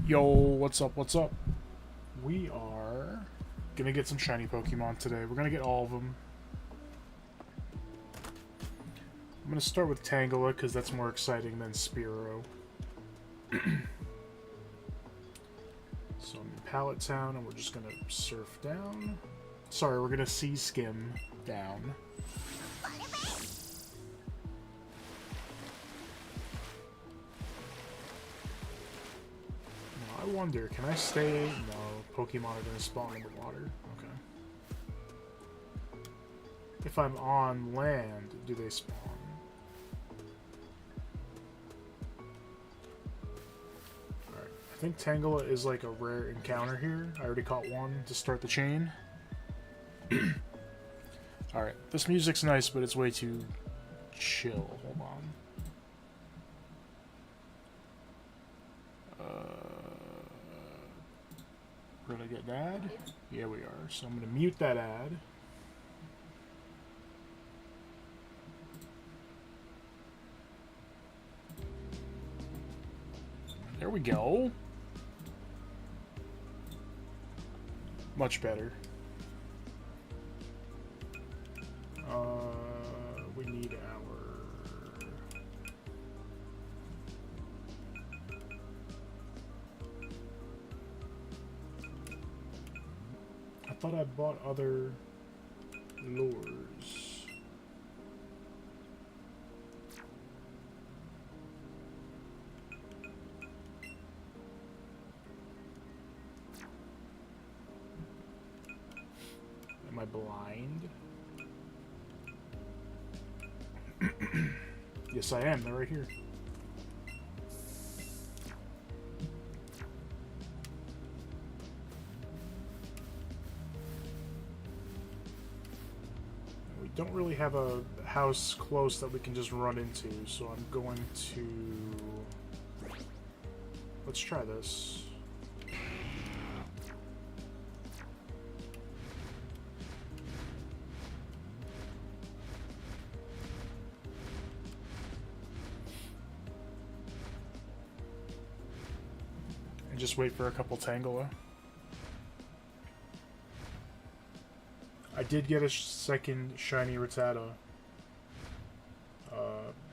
Yo, what's up, what's up? We are gonna get some shiny Pokemon today. We're gonna get all of them. I'm gonna start with Tangela, because that's more exciting than Spearow. So I'm in Pallet Town, and we're just gonna surf down. Sorry, we're gonna sea skim down. I wonder, can I stay? No, Pokemon are going to spawn in the water. Okay. If I'm on land, do they spawn? Alright, I think Tangela is like a rare encounter here. I already caught one to start the chain. Alright, this music's nice, but it's way too chill. Hold on. We're gonna get an ad. Yeah, we are. So I'm gonna mute that ad. There we go. Much better. We need our... I thought I bought other lures. Am I blind? Yes, I am. They're right here. We don't really have a house close that we can just run into, so I'm going to... Let's try this. And just wait for a couple Tangela. I did get a second shiny Rattata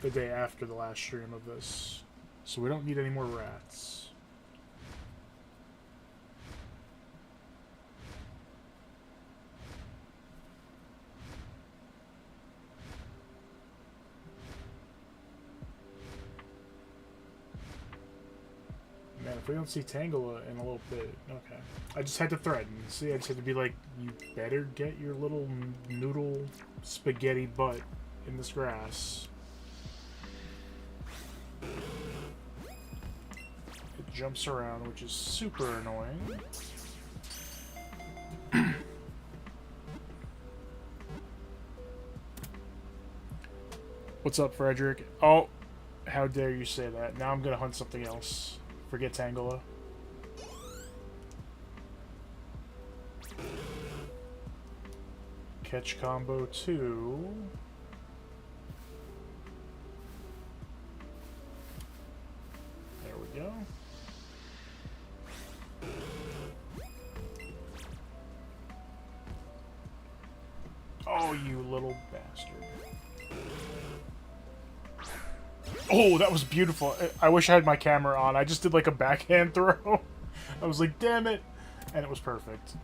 the day after the last stream of this, so we don't need any more rats. Man, if we don't see Tangela in a little bit, okay. I just had to threaten. See, I just had to be like, you better get your little noodle spaghetti butt in this grass. It jumps around, which is super annoying. What's up, Frederick? Oh, how dare you say that. Now I'm gonna hunt something else. Forget Tangela. Catch combo 2. There we go. Oh, you little bastard. Oh, that was beautiful. I wish I had my camera on. I just did like a backhand throw. I was like, damn it. And it was perfect.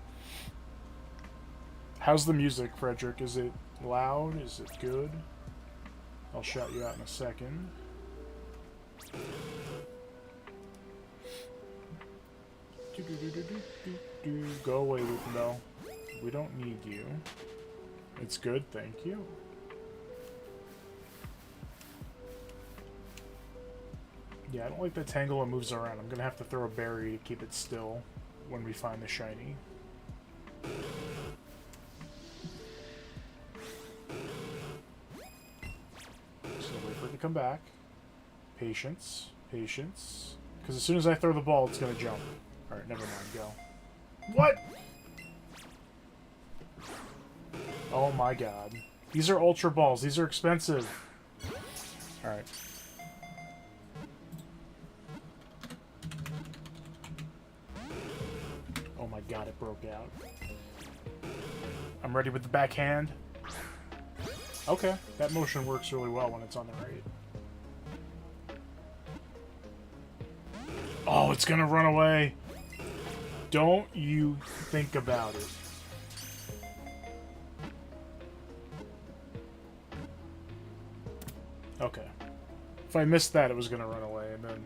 How's the music, Frederick? Is it loud? Is it good? I'll shout you out in a second. Go away, Weepinbell. We don't need you. It's good, thank you. Yeah, I don't like that Tangela moves around. I'm gonna have to throw a berry to keep it still when we find the shiny. So wait for it to come back. Patience. Patience. Because as soon as I throw the ball, it's gonna jump. Alright, never mind, go. What? Oh my god. These are Ultra Balls. These are expensive. Alright. God, it broke out. I'm ready with the backhand. Okay, that motion works really well when it's on the right. Oh, it's gonna run away. Don't you think about it. Okay. If I missed that, it was gonna run away, and then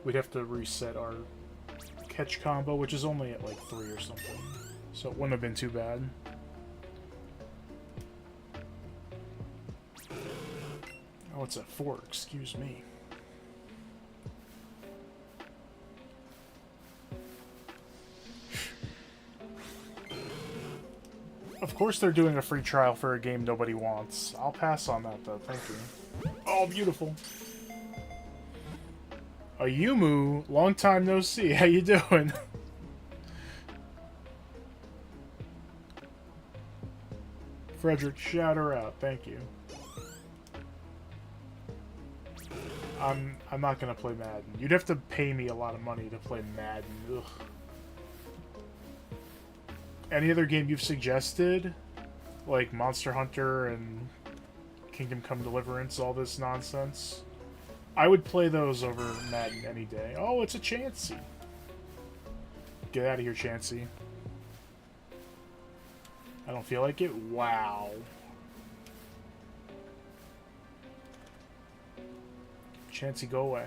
we'd have to reset our catch combo, which is only at like 3 or something. So it wouldn't have been too bad. Oh, it's at 4, excuse me. Of course they're doing a free trial for a game nobody wants. I'll pass on that, though. Thank you. Oh, beautiful. Ayumu, long time no see. How you doing? Frederick, shout her out. Thank you. I'm not gonna play Madden. You'd have to pay me a lot of money to play Madden. Ugh. Any other game you've suggested? Like Monster Hunter and Kingdom Come Deliverance, all this nonsense? I would play those over Madden any day. Oh, it's a Chansey. Get out of here, Chansey. I don't feel like it? Wow. Chansey, go away.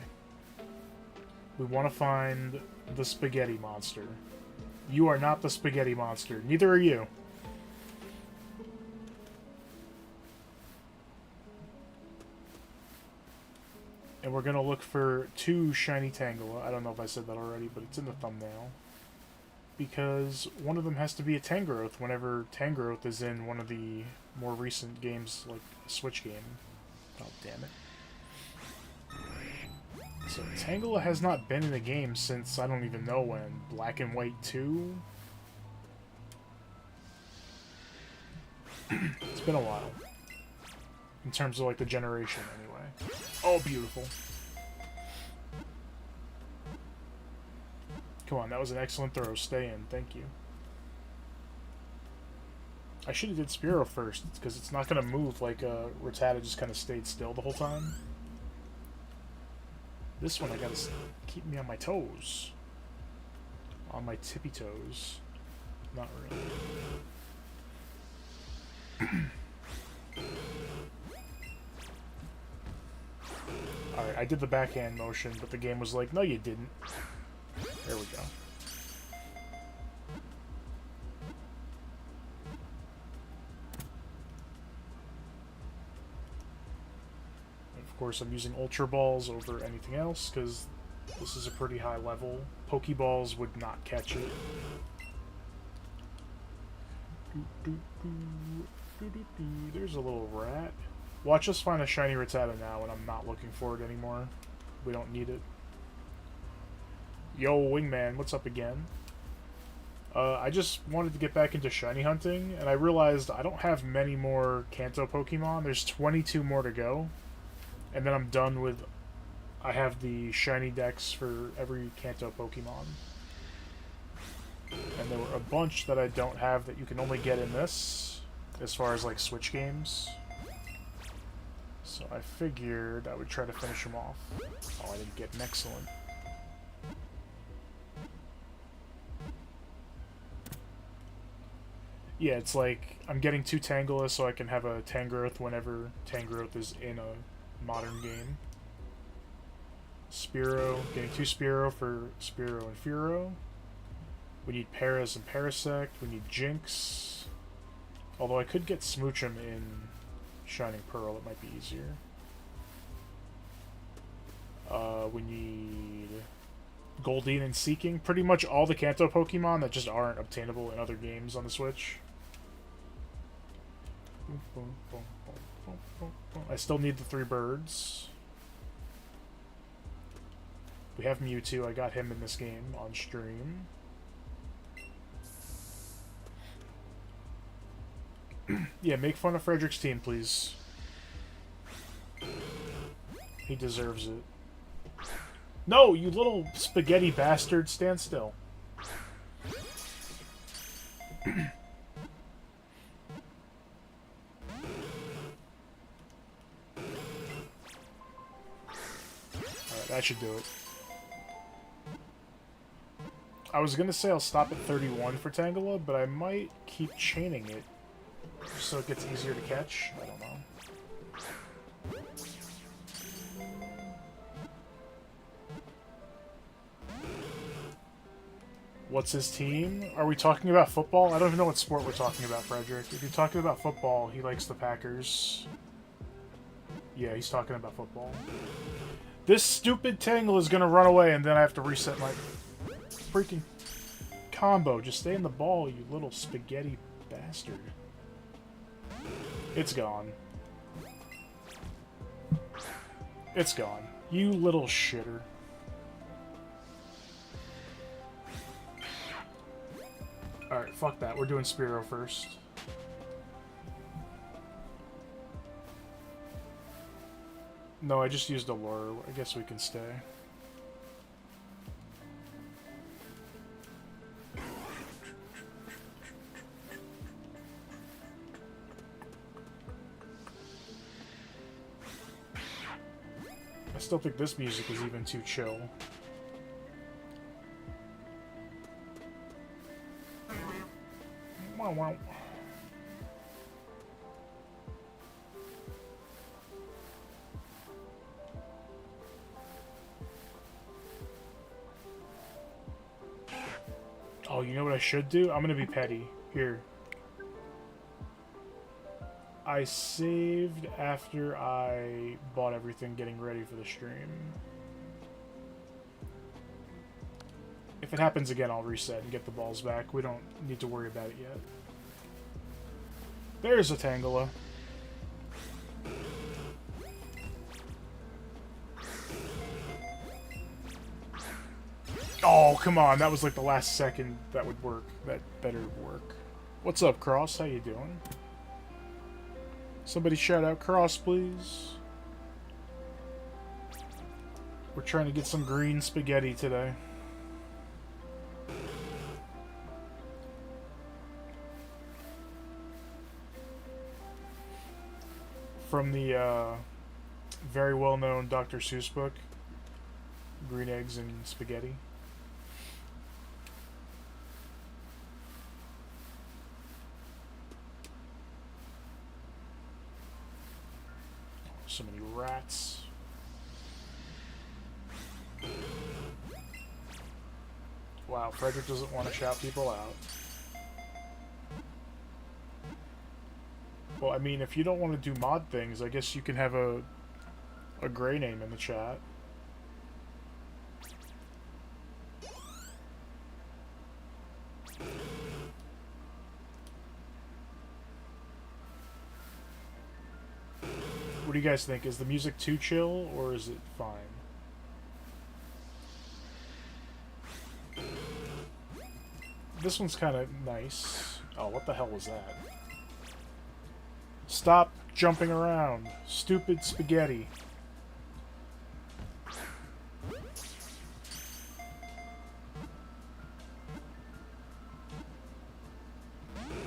We want to find the spaghetti monster. You are not the spaghetti monster. Neither are you. And we're going to look for 2 shiny Tangela. I don't know if I said that already, but it's in the thumbnail. Because one of them has to be a Tangrowth whenever Tangrowth is in one of the more recent games, like a Switch game. Oh, damn it. So Tangela has not been in a game since I don't even know when. Black and White 2? It's been a while. In terms of like the generation anyway. Oh, beautiful. Come on, that was an excellent throw. Stay in. Thank you. I should have did Spearow first, because it's not going to move like Rattata just kind of stayed still the whole time. This one I gotta keep me on my toes. On my tippy toes. Not really. Alright, I did the backhand motion, but the game was like, no you didn't. There we go. Of course, I'm using Ultra Balls over anything else, because this is a pretty high level. Pokeballs would not catch it. There's a little rat. Watch us find a shiny Rattata now, and I'm not looking for it anymore. We don't need it. Yo, Wingman, what's up again? I just wanted to get back into shiny hunting, and I realized I don't have many more Kanto Pokemon. There's 22 more to go. And then I'm done with... I have the shiny decks for every Kanto Pokemon. And there were a bunch that I don't have that you can only get in this, as far as like Switch games. So I figured I would try to finish them off. Oh, I didn't get an excellent. Yeah, it's like I'm getting 2 Tangela so I can have a Tangrowth whenever Tangrowth is in a modern game. Spearow, getting 2 Spearow for Spearow and Fearow. We need Paras and Parasect. We need Jinx. Although I could get Smoochum in Shining Pearl, it might be easier. We need Goldeen and Seeking. Pretty much all the Kanto Pokemon that just aren't obtainable in other games on the Switch. I still need the 3 birds. We have Mewtwo. I got him in this game on stream. Yeah, make fun of Frederick's team, please. He deserves it. No, you little spaghetti bastard, stand still. Alright, that should do it. I was gonna say I'll stop at 31 for Tangela, but I might keep chaining it so it gets easier to catch. I don't know. What's his team? Are we talking about football? I don't even know what sport we're talking about, Frederick. If you're talking about football, he likes the Packers. Yeah, he's talking about football. This stupid Tangle is gonna run away, and then I have to reset my freaking combo. Just stay in the ball, you little spaghetti bastard. It's gone. It's gone. You little shitter. Alright, fuck that. We're doing Spearow first. No, I just used a lure. I guess we can stay. I still think this music is even too chill. Wow, wow. Oh, you know what I should do? I'm gonna be petty. Here. I saved after I bought everything getting ready for the stream. If it happens again, I'll reset and get the balls back. We don't need to worry about it yet. There's a Tangela. Oh, come on. That was like the last second that would work. That better work. What's up, Cross? How you doing? Somebody shout out Cross, please. We're trying to get some green spaghetti today. From the very well-known Dr. Seuss book, Green Eggs and Spaghetti. So many rats. Wow, Frederick doesn't want to shout people out. Well, I mean, if you don't want to do mod things, I guess you can have a gray name in the chat. What do you guys think? Is the music too chill, or is it fine? This one's kind of nice. Oh, what the hell was that? Stop jumping around. Stupid spaghetti.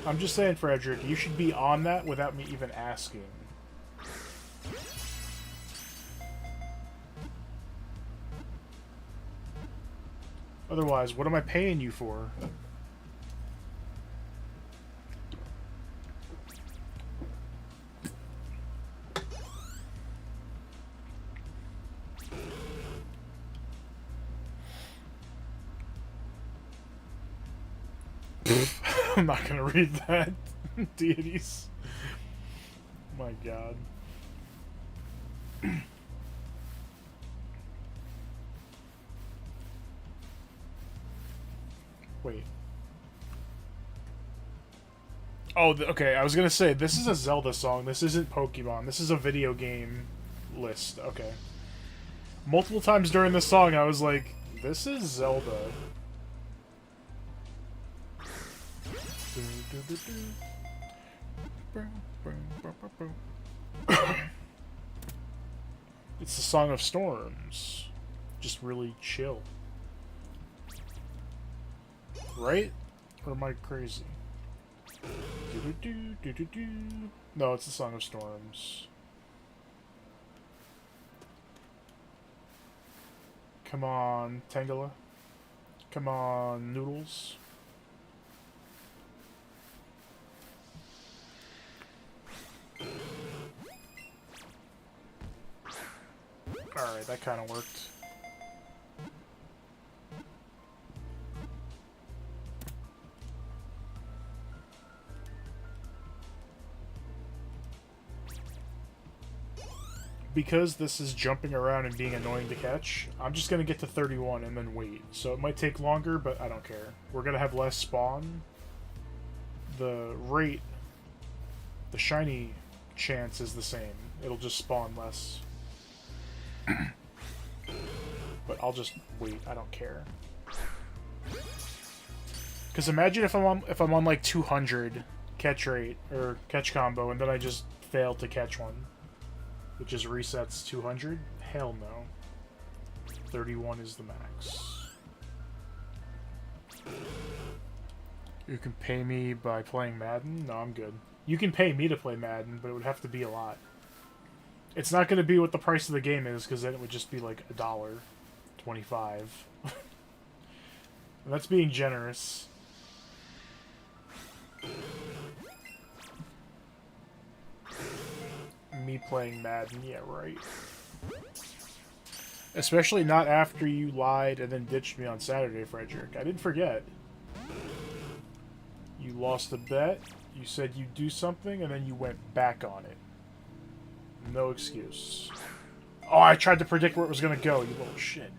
I'm just saying, Frederick, you should be on that without me even asking. Otherwise, what am I paying you for? I'm not gonna read that. Deities. My god. Wait. Oh, okay, I was gonna say, this is a Zelda song. This isn't Pokemon. This is a video game list. Okay. Multiple times during this song, I was like, this is Zelda. It's the Song of Storms. Just really chill. Right? Or am I crazy? No, it's the Song of Storms. Come on, Tangela. Come on, Noodles. Alright, that kind of worked. Because this is jumping around and being annoying to catch, I'm just going to get to 31 and then wait. So it might take longer, but I don't care. We're going to have less spawn. The rate, the shiny chance is the same. It'll just spawn less. But I'll just wait. I don't care. Because imagine if I'm on like 200 catch rate or catch combo, and then I just fail to catch one, which is resets 200. Hell no. 31 is the max. You can pay me by playing Madden? No, I'm good. You can pay me to play Madden, but it would have to be a lot. It's not going to be what the price of the game is, because then it would just be like $1.25. That's being generous. Me playing Madden, yeah, right. Especially not after you lied and then ditched me on Saturday, Frederick. I didn't forget. You lost a bet, you said you'd do something, and then you went back on it. No excuse. Oh, I tried to predict where it was going to go, you little shit.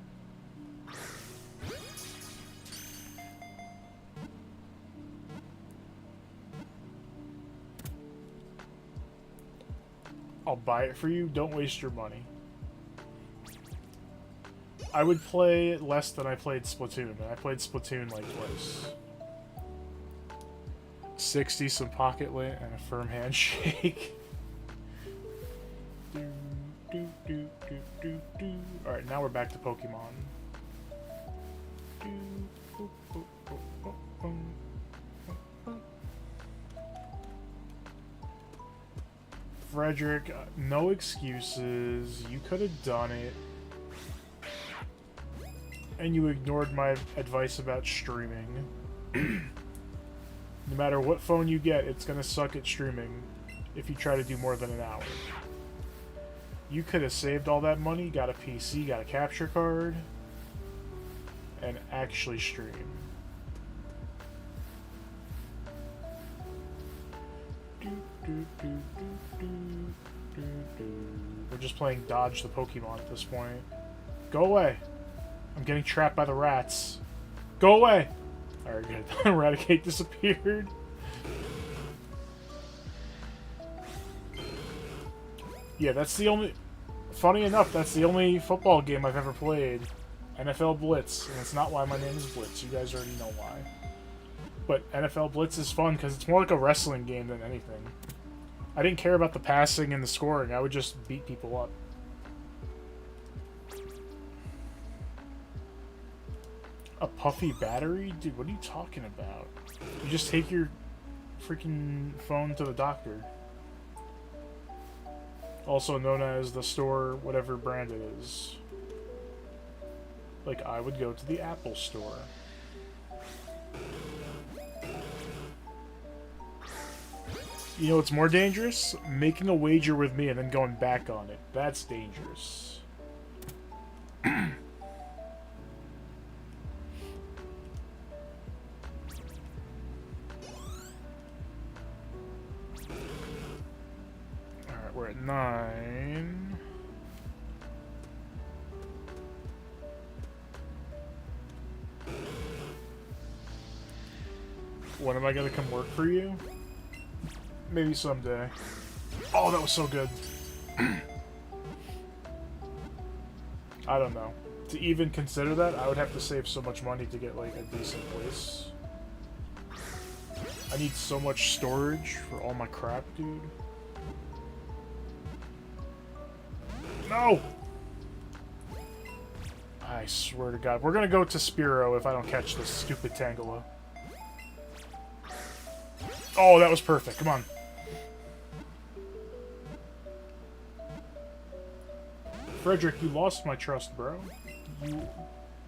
I'll buy it for you. Don't waste your money. I would play it less than I played Splatoon, and I played Splatoon like twice. 60, some pocket lint, and a firm handshake. Alright, now we're back to Pokemon. Frederick, no excuses. You could have done it. And you ignored my advice about streaming. No matter what phone you get, it's gonna suck at streaming if you try to do more than an hour. You could have saved all that money, got a PC, got a capture card, and actually stream. We're just playing dodge the Pokemon at this point. Go away! I'm getting trapped by the rats. Go away! Alright, good. Eradicate disappeared. Yeah, that's the only... Funny enough, that's the only football game I've ever played. NFL Blitz. And it's not why my name is Blitz. You guys already know why. But NFL Blitz is fun because it's more like a wrestling game than anything. I didn't care about the passing and the scoring. I would just beat people up. A puffy battery? Dude, what are you talking about? You just take your freaking phone to the doctor. Also known as the store, whatever brand it is. Like, I would go to the Apple store. You know what's more dangerous? Making a wager with me and then going back on it. That's dangerous. Alright, we're at 9. When am I gonna come work for you? Maybe someday. Oh, that was so good. I don't know. To even consider that, I would have to save so much money to get, like, a decent place. I need so much storage for all my crap, dude. No! I swear to God. We're gonna go to Spearow if I don't catch this stupid Tangela. Oh, that was perfect. Come on. Frederick, you lost my trust, bro. You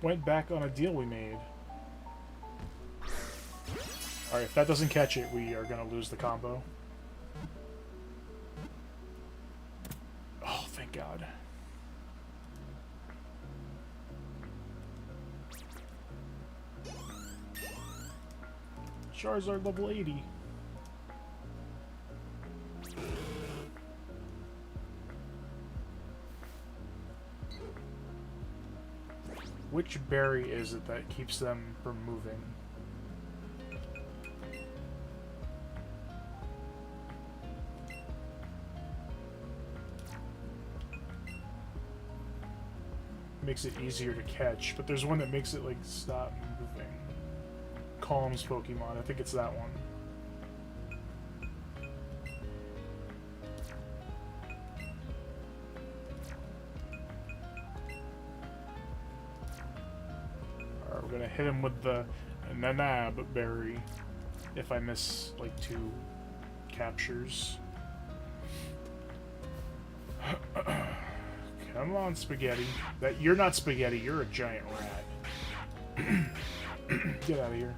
went back on a deal we made. Alright, if that doesn't catch it, we are going to lose the combo. Oh, thank God. Charizard level 80. Which berry is it that keeps them from moving? Makes it easier to catch, but there's one that makes it like stop moving. Calms Pokemon. I think it's that one. Alright, we're gonna hit him with the Nanab berry if I miss like 2 captures. Come on, Spaghetti. You're not Spaghetti, you're a giant rat. Get out of here.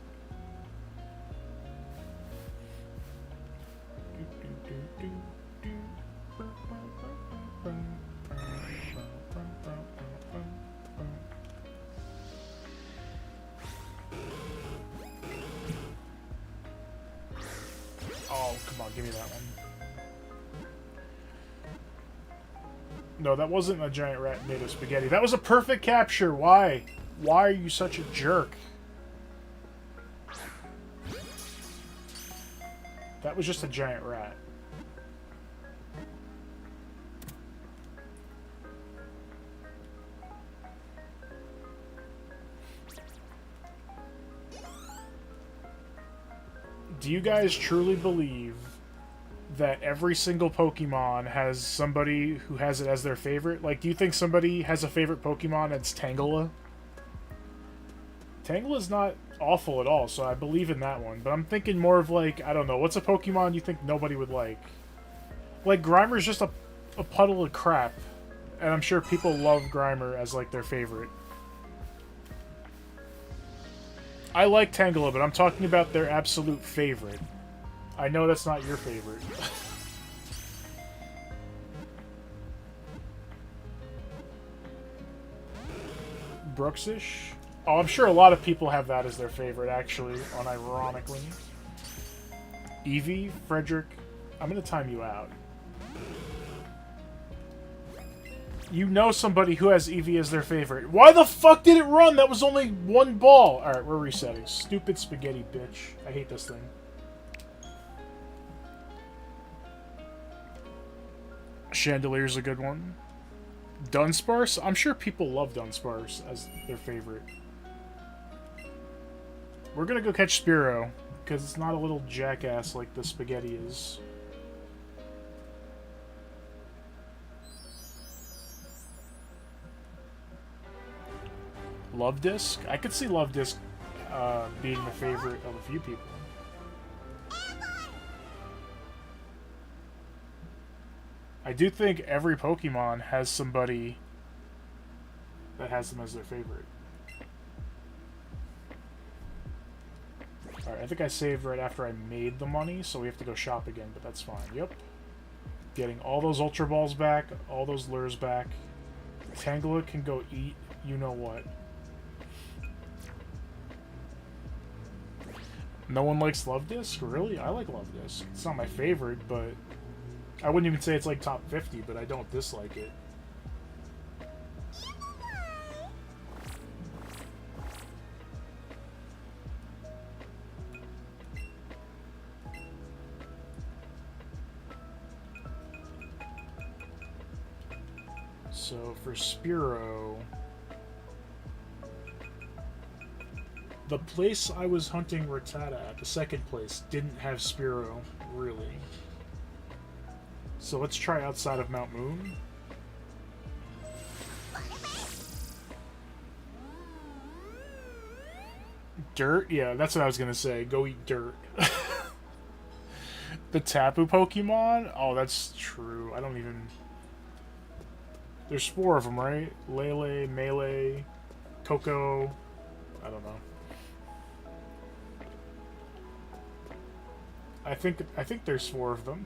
Oh, come on, give me that one. No, that wasn't a giant rat made of spaghetti. That was a perfect capture. Why? Why are you such a jerk? That was just a giant rat. Do you guys truly believe that every single Pokemon has somebody who has it as their favorite? Like, do you think somebody has a favorite Pokemon that's Tangela? Tangela's not awful at all, so I believe in that one. But I'm thinking more of like, I don't know, what's a Pokemon you think nobody would like? Like, Grimer's just a puddle of crap. And I'm sure people love Grimer as like their favorite. I like Tangela, but I'm talking about their absolute favorite. I know that's not your favorite. Brooksish? Oh, I'm sure a lot of people have that as their favorite, actually, unironically. EEVEE? Frederick? I'm gonna time you out. You know somebody who has EEVEE as their favorite. Why the fuck did it run? That was only 1 ball! Alright, we're resetting. Stupid spaghetti bitch. I hate this thing. Chandelier's a good one. Dunsparce? I'm sure people love Dunsparce as their favorite. We're gonna go catch Spearow, because it's not a little jackass like the spaghetti is. Love Disc? I could see Love Disc being the favorite of a few people. I do think every Pokemon has somebody that has them as their favorite. Alright, I think I saved right after I made the money, so we have to go shop again, but that's fine. Yep. Getting all those Ultra Balls back, all those lures back. Tangela can go eat you-know-what. No one likes Love Disc? Really? I like Love Disc. It's not my favorite, but I wouldn't even say it's like top 50, but I don't dislike it. So for Spearow, the place I was hunting Rattata at, the second place, didn't have Spearow, really. So let's try outside of Mount Moon. Dirt? Yeah, that's what I was gonna say. Go eat dirt. The Tapu Pokemon? Oh, that's true. I don't even... There's 4 of them, right? Lele, Melee, Coco... I don't know. I think there's 4 of them.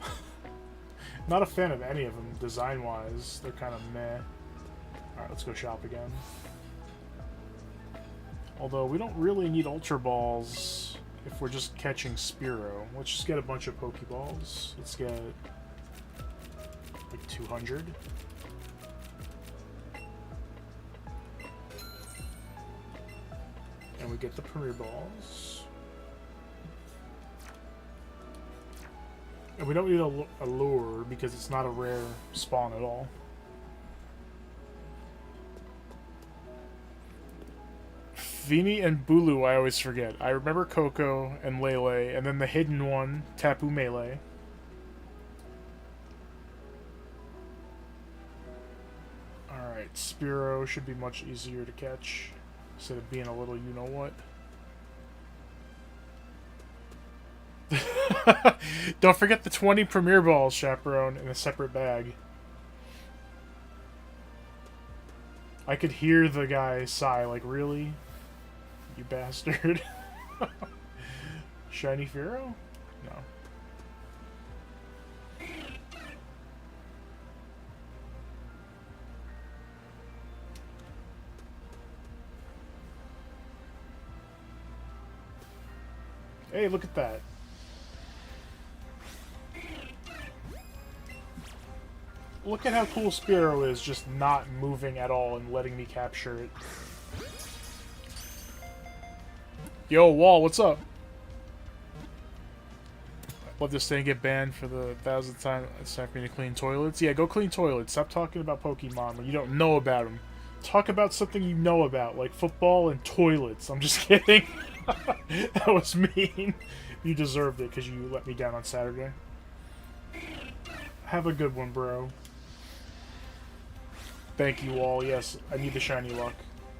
Not a fan of any of them, design-wise. They're kind of meh. Alright, let's go shop again. Although, we don't really need Ultra Balls if we're just catching Spearow. Let's just get a bunch of Pokeballs. Let's get... like 200. And we get the Premier Balls. And we don't need a lure because it's not a rare spawn at all. Vini and Bulu I always forget. I remember Coco and Lele, and then the hidden one, Tapu Melee. Alright, Spearow should be much easier to catch, instead of being a little you-know-what. Don't forget the 20 Premier Balls, Chaperone, in a separate bag. I could hear the guy sigh, like, really? You bastard. Shiny Spearow? No. Hey, look at that. Look at how cool Spearow is, just not moving at all and letting me capture it. Yo, Wall, what's up? Let this thing get banned for the 1,000th time. It's time for me to clean toilets. Yeah, go clean toilets. Stop talking about Pokemon when you don't know about them. Talk about something you know about, like football and toilets. I'm just kidding. That was mean. You deserved it because you let me down on Saturday. Have a good one, bro. Thank you, Wall. Yes, I need the shiny luck.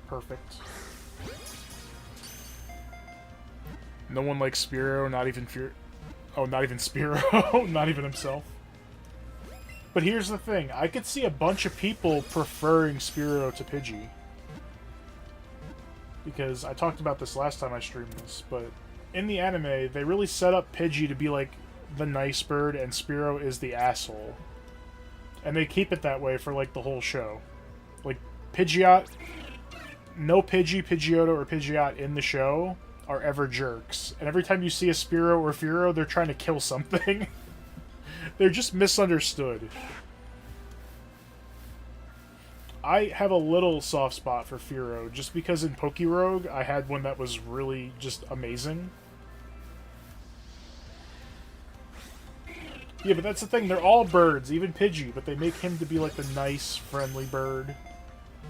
Perfect. No one likes Spearow, not even Oh, not even Spearow. Not even himself. But here's the thing. I could see a bunch of people preferring Spearow to Pidgey. Because I talked about this last time I streamed this, but in the anime, they really set up Pidgey to be like the nice bird, and Spearow is the asshole. And they keep it that way for like the whole show. Like, Pidgeot... No Pidgey, Pidgeotto, or Pidgeot in the show are ever jerks. And every time you see a Spearow or Fearow, they're trying to kill something. They're just misunderstood. I have a little soft spot for Fearow, just because in Pokerogue, I had one that was really just amazing. Yeah, but that's the thing, they're all birds, even Pidgey, but they make him to be like the nice, friendly bird.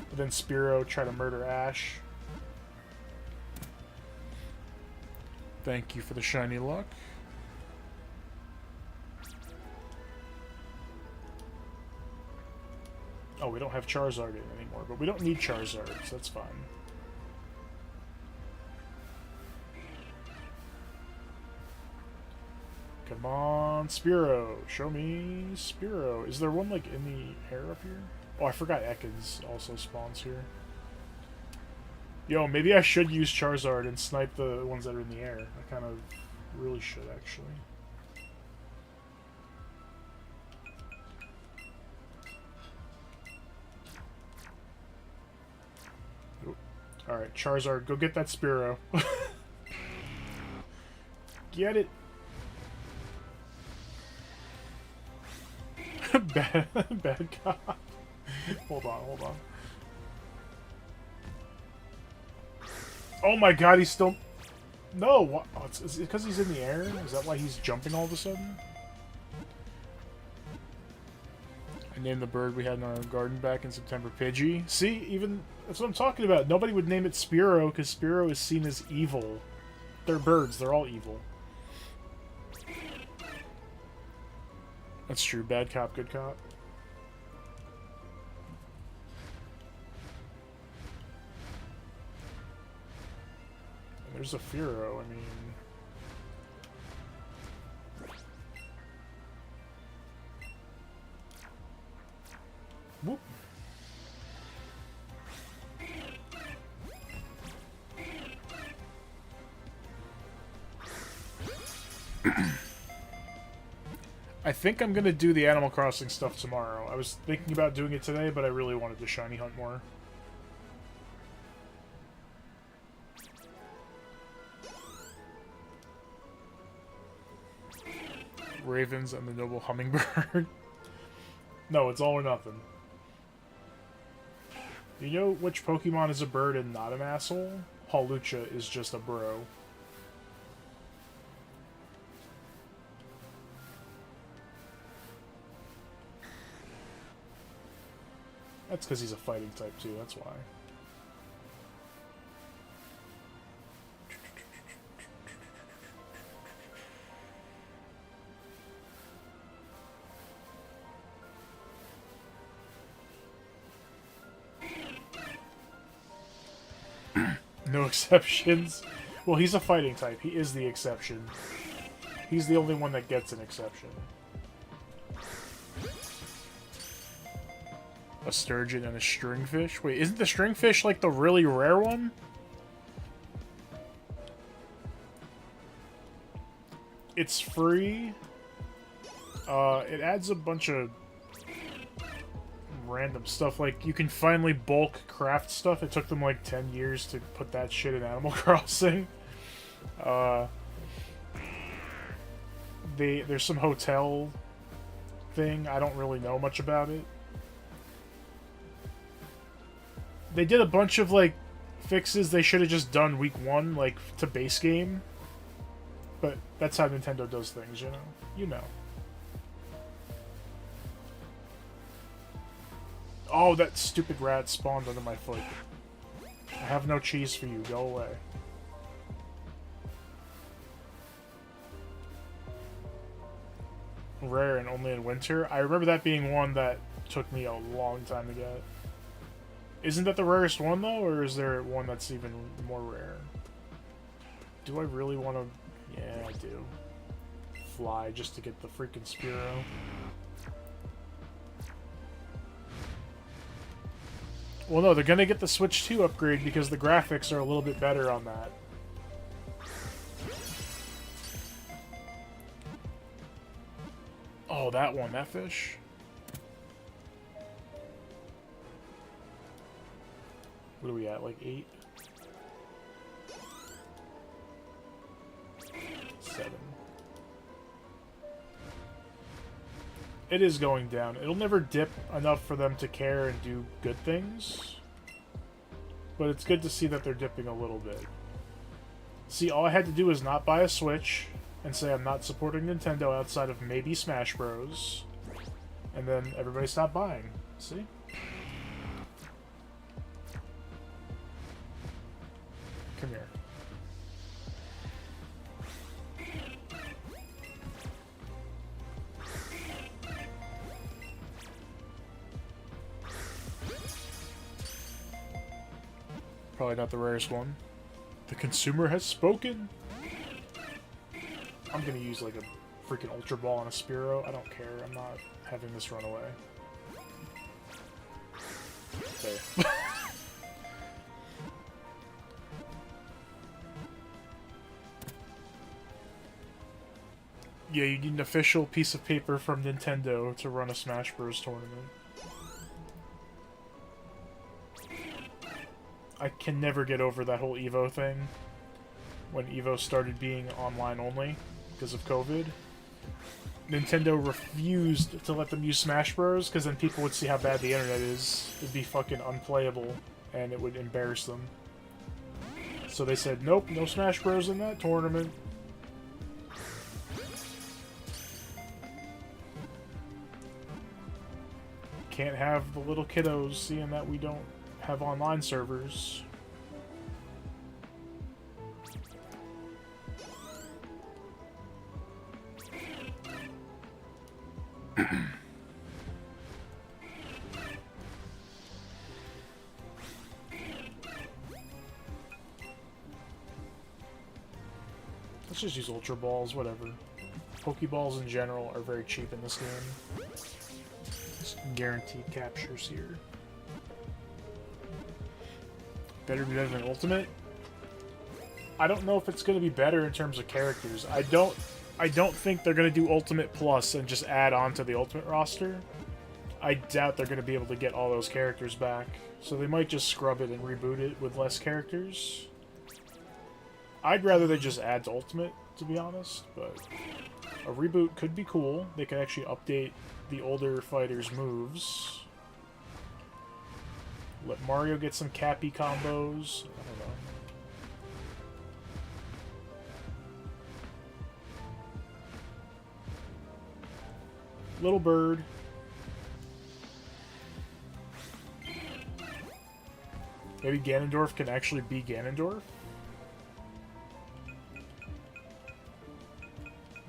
But then Spearow try to murder Ash. Thank you for the shiny luck. Oh, we don't have Charizard in anymore, but we don't need Charizard, so that's fine. Come on, Spearow. Show me Spearow. Is there one, like, in the air up here? Oh, I forgot Ekans also spawns here. Yo, maybe I should use Charizard and snipe the ones that are in the air. I kind of really should, actually. Alright, Charizard, go get that Spearow. Get it! bad cop. Hold on. Oh my god, he's still... No! What? Oh, is it because he's in the air? Is that why he's jumping all of a sudden? I named the bird we had in our garden back in September Pidgey. See? Even... That's what I'm talking about. Nobody would name it Spearow, because Spearow is seen as evil. They're birds. They're all evil. That's true. Bad cop, good cop. And there's a Fearow, I mean... Whoop. I think I'm gonna do the Animal Crossing stuff tomorrow. I was thinking about doing it today, but I really wanted to shiny hunt more. Ravens and the noble hummingbird. No, it's all or nothing. You know which Pokemon is a bird and not an asshole? Hawlucha is just a bro. That's because he's a fighting type too, that's why. No exceptions. Well, he's a fighting type. He is the exception. He's the only one that gets an exception. A sturgeon and a stringfish? Wait, isn't the stringfish like the really rare one? It's free. It adds a bunch of random stuff. Like, you can finally bulk craft stuff. It took them like 10 years to put that shit in Animal Crossing. There's some hotel thing. I don't really know much about it. They did a bunch of, like, fixes they should have just done week 1, like, to base game. But that's how Nintendo does things, you know? You know. Oh, that stupid rat spawned under my foot. I have no cheese for you. Go away. Rare and only in winter? I remember that being one that took me a long time to get. Isn't that the rarest one, though? Or is there one that's even more rare? Do I really want to... Yeah, I do. Fly just to get the freaking Spearow. Well, no, they're gonna get the Switch 2 upgrade because the graphics are a little bit better on that. Oh, that one, that fish? What are we at, like 8? 7. It is going down. It'll never dip enough for them to care and do good things. But it's good to see that they're dipping a little bit. See, all I had to do is not buy a Switch and say I'm not supporting Nintendo outside of maybe Smash Bros. And then everybody stopped buying. See? Come here. Probably not the rarest one. The consumer has spoken. I'm gonna use like a freaking Ultra Ball on a Spearow. I don't care. I'm not having this run away. There. Yeah, you need an official piece of paper from Nintendo to run a Smash Bros. Tournament. I can never get over that whole EVO thing. When EVO started being online only because of COVID. Nintendo refused to let them use Smash Bros. Because then people would see how bad the internet is. It'd be fucking unplayable and it would embarrass them. So they said, nope, no Smash Bros. In that tournament. Can't have the little kiddos seeing that we don't have online servers. Let's just use Ultra Balls, whatever. Pokeballs in general are very cheap in this game. Just guaranteed captures here. Better be better than Ultimate? I don't know if it's going to be better in terms of characters. I don't think they're going to do Ultimate Plus and just add on to the Ultimate roster. I doubt they're going to be able to get all those characters back. So they might just scrub it and reboot it with less characters. I'd rather they just add to Ultimate, to be honest, but a reboot could be cool. They can actually update the older fighters' moves. Let Mario get some Cappy combos. I don't know. Little Bird. Maybe Ganondorf can actually be Ganondorf?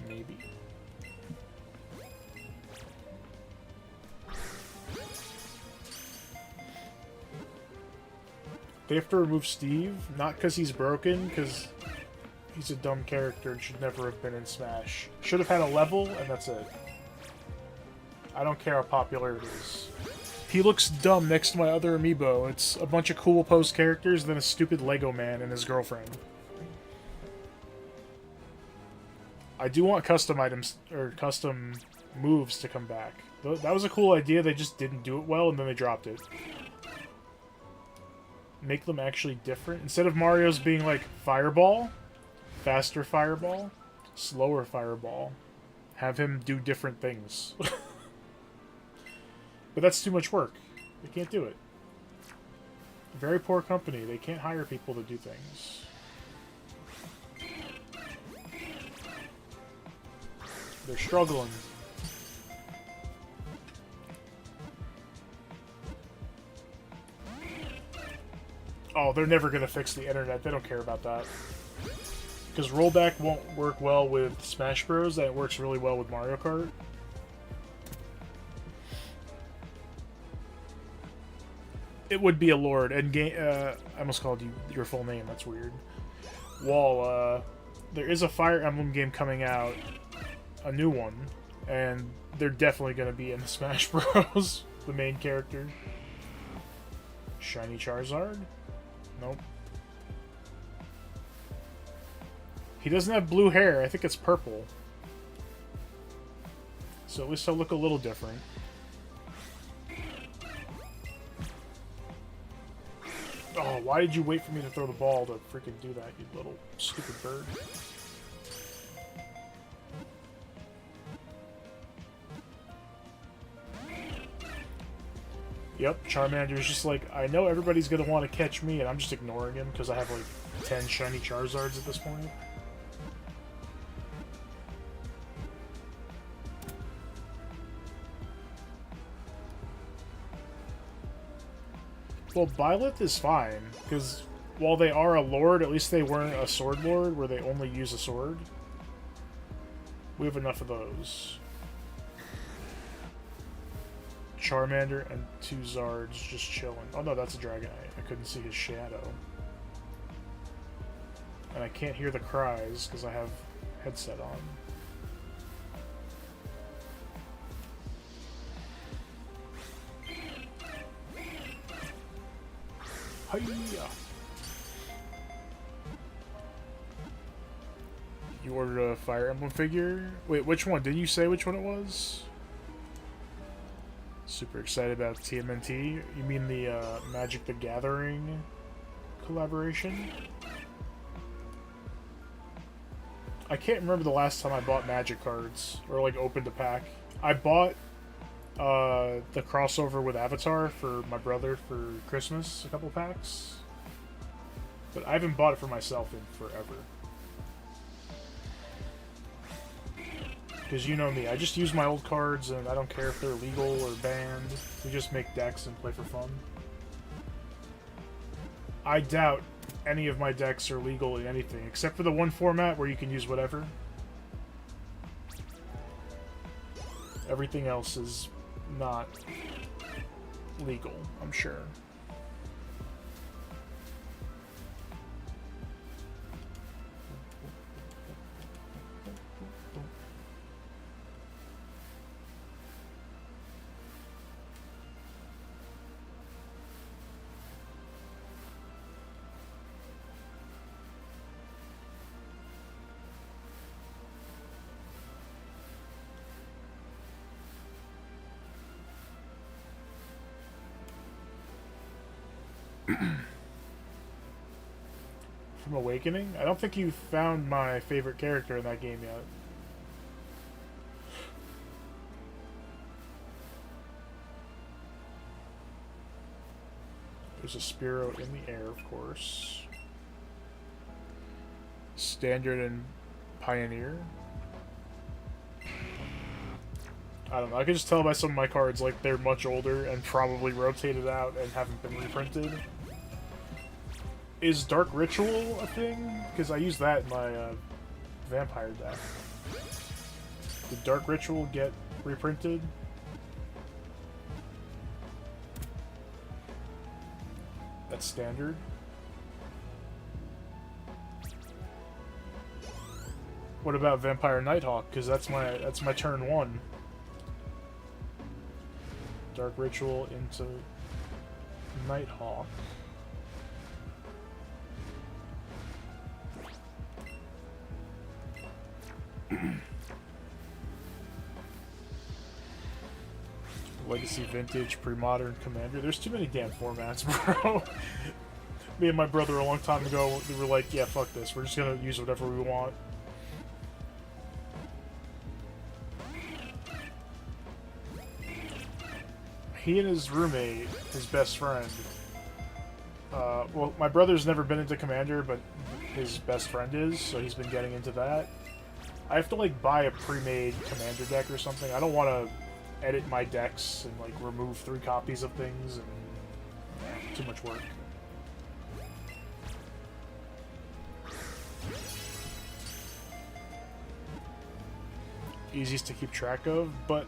Maybe. They have to remove Steve, not because he's broken, because he's a dumb character and should never have been in Smash. Should have had a level, and that's it. I don't care how popular it is. He looks dumb next to my other amiibo. It's a bunch of cool post characters, then a stupid Lego man and his girlfriend. I do want custom items, or custom moves to come back. That was a cool idea, they just didn't do it well, and then they dropped it. Make them actually different. Instead of Mario's being like Fireball, faster Fireball, slower Fireball, have him do different things. But that's too much work. They can't do it. Very poor company. They can't hire people to do things. They're struggling. Oh, they're never going to fix the internet. They don't care about that. Because rollback won't work well with Smash Bros. That works really well with Mario Kart. It would be a lord, and I almost called you your full name, that's weird. Wall, there is a Fire Emblem game coming out, a new one, and they're definitely going to be in the Smash Bros. The main character. Shiny Charizard? Nope. He doesn't have blue hair, I think it's purple. So at least he'll look a little different. Oh, why did you wait for me to throw the ball to freaking do that, you little stupid bird? Yep, Charmander's just like, I know everybody's gonna want to catch me, and I'm just ignoring him because I have like 10 shiny Charizards at this point. Well, Byleth is fine, because while they are a lord, at least they weren't a sword lord where they only use a sword. We have enough of those. Charmander and 2 Zards just chilling. Oh no, that's a Dragonite. I couldn't see his shadow. And I can't hear the cries because I have headset on. Hiya! You ordered a Fire Emblem figure? Wait, which one? Didn't you say which one it was? Super excited about TMNT. You mean the Magic the Gathering collaboration? I can't remember the last time I bought Magic cards, or like opened a pack. I bought the crossover with Avatar for my brother for Christmas, a couple packs. But I haven't bought it for myself in forever. Because you know me, I just use my old cards and I don't care if they're legal or banned. We just make decks and play for fun. I doubt any of my decks are legal in anything, except for the one format where you can use whatever. Everything else is not legal, I'm sure. From Awakening? I don't think you found my favorite character in that game yet. There's a Spearow in the air, of course. Standard and Pioneer. I don't know, I can just tell by some of my cards, like, they're much older and probably rotated out and haven't been reprinted. Is Dark Ritual a thing? Because I use that in my vampire deck. Did Dark Ritual get reprinted? That's standard. What about Vampire Nighthawk? Because that's my turn 1. Dark Ritual into Nighthawk. Legacy, Vintage, Pre-Modern, Commander. There's too many damn formats, bro. Me and my brother a long time ago, we were like, yeah, fuck this. We're just gonna use whatever we want. He and his roommate, his best friend, well, my brother's never been into Commander, but his best friend is, so he's been getting into that. I have to, like, buy a pre-made Commander deck or something. I don't want to edit my decks and, like, remove 3 copies of things, and too much work. Easiest to keep track of, but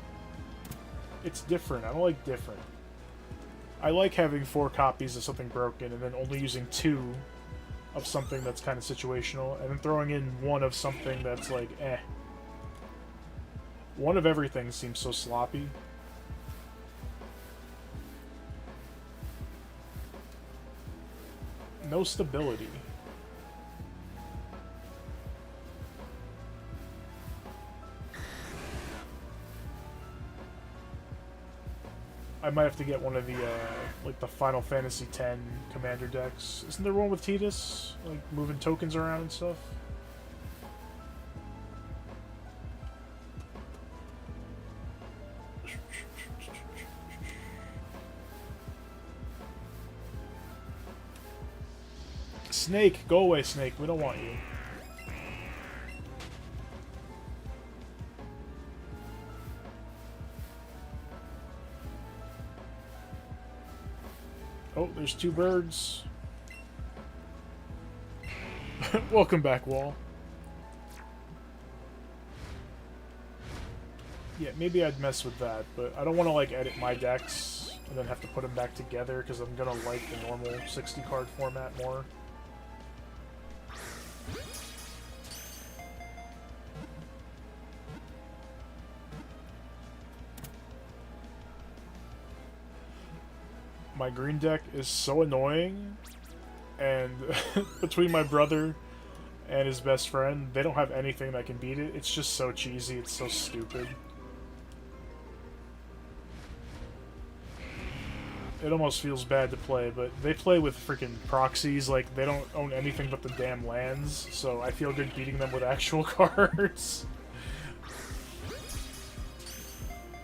it's different. I don't like different. I like having 4 copies of something broken and then only using 2 of something that's kind of situational, and then throwing in 1 of something that's like, eh. 1 of everything seems so sloppy. No stability. I might have to get one of the, like, the Final Fantasy X Commander decks. Isn't there one with Tidus? Like, moving tokens around and stuff? Snake! Go away, Snake. We don't want you. Oh, there's 2 birds. Welcome back, Wall. Yeah, maybe I'd mess with that, but I don't want to, like, edit my decks and then have to put them back together, because I'm gonna like the normal 60-card format more. My green deck is so annoying, and between my brother and his best friend, they don't have anything that can beat it. It's just so cheesy, it's so stupid. It almost feels bad to play, but they play with freaking proxies, like, they don't own anything but the damn lands, so I feel good beating them with actual cards.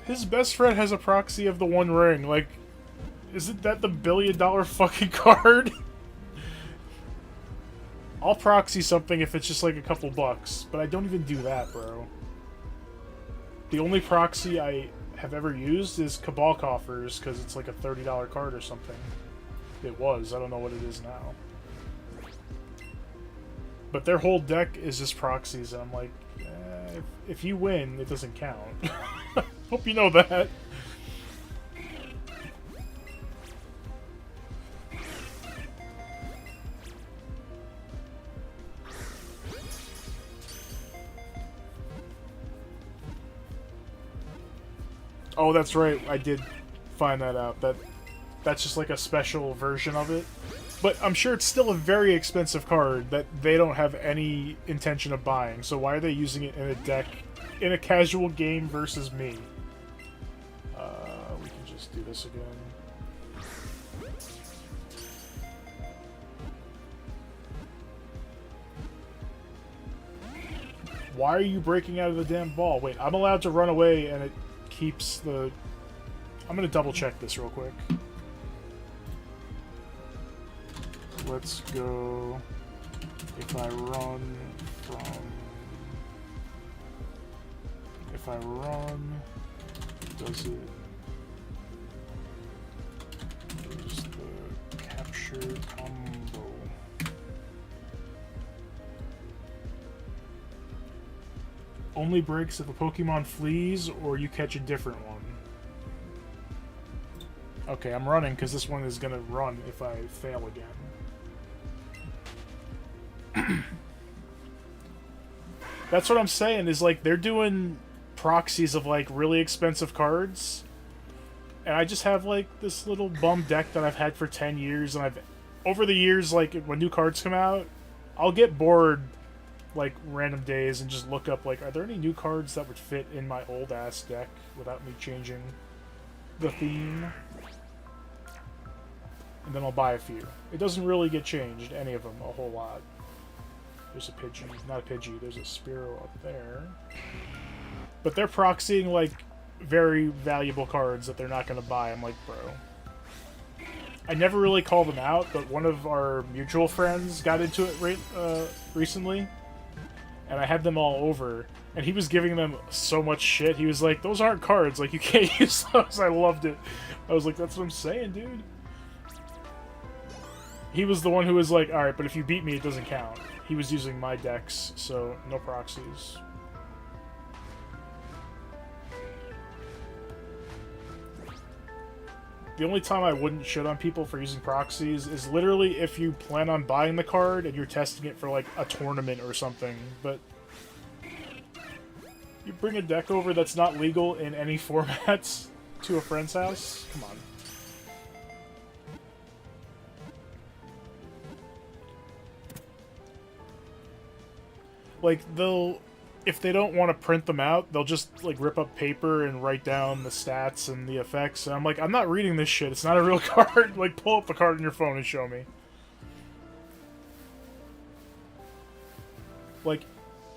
His best friend has a proxy of the One Ring, like, isn't that the $1 billion fucking card? I'll proxy something if it's just like a couple bucks, but I don't even do that, bro. The only proxy I have ever used is Cabal Coffers, because it's like a $30 card or something. It was, I don't know what it is now. But their whole deck is just proxies, and I'm like, if you win, it doesn't count. Hope you know that. Oh, that's right. I did find that out. That's just like a special version of it. But I'm sure it's still a very expensive card that they don't have any intention of buying. So why are they using it in a deck, in a casual game versus me? We can just do this again. Why are you breaking out of the damn ball? Wait, I'm allowed to run away and it keeps the... I'm gonna double check this real quick. Let's go... If I run from... If I run... Does it... There's the capture combo. Only breaks if a Pokemon flees or you catch a different one. Okay, I'm running because this one is going to run if I fail again. That's what I'm saying, is like they're doing proxies of like really expensive cards. And I just have like this little bum deck that I've had for 10 years, and over the years, like when new cards come out, I'll get bored like random days and just look up like, are there any new cards that would fit in my old ass deck without me changing the theme? And then I'll buy a few. It doesn't really get changed, any of them, a whole lot. There's a Pidgey, not a Pidgey, there's a Spearow up there. But they're proxying like very valuable cards that they're not going to buy. I'm like, bro. I never really call them out, but one of our mutual friends got into it recently. And I had them all over, and he was giving them so much shit. He was like, those aren't cards, like, you can't use those. I loved it. I was like, that's what I'm saying, dude. He was the one who was like, alright, but if you beat me, it doesn't count. He was using my decks, so no proxies. The only time I wouldn't shit on people for using proxies is literally if you plan on buying the card and you're testing it for like a tournament or something, but you bring a deck over that's not legal in any formats to a friend's house? Come on. Like, if they don't want to print them out, they'll just, like, rip up paper and write down the stats and the effects. And I'm like, I'm not reading this shit. It's not a real card. Like, pull up the card on your phone and show me. Like,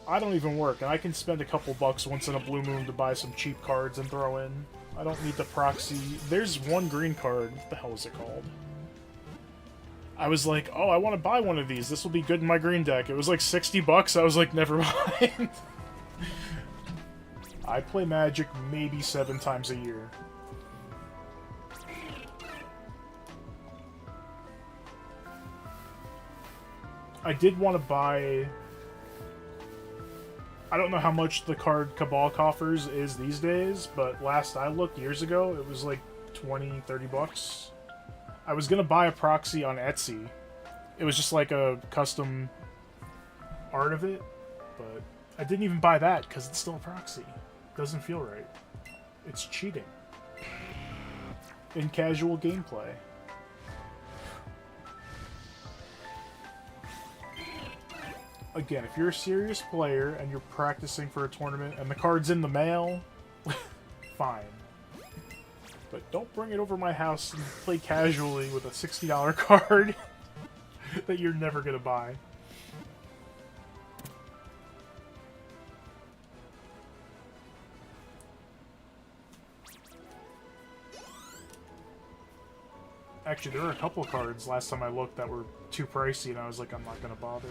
I don't even work, and I can spend a couple bucks once in a blue moon to buy some cheap cards and throw in. I don't need the proxy. There's one green card. What the hell is it called? I was like, oh, I want to buy one of these. This will be good in my green deck. It was like 60 bucks. I was like, never mind. I play Magic maybe 7 times a year. I did want to buy... I don't know how much the card Cabal Coffers is these days, but last I looked years ago, it was like 20, 30 bucks. I was gonna buy a proxy on Etsy. It was just like a custom art of it, but I didn't even buy that because it's still a proxy. It doesn't feel right. It's cheating. In casual gameplay. Again, if you're a serious player and you're practicing for a tournament and the card's in the mail, fine. But don't bring it over my house and play casually with a $60 card that you're never gonna buy. Actually, there were a couple cards last time I looked that were too pricey, and I was like, I'm not gonna bother.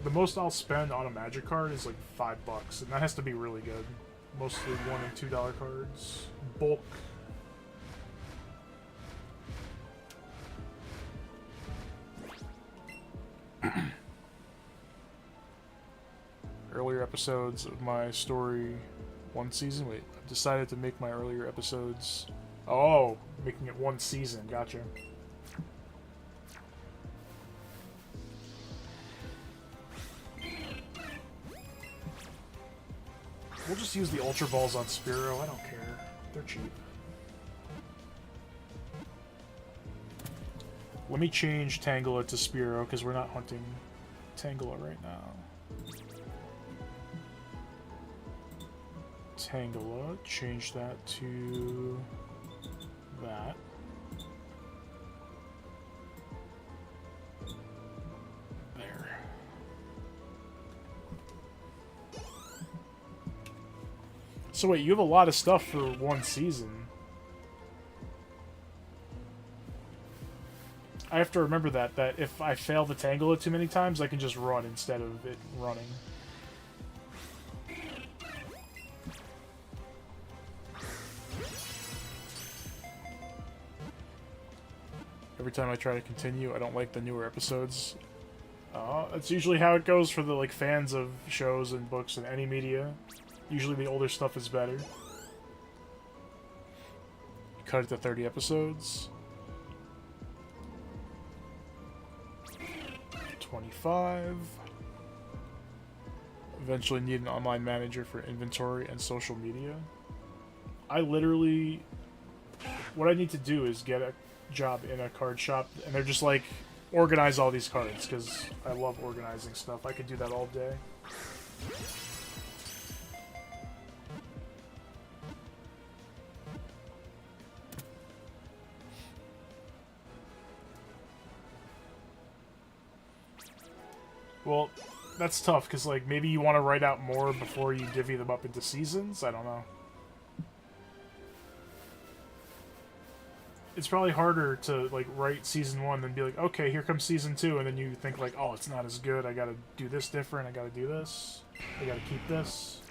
The most I'll spend on a Magic card is like $5, and that has to be really good. Mostly $1 and $2 cards. Bulk. Earlier episodes of my story 1 season. Wait, I've decided to make my earlier episodes... Oh, making it 1 season. Gotcha. We'll just use the Ultra Balls on Spearow. I don't care. They're cheap. Let me change Tangela to Spearow because we're not hunting Tangela right now. Tangela, change that to that. There. So wait, you have a lot of stuff for one season. I have to remember that if I fail the Tangela too many times, I can just run instead of it running. Every time I try to continue, I don't like the newer episodes. That's usually how it goes for the like fans of shows and books and any media. Usually the older stuff is better. You cut it to 30 episodes. 25. Eventually need an online manager for inventory and social media. I literally... What I need to do is get a job in a card shop, and they're just like, organize all these cards, because I love organizing stuff. I could do that all day. Well, that's tough, because, like, maybe you want to write out more before you divvy them up into seasons? I don't know. It's probably harder to, like, write Season 1 than be like, okay, here comes Season 2, and then you think, like, oh, it's not as good, I gotta do this different, I gotta do this, I gotta keep this.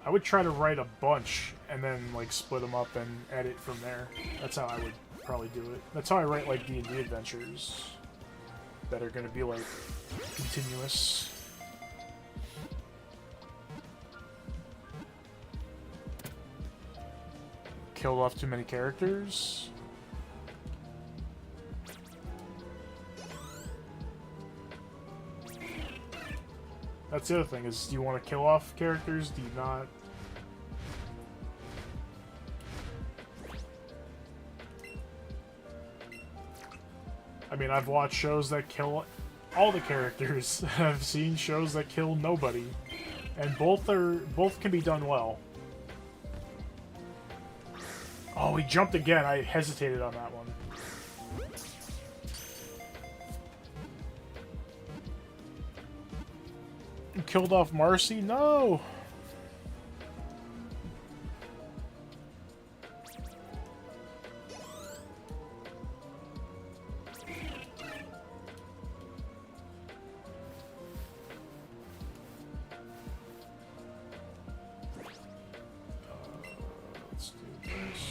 I would try to write a bunch, and then, like, split them up and edit from there. That's how I would probably do it. That's how I write, like, D&D adventures that are gonna be, like, continuous. Killed off too many characters. That's the other thing, is do you want to kill off characters? Do you not? I mean, I've watched shows that kill all the characters. I've seen shows that kill nobody. And both can be done well. Oh, he jumped again. I hesitated on that one. You killed off Marcy? No! Let's do this.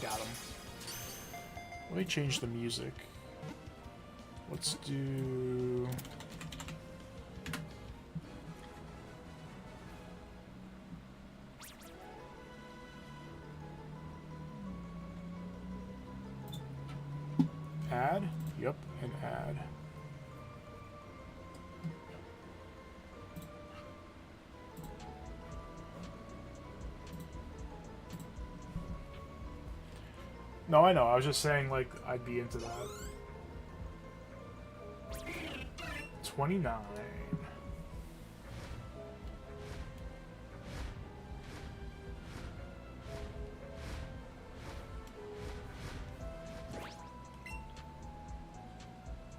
Got him. Let me change the music. Let's do... Add? Yep, and add. No, I know. I was just saying, like, I'd be into that. 29.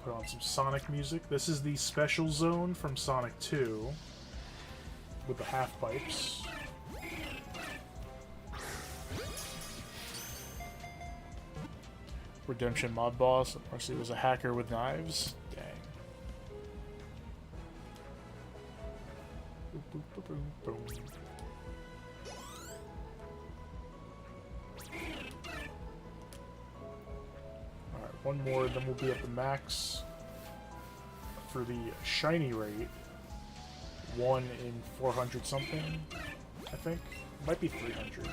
Put on some Sonic music. This is the special zone from Sonic 2 with the half pipes. Redemption mob boss. Marcy was a hacker with knives. Dang. Boom, boom, boom, boom, boom. Alright, one more, then we'll be at the max for the shiny rate. 1 in 400 something, I think. Might be 300.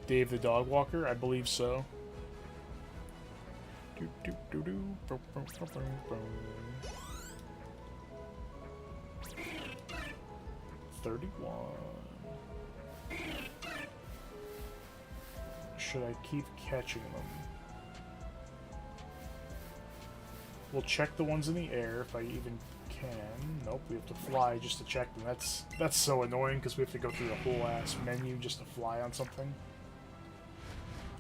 Dave the Dog Walker? I believe so. 31. Should I keep catching them? We'll check the ones in the air if I even can. Nope, we have to fly just to check them. That's so annoying because we have to go through the whole ass menu just to fly on something.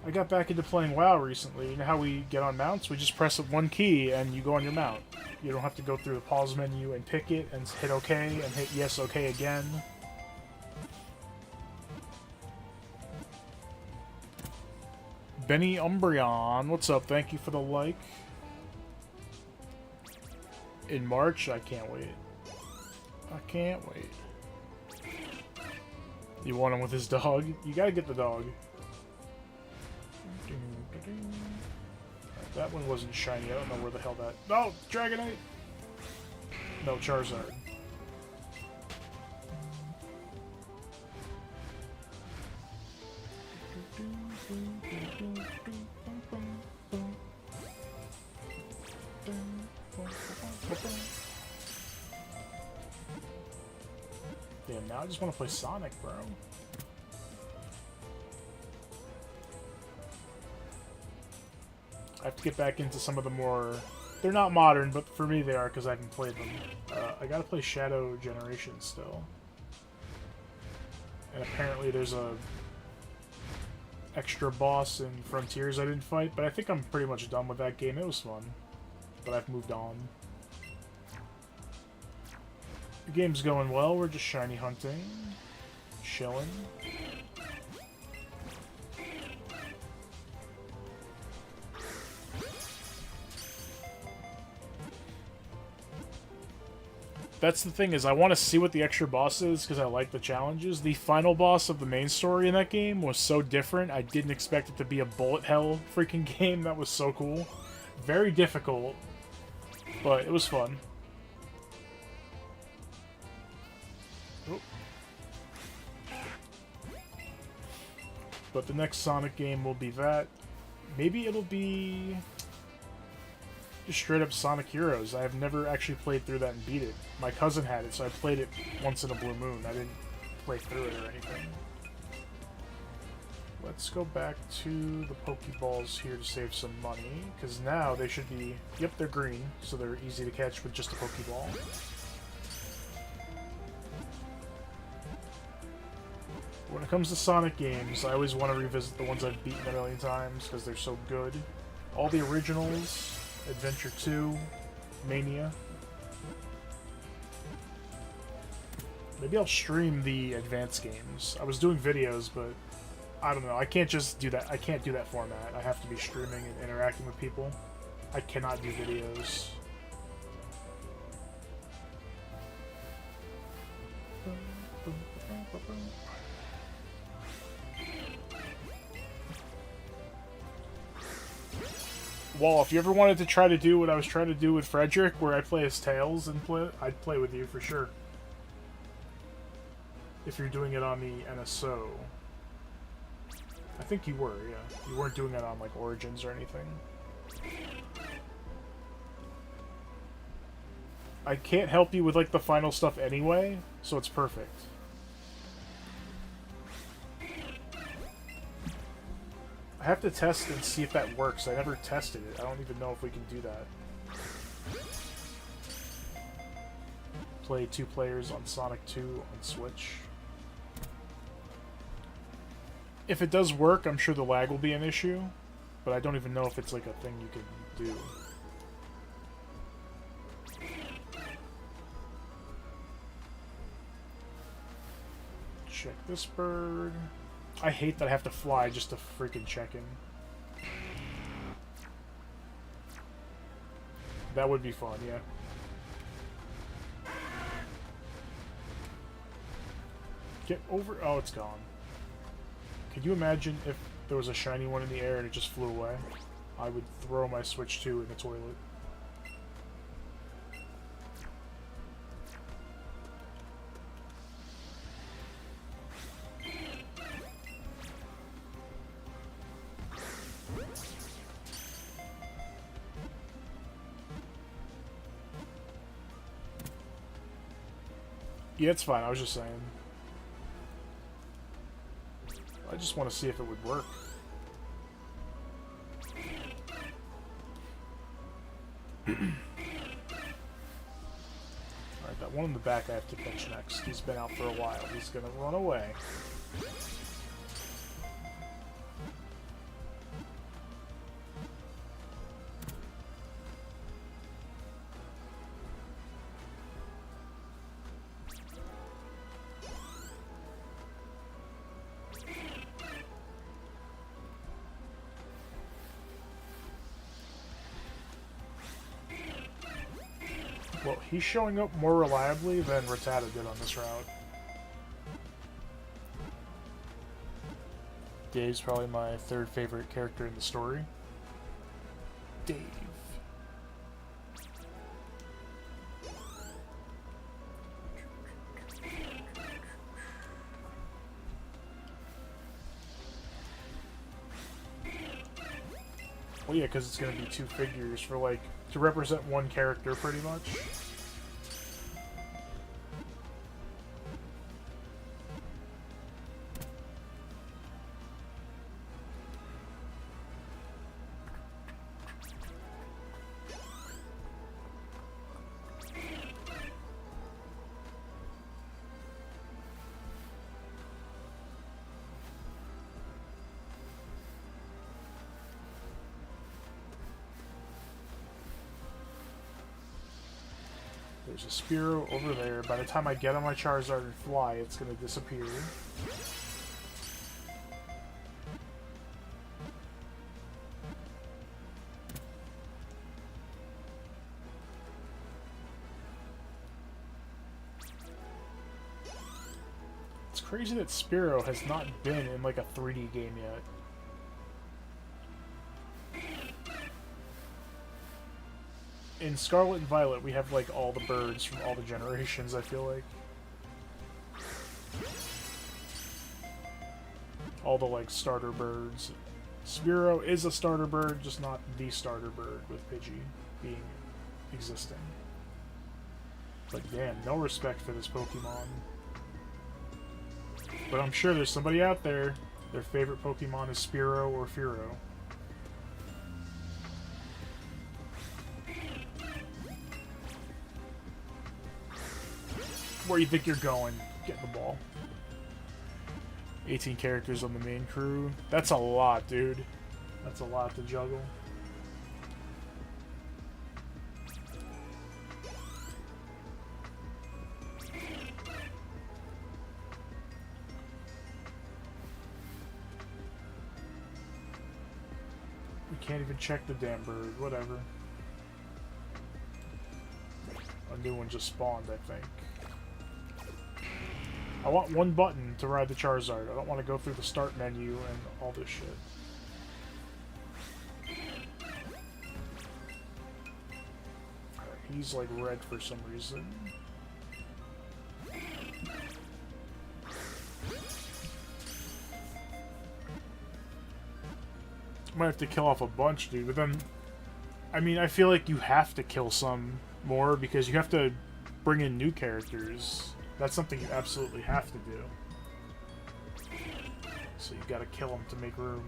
I got back into playing WoW recently. You know how we get on mounts? We just press one key and you go on your mount. You don't have to go through the pause menu and pick it and hit OK and hit yes, OK again. Benny Umbreon, what's up? Thank you for the like. In March, I can't wait. I can't wait. You want him with his dog? You gotta get the dog. That one wasn't shiny. I don't know where the hell that... No! Dragonite! No, Charizard. Damn, now I just want to play Sonic, bro. I have to get back into some of the more... They're not modern, but for me they are because I haven't played them. I gotta play Shadow Generation still. And apparently there's a extra boss in Frontiers I didn't fight, but I think I'm pretty much done with that game. It was fun, but I've moved on. The game's going well. We're just shiny hunting, chilling. That's the thing, is I want to see what the extra boss is because I like the challenges. The final boss of the main story in that game was so different. I didn't expect it to be a bullet hell freaking game. That was so cool. Very difficult, but it was fun. Oh. But the next Sonic game will be that. Maybe it'll be just straight up Sonic Heroes. I have never actually played through that and beat it. My cousin had it, so I played it once in a blue moon. I didn't play through it or anything. Let's go back to the Pokeballs here to save some money, because now they should be... Yep, they're green, so they're easy to catch with just a Pokeball. When it comes to Sonic games, I always want to revisit the ones I've beaten a million times, because they're so good. All the originals... Adventure 2, Mania. Maybe I'll stream the advanced games. I was doing videos, but I don't know. I can't just do that. I can't do that format. I have to be streaming and interacting with people. I cannot do videos. Well, if you ever wanted to try to do what I was trying to do with Frederick, where I play as Tails and I'd play with you for sure. If you're doing it on the NSO. I think you were, yeah. You weren't doing it on, like, Origins or anything. I can't help you with, like, the final stuff anyway, so it's perfect. I have to test and see if that works. I never tested it. I don't even know if we can do that. Play 2 players on Sonic 2 on Switch. If it does work, I'm sure the lag will be an issue, but I don't even know if it's like a thing you can do. Check this bird. I hate that I have to fly just to freaking check him. That would be fun, yeah. Get over... Oh, it's gone. Could you imagine if there was a shiny one in the air and it just flew away? I would throw my Switch 2 in the toilet. Yeah, it's fine. I was just saying. I just want to see if it would work. That one in the back I have to catch next. He's been out for a while. He's gonna run away. Well, he's showing up more reliably than Rattata did on this route. Dave's probably my third favorite character in the story. Dave. Well, yeah, because it's going to be two figures for, like, to represent one character, pretty much. There's a Spearow over there. By the time I get on my Charizard and fly, it's going to disappear. It's crazy that Spearow has not been in like a 3D game yet. In Scarlet and Violet, we have, like, all the birds from all the generations, I feel like. All the, like, starter birds. Spearow is a starter bird, just not the starter bird, with Pidgey being existing. But damn, no respect for this Pokemon. But I'm sure there's somebody out there, their favorite Pokemon is Spearow or Fearow. Where you think you're going, get the ball. 18 characters on the main crew. That's a lot, dude. That's a lot to juggle. We can't even check the damn bird. Whatever. A new one just spawned, I think. I want one button to ride the Charizard. I don't want to go through the start menu and all this shit. Alright, he's like red for some reason. Might have to kill off a bunch, dude, but then... I mean, I feel like you have to kill some more because you have to bring in new characters. That's something you absolutely have to do. So you gotta kill them to make room.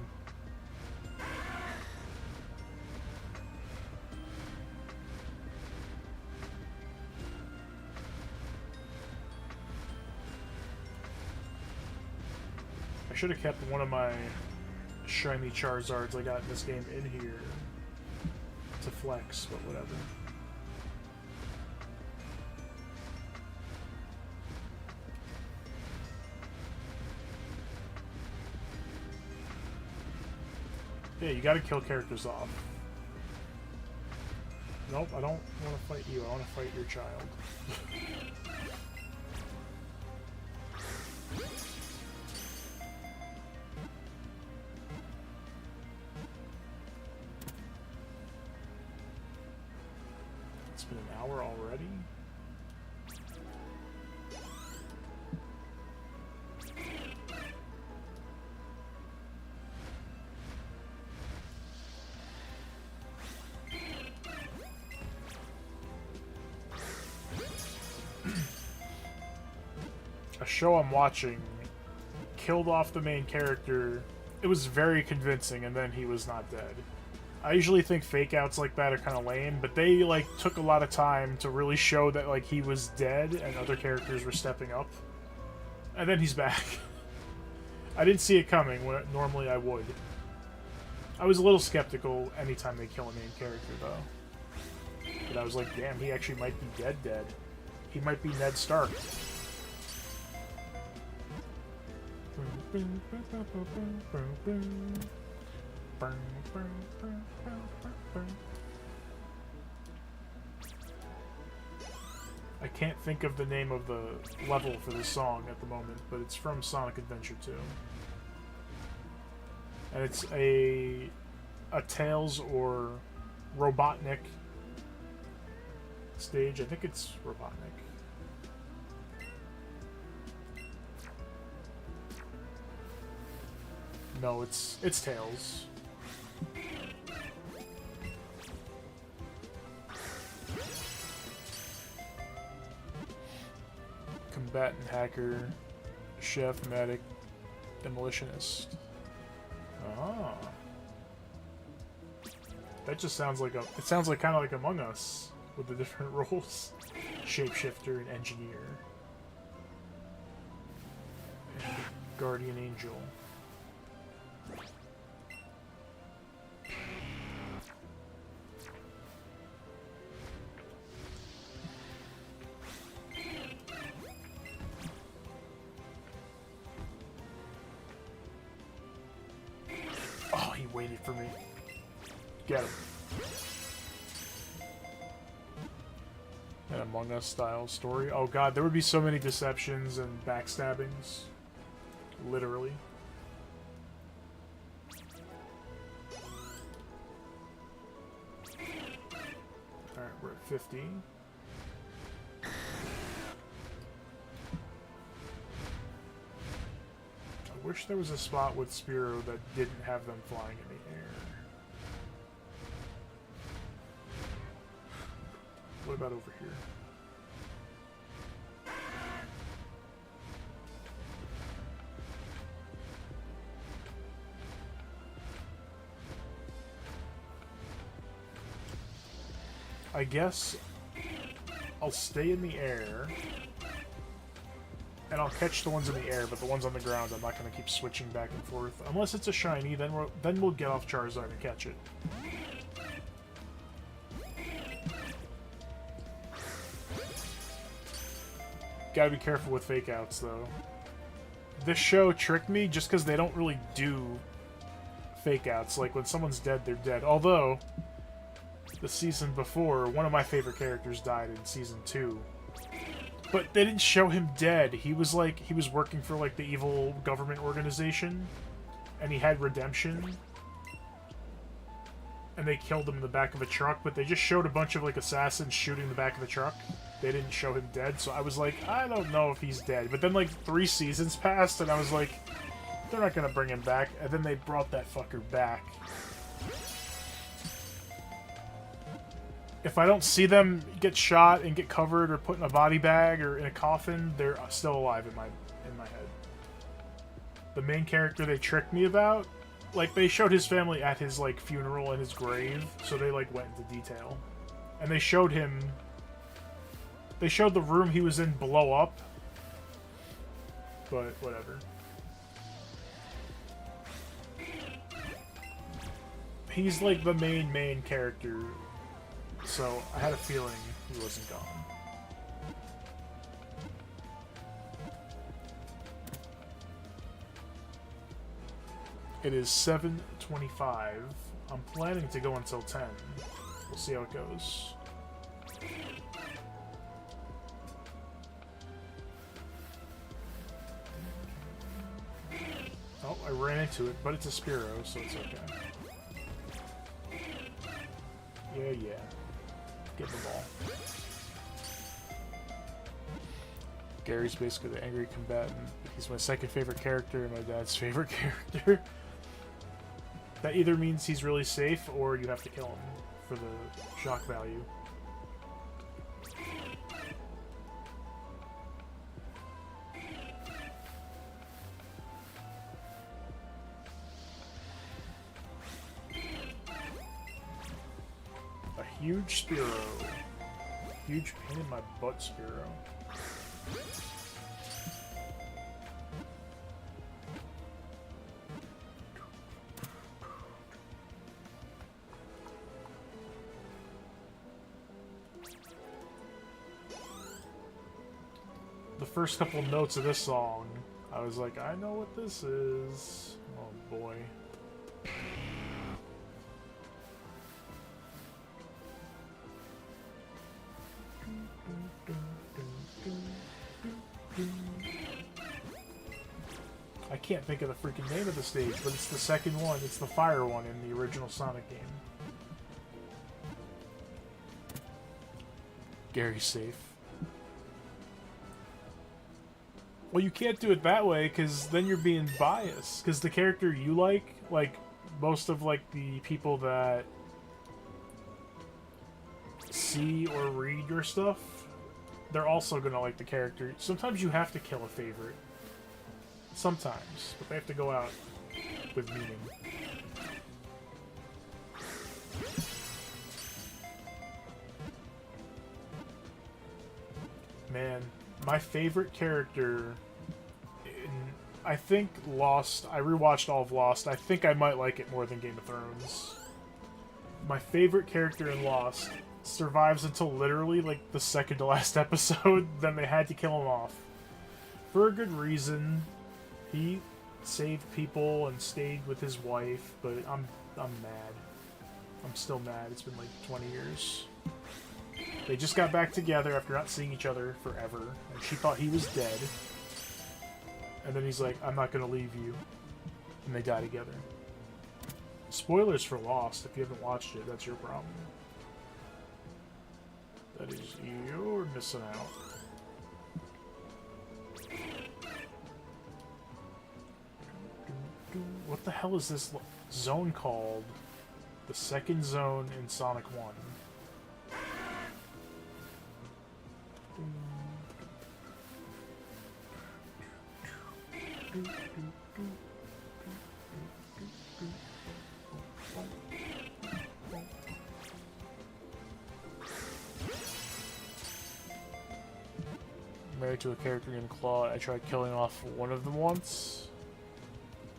I should have kept one of my shiny Charizards I got in this game in here to flex, but whatever. Yeah, you gotta kill characters off. Nope, I don't want to fight you. I want to fight your child. It's been an hour already? A show I'm watching killed off the main character. It was very convincing, and then he was not dead. I usually think fake outs like that are kind of lame, but they like took a lot of time to really show that like he was dead and other characters were stepping up. And then he's back. I didn't see it coming when normally I would. I was a little skeptical anytime they kill a main character though. But I was like, damn, he actually might be dead. He might be Ned Stark. I can't think of the name of the level for the song at the moment, but it's from Sonic Adventure 2. And it's a Tails or Robotnik stage. I think it's Robotnik. No, it's Tails. Combatant, hacker, chef, medic, demolitionist. Ah. That just sounds like it sounds like kind of like Among Us with the different roles. Shapeshifter and engineer. And guardian angel. Oh, he waited for me. Get him. An Among Us style story. Oh god, there would be so many deceptions and backstabbings. Literally. Alright, we're at 50. I wish there was a spot with Spearow that didn't have them flying in the air. What about over here? I guess I'll stay in the air. And I'll catch the ones in the air, but the ones on the ground I'm not going to keep switching back and forth. Unless it's a shiny, then we'll get off Charizard and catch it. Gotta be careful with fake outs, though. This show tricked me just because they don't really do fake outs. Like, when someone's dead, they're dead. Although, the season before, one of my favorite characters died in season 2. But they didn't show him dead. He was like, he was working for like the evil government organization, and he had redemption. And they killed him in the back of a truck, but they just showed a bunch of like assassins shooting the back of the truck. They didn't show him dead, so I was like, I don't know if he's dead. But then like 3 seasons passed, and I was like, they're not gonna bring him back. And then they brought that fucker back. If I don't see them get shot and get covered or put in a body bag or in a coffin, they're still alive in my head. The main character they tricked me about, like they showed his family at his like funeral and his grave, so they like went into detail. And they showed him, they showed the room he was in blow up. But whatever. He's like the main character. So, I had a feeling he wasn't gone. It is 7:25. I'm planning to go until 10. We'll see how it goes. Oh, I ran into it, but it's a Spearow, so it's okay. Yeah. Get the ball. Gary's basically the angry combatant. He's my second favorite character and my dad's favorite character. That either means he's really safe or you have to kill him for the shock value. Huge Spearow. Huge pain in my butt, Spearow. The first couple notes of this song, I was like, I know what this is. Oh boy. I can't think of the freaking name of the stage, but it's the second one. It's the fire one in the original Sonic game. Gary's safe. Well, you can't do it that way, because then you're being biased. Because the character you like most of like the people that see or read your stuff, they're also gonna like the character. Sometimes you have to kill a favorite. Sometimes, but they have to go out with meaning. Man, my favorite character in, I think, Lost. I rewatched all of Lost. I think I might like it more than Game of Thrones. My favorite character in Lost survives until literally like the second to last episode. Then they had to kill him off for a good reason. He saved people and stayed with his wife, but I'm mad. I'm still mad. It's been like 20 years. They just got back together after not seeing each other forever, and she thought he was dead. And then he's like, I'm not gonna leave you. And they die together. Spoilers for Lost. If you haven't watched it, that's your problem. That is, you're missing out. What the hell is this zone called? The second zone in Sonic 1. Married to a character named Claude. I tried killing off one of them once.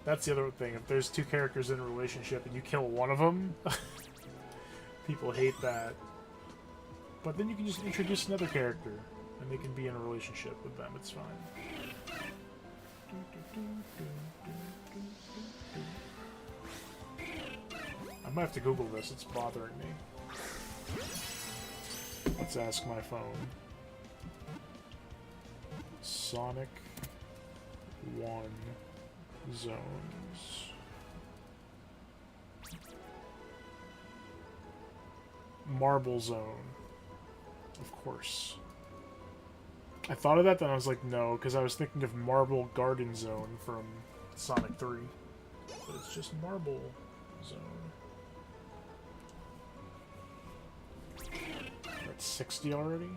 That's the other thing. If there's two characters in a relationship and you kill one of them, people hate that. But then you can just introduce another character, and they can be in a relationship with them. It's fine. I might have to Google this. It's bothering me. Let's ask my phone. Sonic 1 zones. Marble Zone. Of course. I thought of that, then I was like, no, because I was thinking of Marble Garden Zone from Sonic 3. But it's just Marble Zone. That's 60 already?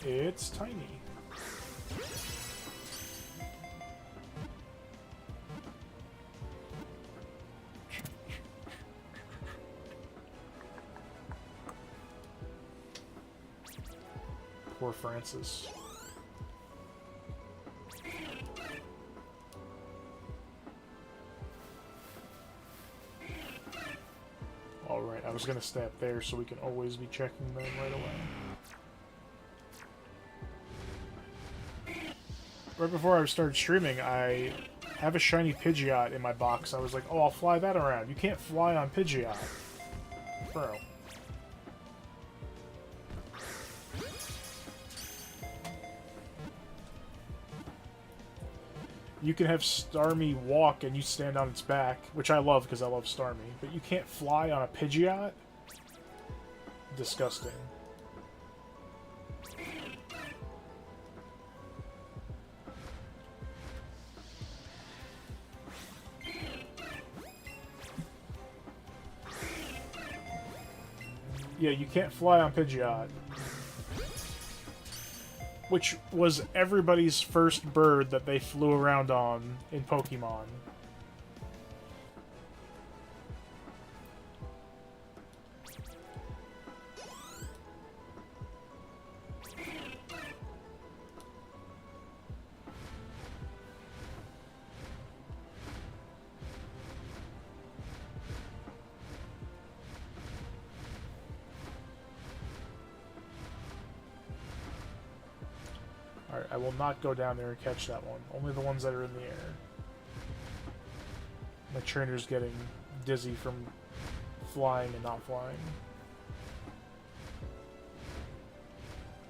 It's tiny. Poor Francis. Alright, I was gonna stay up there so we can always be checking them right away. Right before I started streaming, I have a shiny Pidgeot in my box. I was like, oh, I'll fly that around. You can't fly on Pidgeot. Bro. You can have Starmie walk and you stand on its back, which I love because I love Starmie, but you can't fly on a Pidgeot? Disgusting. Yeah, you can't fly on Pidgeot. which was everybody's first bird that they flew around on in Pokemon. Alright, I will not go down there and catch that one. Only the ones that are in the air. My trainer's getting dizzy from flying and not flying.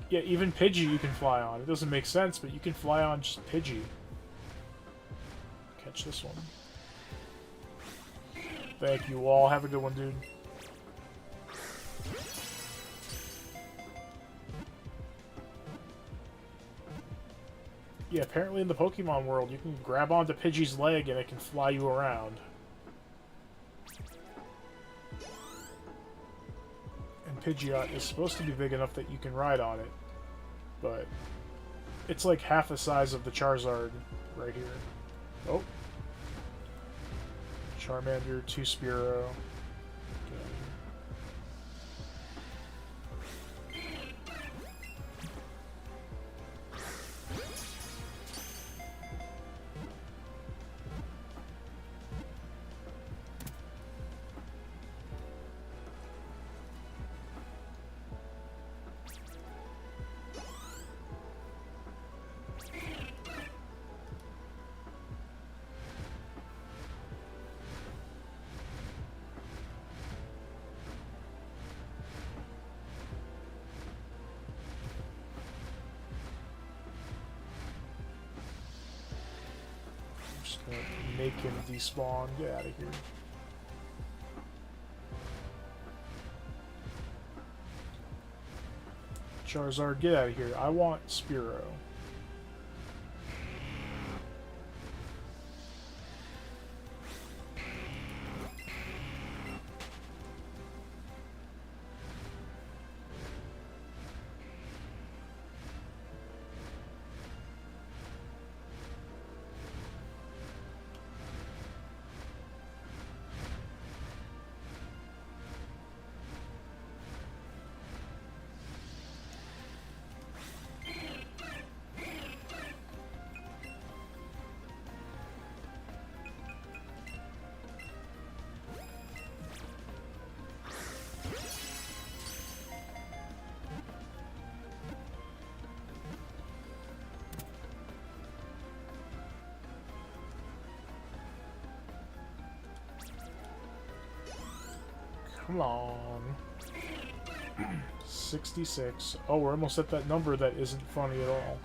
Yeah, even Pidgey you can fly on. It doesn't make sense, but you can fly on just Pidgey. Catch this one. Thank you all. Have a good one, dude. Yeah, apparently in the Pokemon world, you can grab onto Pidgey's leg and it can fly you around. And Pidgeot is supposed to be big enough that you can ride on it, but it's like half the size of the Charizard right here. Oh. Charmander, 2 Spearow. Make him despawn. Get out of here. Charizard, get out of here. I want Spearow. Come on. 66. Oh, we're almost at that number that isn't funny at all.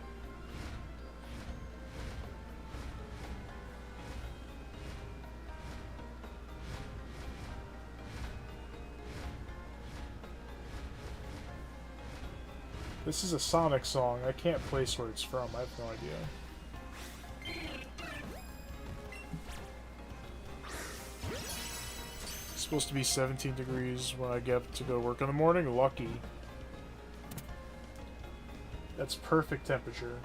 This is a Sonic song. I can't place where it's from. I have no idea. Supposed to be 17 degrees when I get to go work in the morning. Lucky. That's perfect temperature.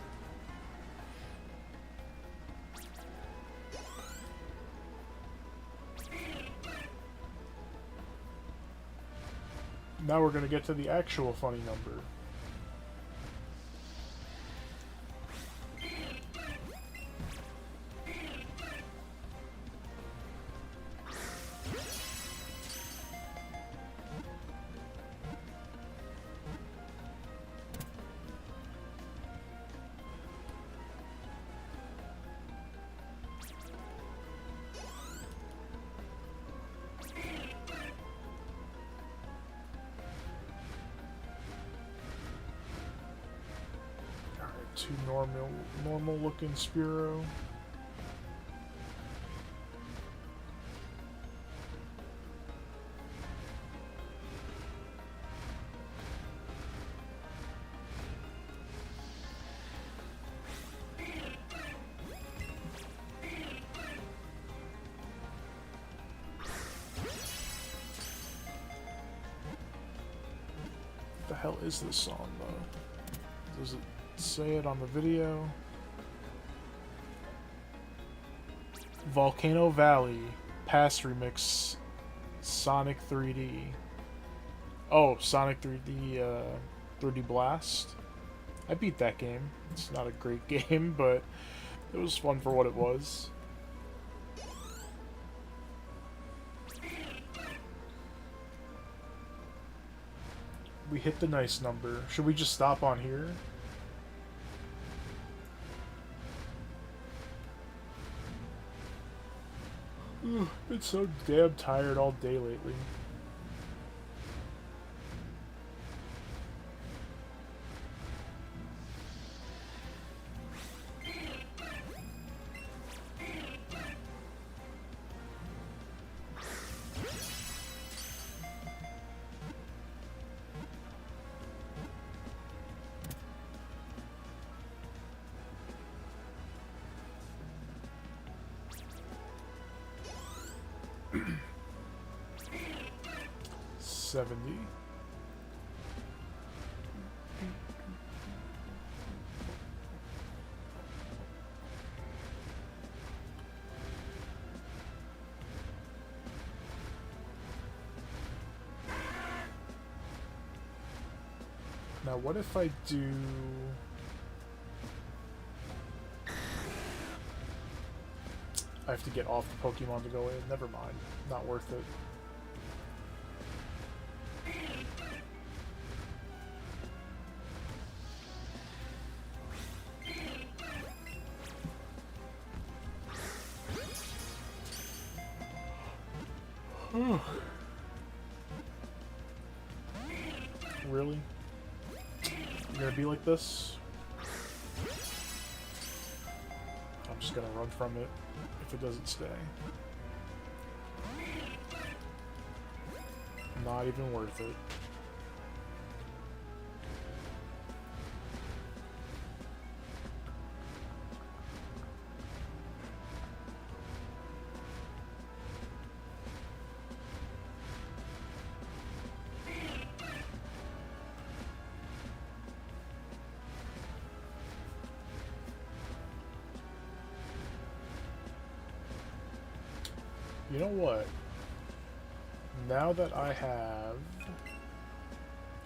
Now we're going to get to the actual funny number. Two normal looking Spearow. What the hell is this song though? Does it say it on the video. Volcano Valley Pass Remix Sonic 3D. Oh, Sonic 3D 3D Blast. I beat that game. It's not a great game, but it was fun for what it was. We hit the nice number. Should we just stop on here? Been so damn tired all day lately. $70. Now what if I do... I have to get off the Pokemon to go in. Never mind. Not worth it. Really? You're gonna be like this? I'm just gonna run from it if it doesn't stay. Not even worth it. You know what? Now that I have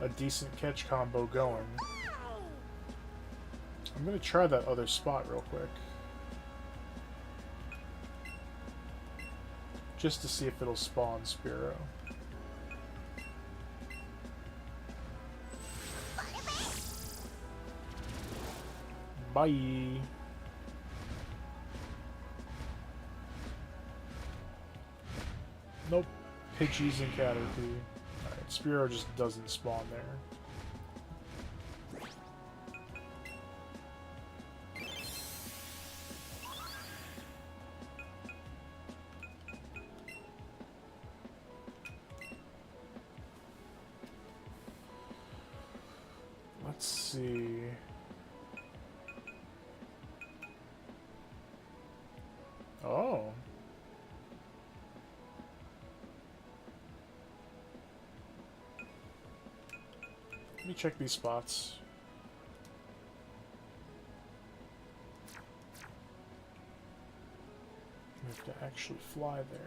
a decent catch combo going, I'm gonna try that other spot real quick. Just to see if it'll spawn Spearow. Bye! Nope. Pidgeys and Caterpie. Alright, Spearow just doesn't spawn there. Let's see... Oh. Let me check these spots. We have to actually fly there.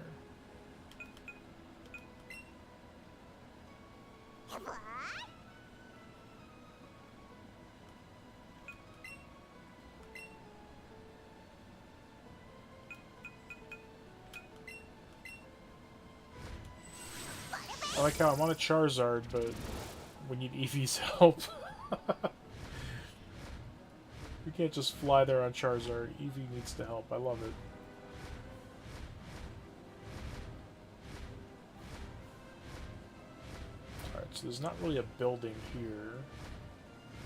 I like how I'm on a Charizard, but we need EEVEE's help. We can't just fly there on Charizard. EEVEE needs the help. I love it. Alright, so there's not really a building here.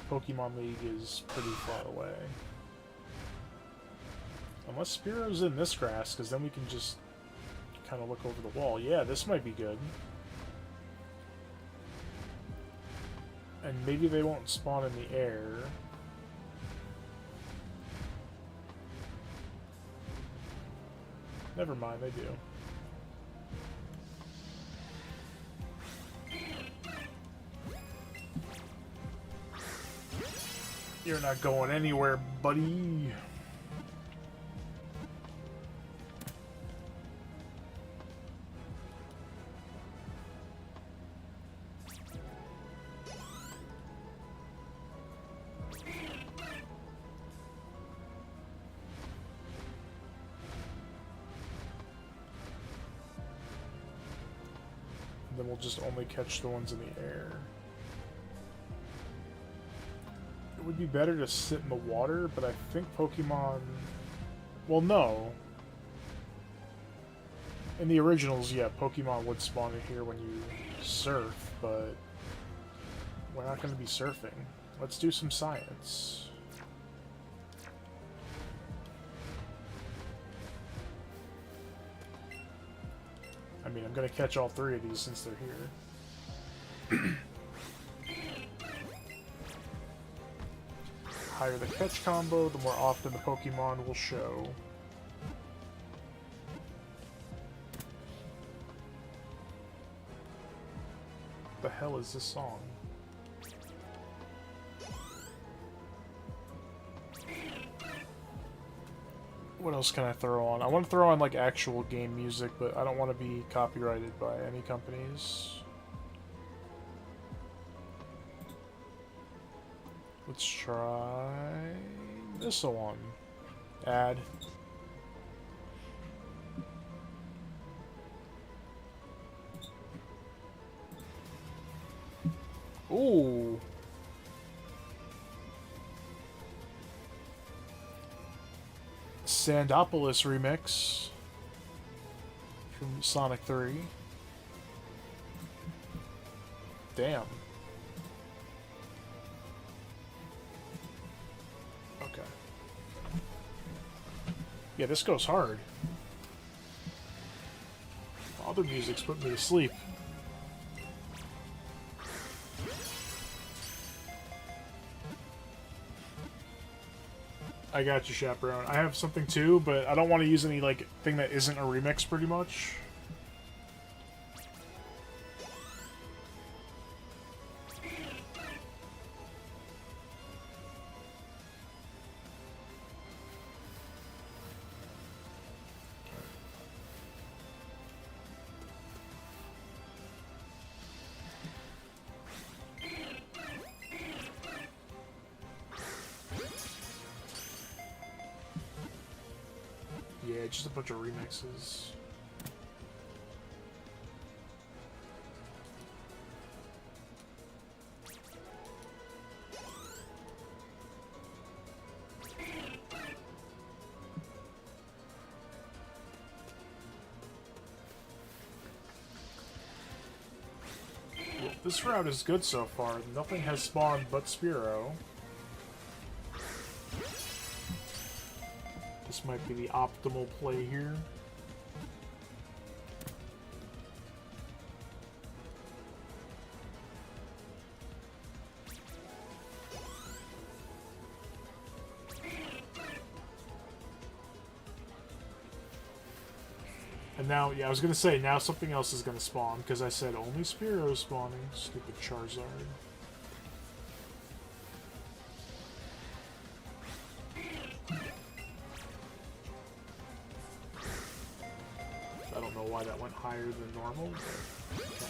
Pokemon League is pretty far away. Unless Spearow's in this grass, because then we can just kind of look over the wall. Yeah, this might be good. And maybe they won't spawn in the air. Never mind, they do. You're not going anywhere, buddy. Then we'll just only catch the ones in the air. It would be better to sit in the water, but I think Pokemon... Well, no. In the originals, yeah, Pokemon would spawn in here when you surf, but we're not going to be surfing. Let's do some science. I mean, I'm going to catch all three of these since they're here. Higher the catch combo, the more often the Pokemon will show. What the hell is this song? What else can I throw on? I want to throw on like actual game music, but I don't want to be copyrighted by any companies. Let's try this one. Add. Ooh. Sandopolis remix from Sonic 3. Damn. Okay. Yeah, this goes hard. Other music's put me to sleep. I got you, Chaperone. I have something too, but I don't want to use any like thing that isn't a remix, pretty much. Yeah, just a bunch of remixes. Well, this route is good so far. Nothing has spawned but Spearow. This might be the optimal play here. And now, yeah, I was gonna say, now something else is gonna spawn, because I said only Spearow spawning. Stupid Charizard. I don't know why that went higher than normal, but okay.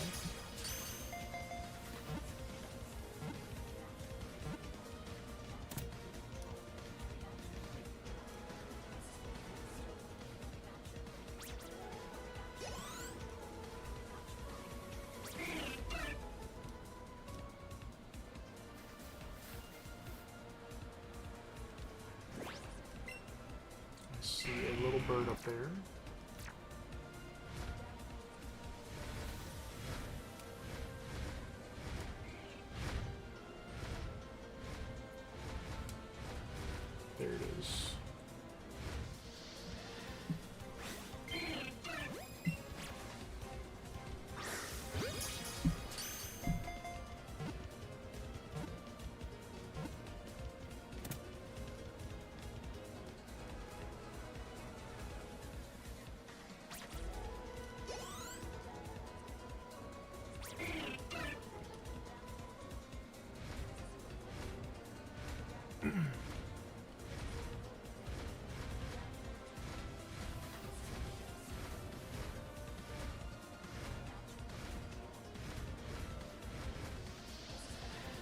I see a little bird up there. There it is.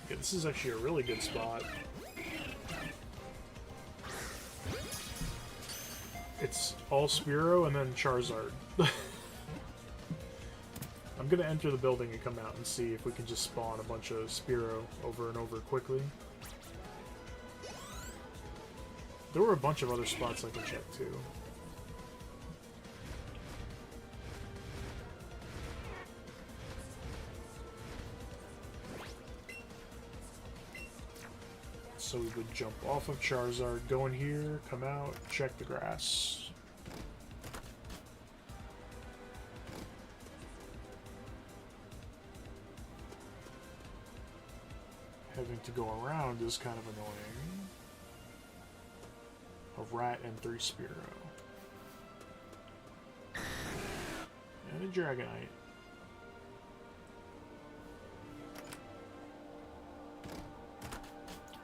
Yeah, this is actually a really good spot. It's all Spearow and then Charizard. I'm gonna enter the building and come out and see if we can just spawn a bunch of Spearow over and over quickly. There were a bunch of other spots I can check too. So we would jump off of Charizard, go in here, come out, check the grass. Having to go around is kind of annoying. A rat and 3 Spearow. And a Dragonite.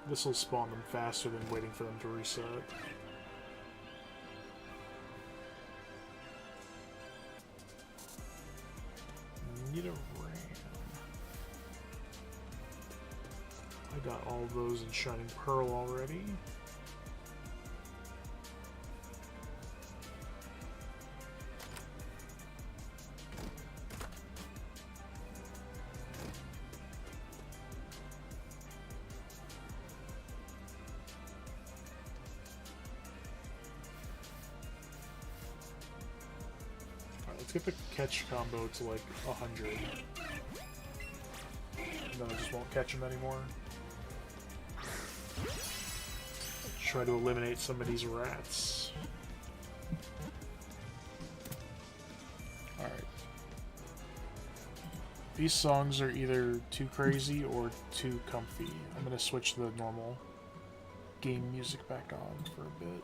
This will spawn them faster than waiting for them to reset. Need a ram. I got all those in Shining Pearl already. Let's get the catch combo to like 100. And then I just won't catch them anymore. Try to eliminate some of these rats. Alright. These songs are either too crazy or too comfy. I'm gonna switch the normal game music back on for a bit.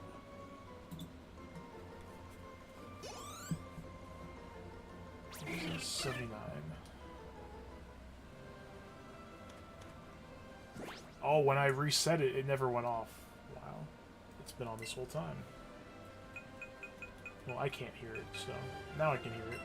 This is 79. Oh, when I reset it, it never went off. Wow. It's been on this whole time. Well, I can't hear it, so now I can hear it.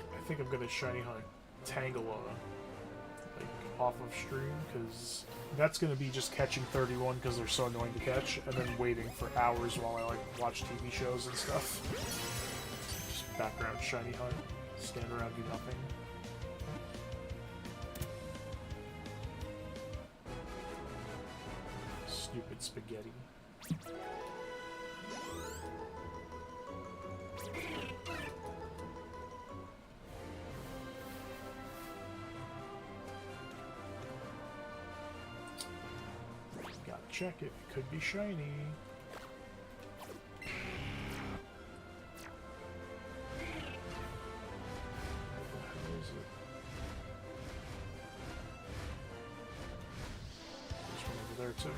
I think I'm gonna shiny hunt Tangela like off of stream, because that's gonna be just catching 31 because they're so annoying to catch, and then waiting for hours while I like watch TV shows and stuff. Just background shiny hunt, stand around, do nothing. Stupid spaghetti. Check it. It could be shiny. Where the hell is it? There's one over there too.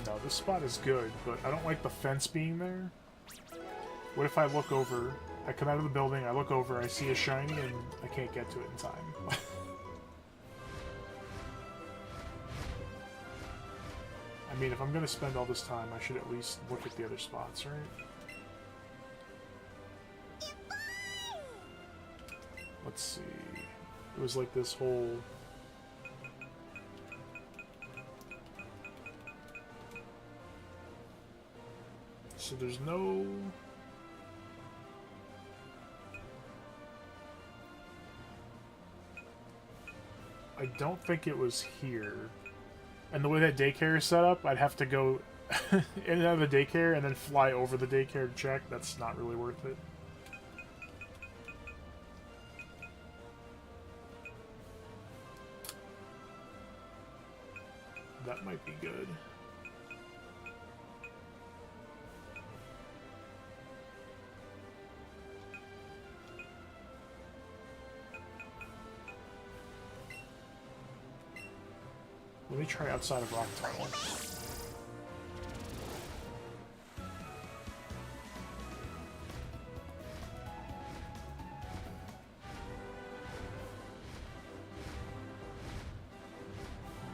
No, this spot is good, but I don't like the fence being there. What if I look over, I come out of the building, I look over, I see a shiny, and I can't get to it in time? I mean, if I'm gonna spend all this time, I should at least look at the other spots, right? Let's see. It was like this whole... So there's no... I don't think it was here. And the way that daycare is set up, I'd have to go in and out of the daycare and then fly over the daycare to check. That's not really worth it. That might be good. Let me try outside of Rock Tunnel.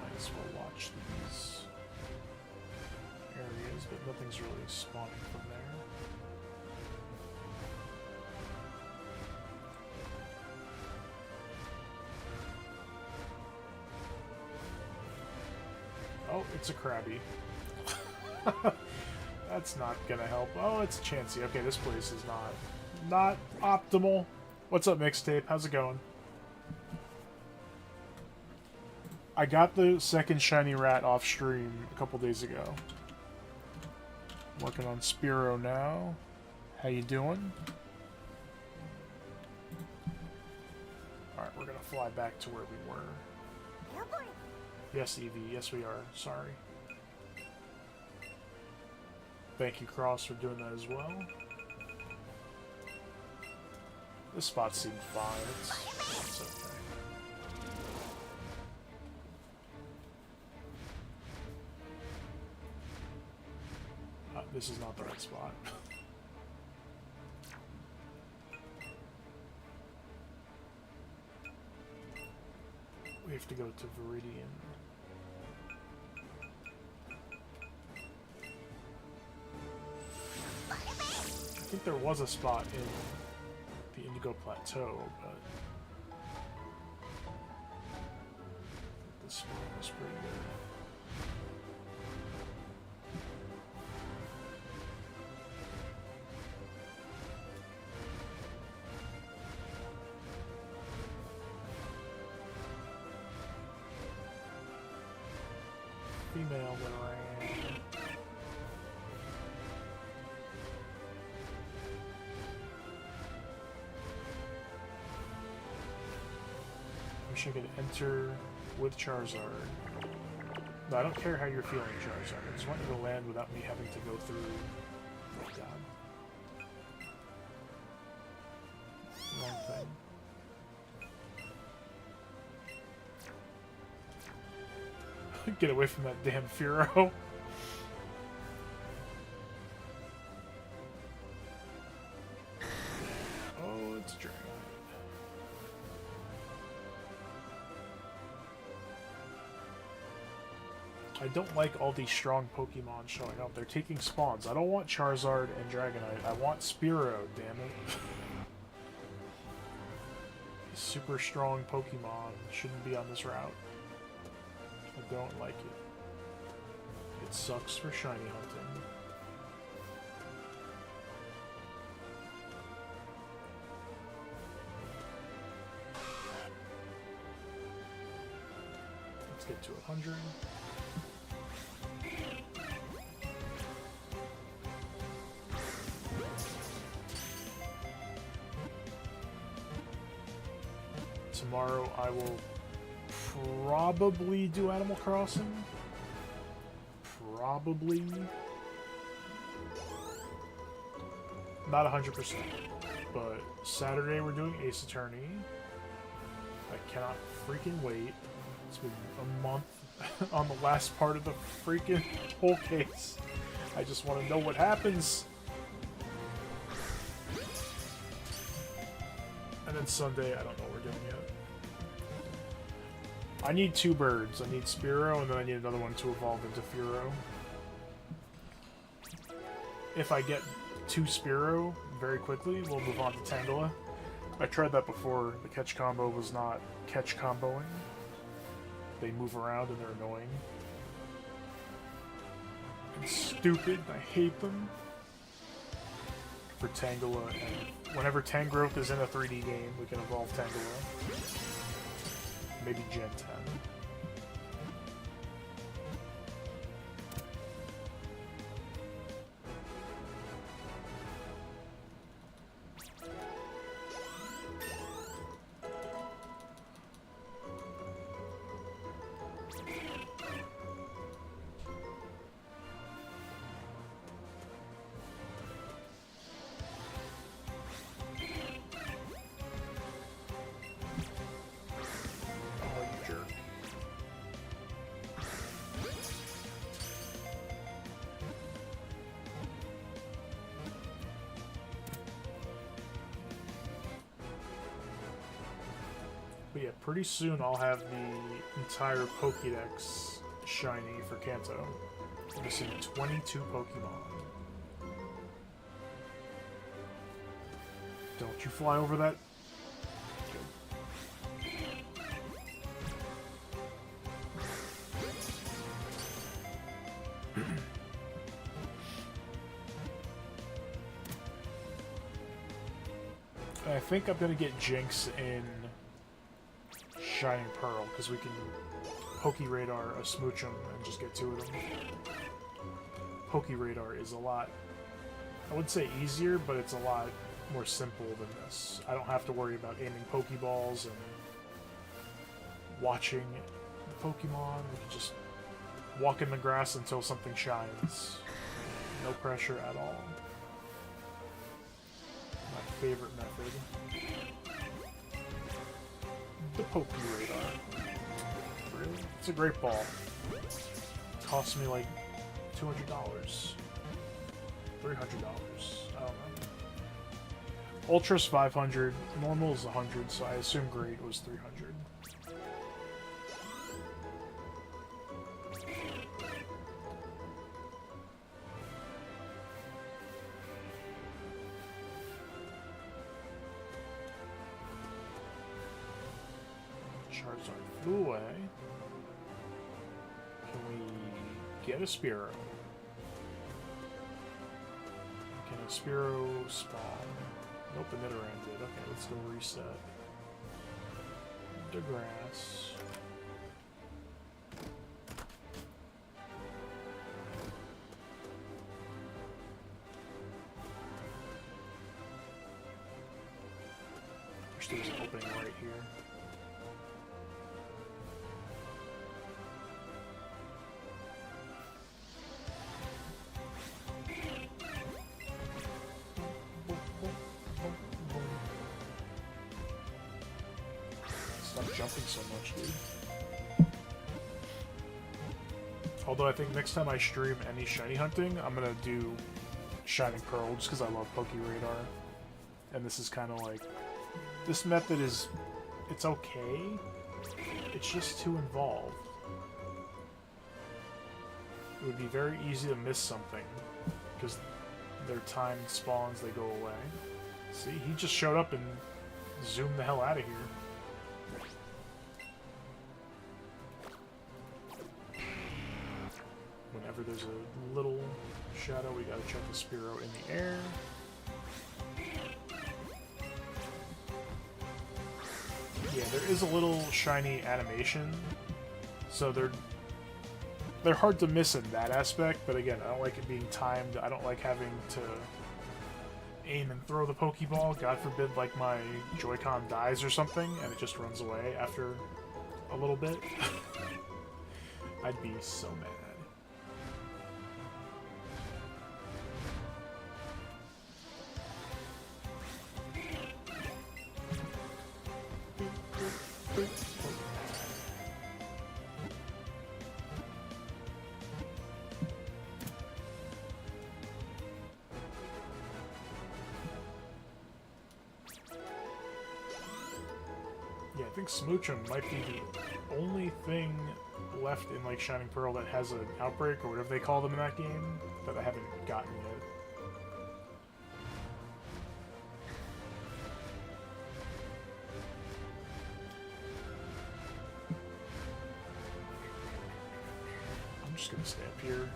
Might as well watch these areas, but nothing's really spawning from there. Oh, it's a Krabby. That's not gonna help. Oh, it's a Chansey. Okay, this place is not optimal. What's up, Mixtape? How's it going? I got the second shiny rat off stream a couple days ago. Working on Spearow now. How you doing? Alright, we're gonna fly back to where we were. Yes, EEVEE. Yes, we are. Sorry. Thank you, Cross, for doing that as well. This spot seemed fine. It's okay. This is not the right spot. We have to go to Viridian. I think there was a spot in the Indigo Plateau, but this spot was pretty good. Female Lorraine. Wish I could enter with Charizard. No, I don't care how you're feeling, Charizard. I just want you to land without me having to go through. Oh god. Wrong thing. Get away from that damn Spearow. Oh, it's a Dragonite. I don't like all these strong Pokemon showing up. They're taking spawns. I don't want Charizard and Dragonite. I want Spearow, damn it. Super strong Pokemon shouldn't be on this route. I don't like it. It sucks for shiny hunting. Let's get to 100. Tomorrow I will probably do Animal Crossing. Probably. Not 100%. But Saturday we're doing Ace Attorney. I cannot freaking wait. It's been a month on the last part of the freaking whole case. I just want to know what happens. And then Sunday, I don't know what we're doing yet. I need two birds. I need Spearow, and then I need another one to evolve into Spearow. If I get two Spearow very quickly, we'll move on to Tangela. I tried that before. The catch combo was not catch comboing. They move around and they're annoying. And stupid. I hate them. For Tangela, and whenever Tangrowth is in a 3D game, we can evolve Tangela. Maybe Gen 10. But yeah, pretty soon I'll have the entire Pokédex shiny for Kanto. I'm missing 22 Pokemon. Don't you fly over that? I think I'm gonna get Jinx in Shining Pearl, because we can Poke-Radar a Smoochum and just get 2 of them. Poke-Radar is a lot, I wouldn't say easier, but it's a lot more simple than this. I don't have to worry about aiming Pokeballs and watching the Pokemon. We can just walk in the grass until something shines. No pressure at all. My favorite method. The Poke-Radar. Really? It's a great ball. It cost me like $200. $300. I don't know. Ultra's 500. Normal is 100, so I assume Great was 300. Charizard flew away. Can we get a Spearow? Can a Spearow spawn? Nope, the Nidoran did. Okay, let's go reset. Degrass. Wish there was an opening right here. Jumping so much, dude. Although I think next time I stream any shiny hunting, I'm gonna do Shining Pearl just because I love Poke-Radar. And this is kind of like... This method is... It's okay. It's just too involved. It would be very easy to miss something because their timed spawns, they go away. See, he just showed up and zoomed the hell out of here. Whenever there's a little shadow, we gotta check the Spearow in the air. Yeah, there is a little shiny animation, so they're hard to miss in that aspect, but again, I don't like it being timed. I don't like having to aim and throw the Pokeball. God forbid, like, my Joy-Con dies or something, and it just runs away after a little bit. I'd be so mad. Yeah, I think Smoochum might be the only thing left in like Shining Pearl that has an outbreak or whatever they call them in that game that I haven't gotten yet. just gonna stay up here.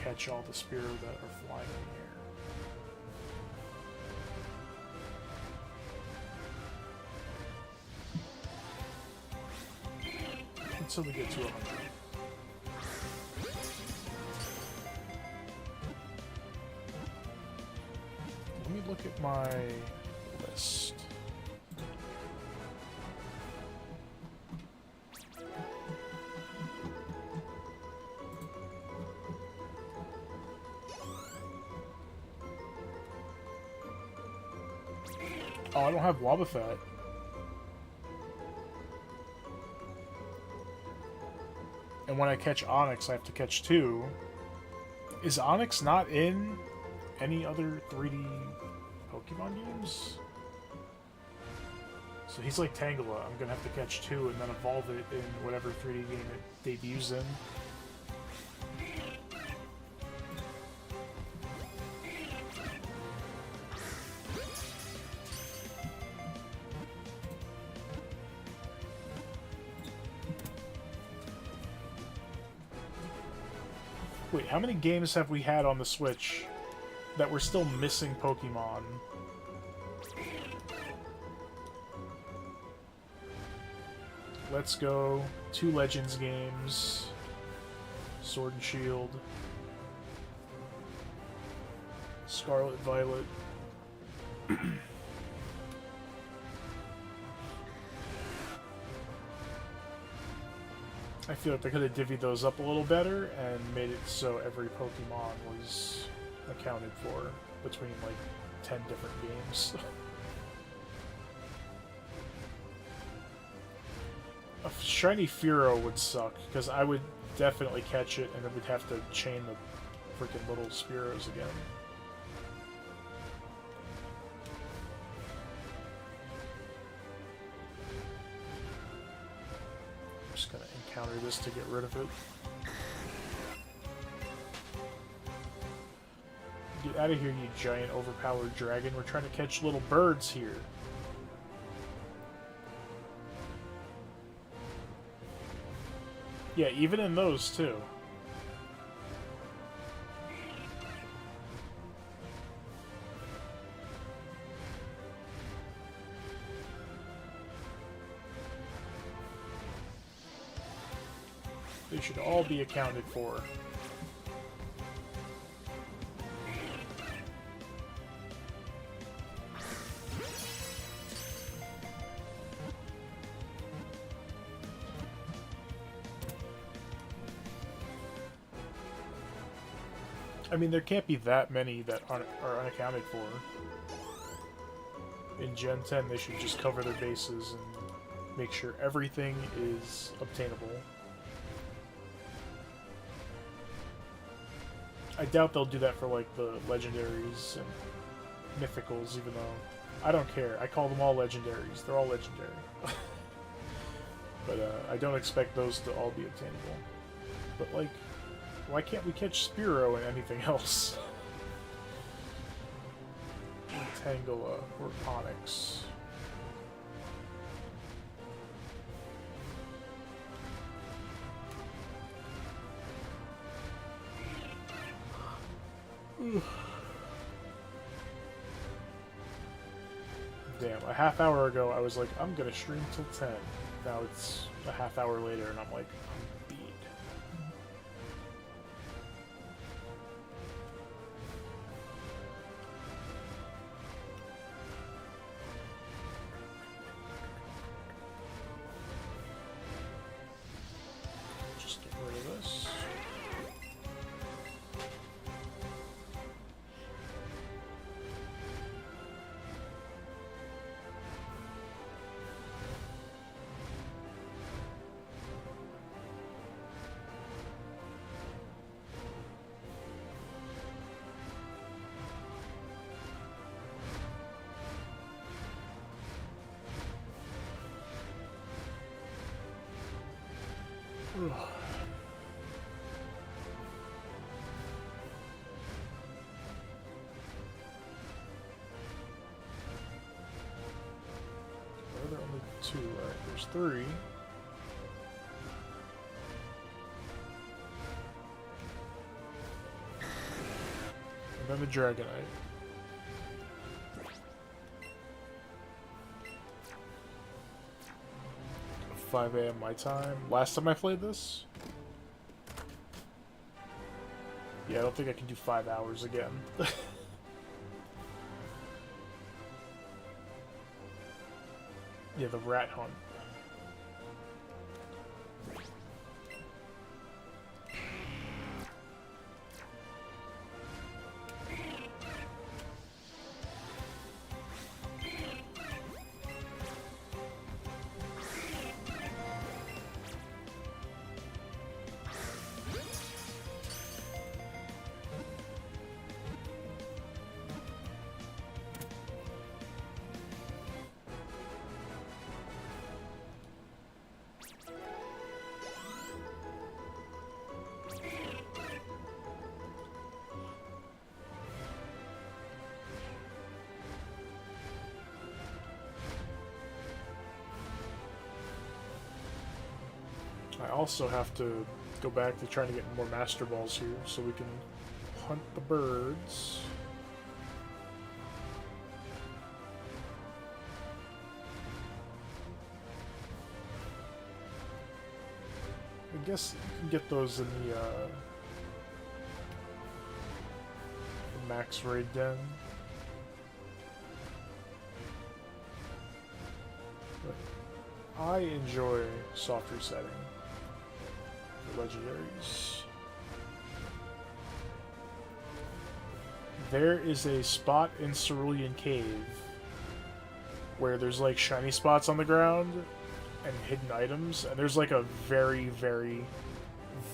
Catch all the Spearow that are flying in the air. Until we get to 100. Let me look at my list. Oh, I don't have Wobbuffet. And when I catch Onyx, I have to catch 2. Is Onyx not in any other 3D Pokemon games? So he's like Tangela. I'm gonna have to catch 2 and then evolve it in whatever 3D game it debuts in. Wait, how many games have we had on the Switch that we're still missing Pokemon? Let's Go, 2 Legends games, Sword and Shield, Scarlet Violet. I feel like they could have divvied those up a little better and made it so every Pokemon was accounted for between like 10 different games. A shiny Spearow would suck, because I would definitely catch it and then we'd have to chain the freaking little Spearows again. I'm just gonna encounter this to get rid of it. Get out of here, you giant overpowered dragon. We're trying to catch little birds here. Yeah, even in those, too. They should all be accounted for. I mean, there can't be that many that are unaccounted for. In Gen 10, they should just cover their bases and make sure everything is obtainable. I doubt they'll do that for, like, the legendaries and mythicals, even though I don't care. I call them all legendaries. They're all legendary. But I don't expect those to all be obtainable. But, like, why can't we catch Spearow and anything else? Tangela or Onyx. Damn, a half hour ago I was like, I'm gonna stream till 10. Now it's a half hour later and I'm like, I'm beat. Just get rid of this. Ugh. Are there only 2? Alright, there's 3. then the Dragonite. 5 a.m. my time. Last time I played this? Yeah, I don't think I can do 5 hours again. Yeah, the rat hunt. I also have to go back to trying to get more Master Balls here so we can hunt the birds. I guess you can get those in the Max Raid Den. But I enjoy soft resetting. Legendaries. There is a spot in Cerulean Cave where there's like shiny spots on the ground and hidden items, and there's like a very, very,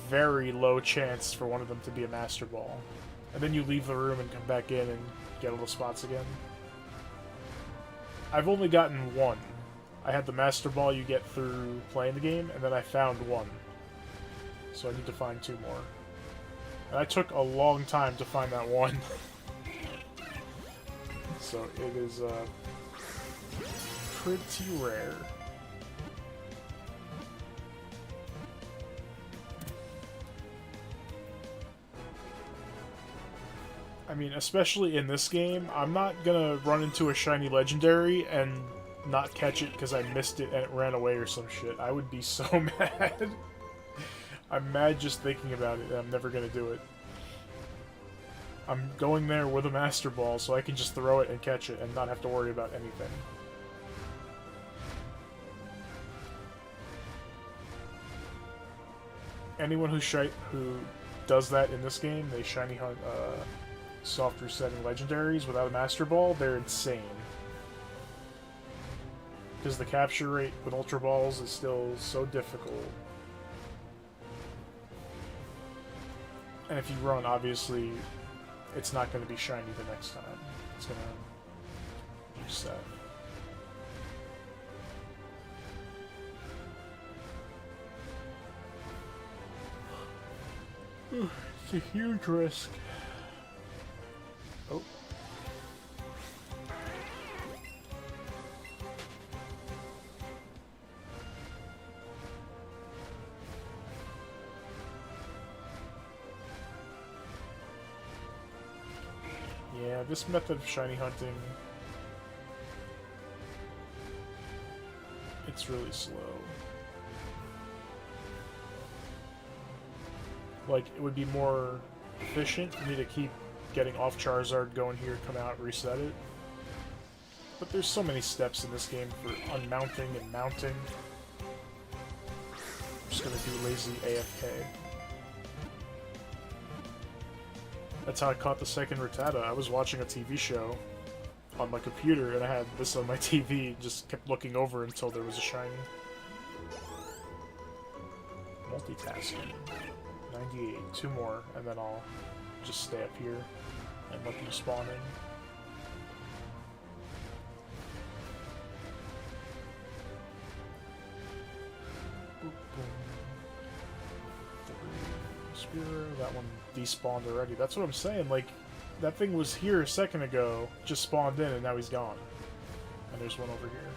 very low chance for one of them to be a Master Ball. And then you leave the room and come back in and get all the spots again. I've only gotten one. I had the Master Ball you get through playing the game, and then I found one. So I need to find 2 more. And I took a long time to find that one. So it is pretty rare. I mean, especially in this game, I'm not gonna run into a shiny legendary and not catch it because I missed it and it ran away or some shit. I would be so mad. I'm mad just thinking about it, and I'm never gonna do it. I'm going there with a Master Ball so I can just throw it and catch it and not have to worry about anything. Anyone who does that in this game, they shiny hunt soft resetting legendaries without a Master Ball, they're insane. Because the capture rate with Ultra Balls is still so difficult. And if you run, obviously, it's not going to be shiny the next time. It's going to reset. It's a huge risk. Oh. Yeah, this method of shiny hunting, it's really slow. Like, it would be more efficient for me to keep getting off Charizard, going here, come out, reset it. But there's so many steps in this game for unmounting and mounting. I'm just gonna do lazy AFK. That's how I caught the second Rattata. I was watching a TV show on my computer, and I had this on my TV, just kept looking over until there was a shiny. Multitasking. 98. 2 more, and then I'll just stay up here and let them spawn in. Boop, boom. 3. Spearow. That one despawned already. That's what I'm saying. Like, that thing was here a second ago, just spawned in, and now he's gone. And there's one over here.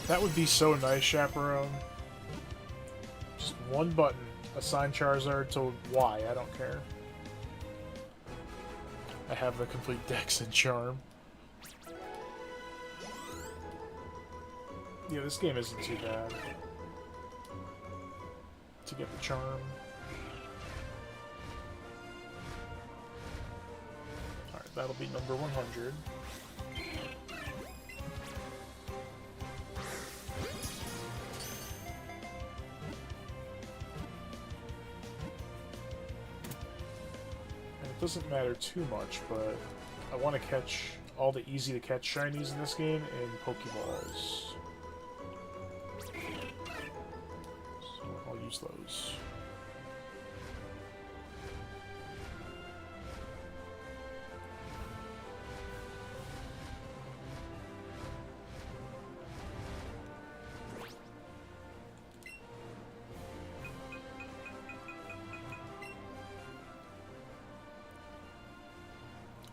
That would be so nice, Chaperone. Just One button. Assign Charizard to Y. I don't care. I have the complete Dex and Charm. Yeah, this game isn't too bad. To get the Charm. Alright, that'll be number 100. It doesn't matter too much, but I want to catch all the easy-to-catch shinies in this game in Pokeballs. So I'll use those.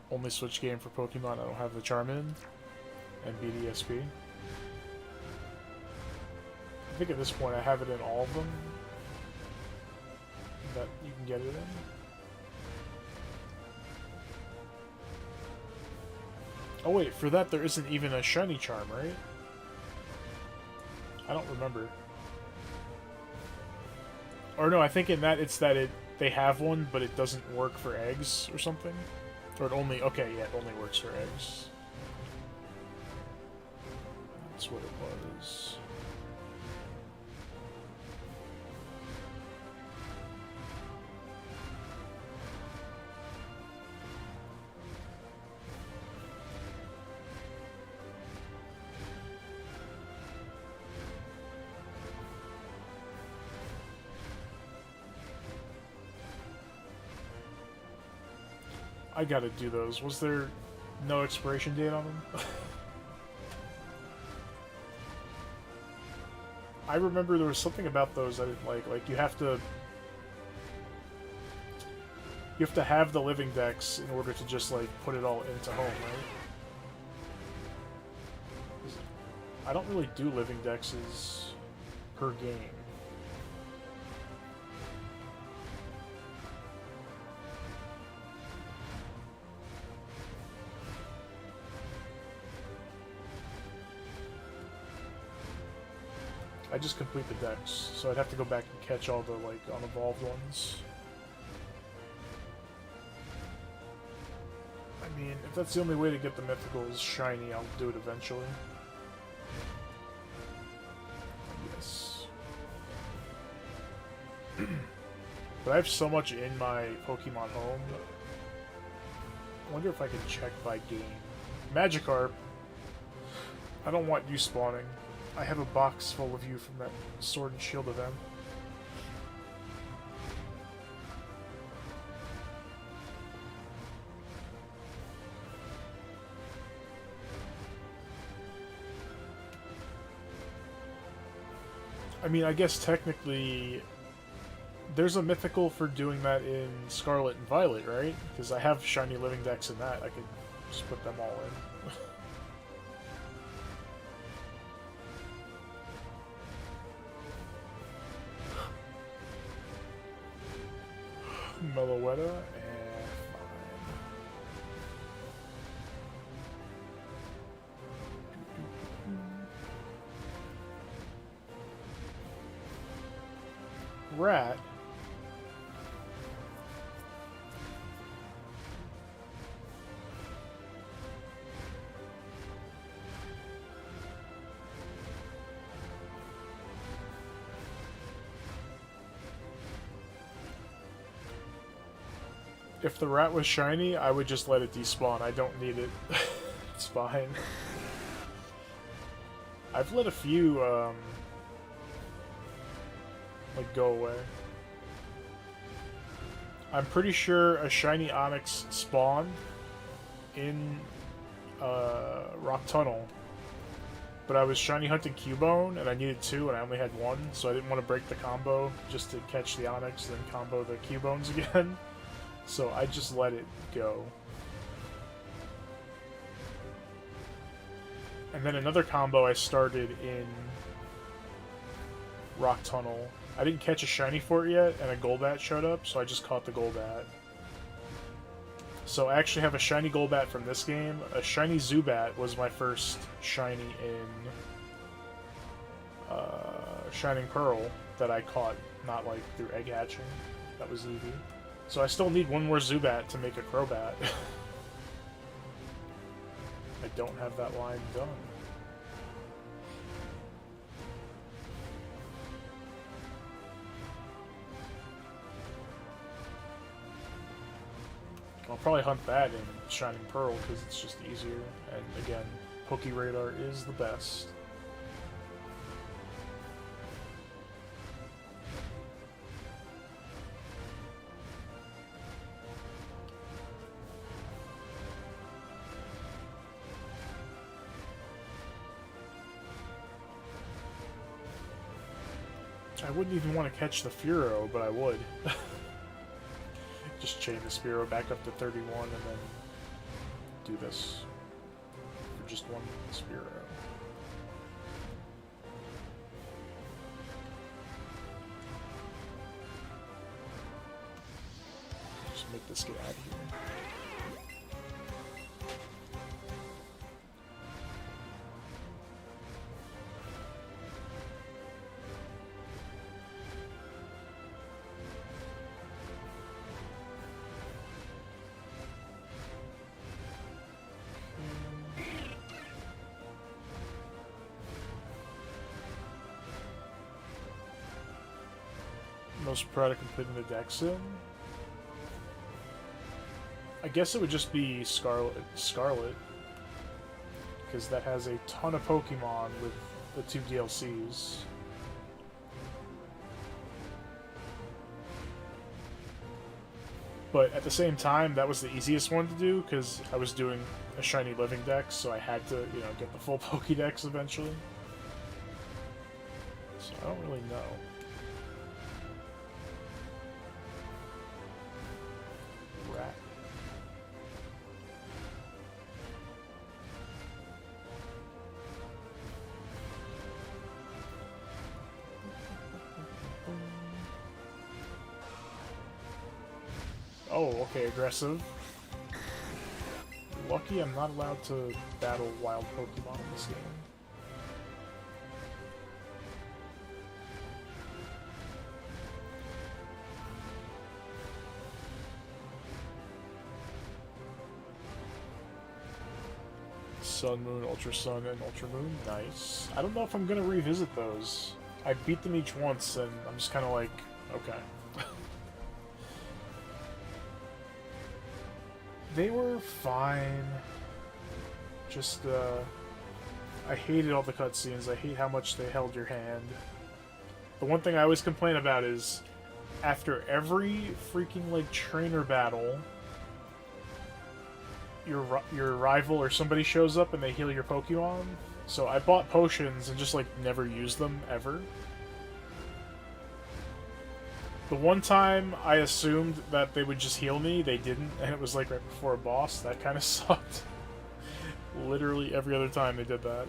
Only Switch game for Pokemon I don't have the Charmin and BDSP. I think at this point I have it in all of them that you can get it in. Oh wait, for that there isn't even a shiny charm, right? I don't remember. Or no, I think in that it's that they have one, but it doesn't work for eggs or something. Or it only... Okay, yeah, it only works for eggs. That's what it was. I gotta do those. Was there no expiration date on them? I remember there was something about those I didn't like. Like, you have to have the living dex in order to just, like, put it all into home, right? I don't really do living dexes per game. I just complete the decks, so I'd have to go back and catch all the, like, unevolved ones. I mean, if that's the only way to get the mythicals shiny, I'll do it eventually. Yes. But I have so much in my Pokemon home. I wonder if I can check by game. Magikarp. I don't want you spawning. I have a box full of you from that Sword and Shield event. I mean, I guess technically there's a mythical for doing that in Scarlet and Violet, right? Because I have shiny living dex in that. I could just put them all in. Meloetta, and fine. Rat. If the rat was shiny, I would just let it despawn. I don't need it. It's fine. I've let a few, like, go away. I'm pretty sure a shiny Onyx spawned in, Rock Tunnel. But I was shiny hunting Cubone, and I needed 2, and I only had 1, so I didn't want to break the combo just to catch the Onyx, then combo the Cubones again. So I just let it go. And then another combo I started in Rock Tunnel I didn't catch a shiny for it yet, and a Golbat showed up, so I just caught the Golbat. So I actually have a shiny Golbat from this game. A shiny Zubat was my first shiny in Shining Pearl that I caught, not like through egg hatching. That was EEVEE. So I still need one more Zubat to make a Crobat. I don't have that line done. I'll probably hunt that in Shining Pearl because it's just easier. And again, Pokeradar is the best. I wouldn't even want to catch the Spearow, but I would. Just chain the Spearow back up to 31 and then do this for just one Spearow. Just make this get out of here. Most proud of completing the dex in? I guess it would just be Scarlet, because that has a ton of Pokemon with the 2 DLCs. But at the same time, that was the easiest one to do, because I was doing a shiny living dex, so I had to, you know, get the full Pokédex eventually. So I don't really know. Rat. Oh, okay, aggressive. Lucky I'm not allowed to battle wild Pokemon in this game. Sun, Moon, Ultra Sun, and Ultra Moon. Nice. I don't know if I'm gonna revisit those. I beat them each once, and I'm just kind of like, okay. They were fine. Just, I hated all the cutscenes. I hate how much they held your hand. The one thing I always complain about is, after every freaking, like, trainer battle, your rival or somebody shows up and they heal your Pokemon. So I bought potions and just, like, never used them, ever. The one time I assumed that they would just heal me, they didn't, and it was like right before a boss. That kind of sucked. Literally every other time they did that.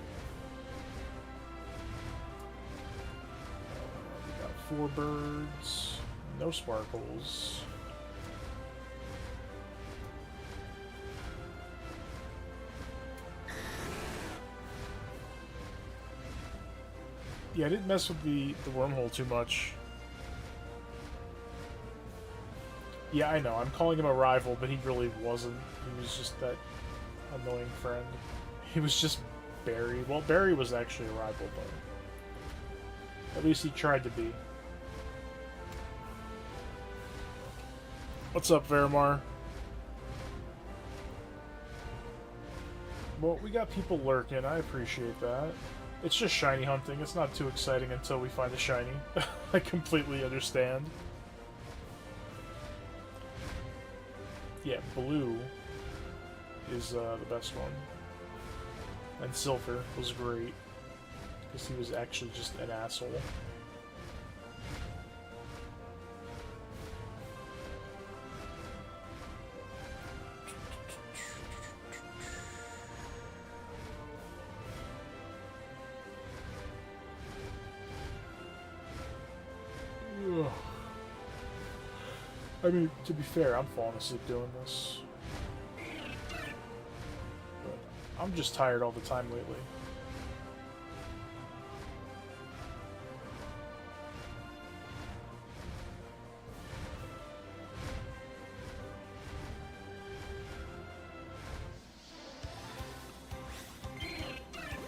We got 4 birds, no sparkles. Yeah, I didn't mess with the wormhole too much. Yeah, I know. I'm calling him a rival, but he really wasn't. He was just that annoying friend. He was just Barry. Well, Barry was actually a rival, but at least he tried to be. What's up, Verimar? Well, we got people lurking. I appreciate that. It's just shiny hunting. It's not too exciting until we find a shiny. I completely understand. Yeah, blue is the best one. And silver was great, because he was actually just an asshole. I mean, to be fair, I'm falling asleep doing this. But I'm just tired all the time lately.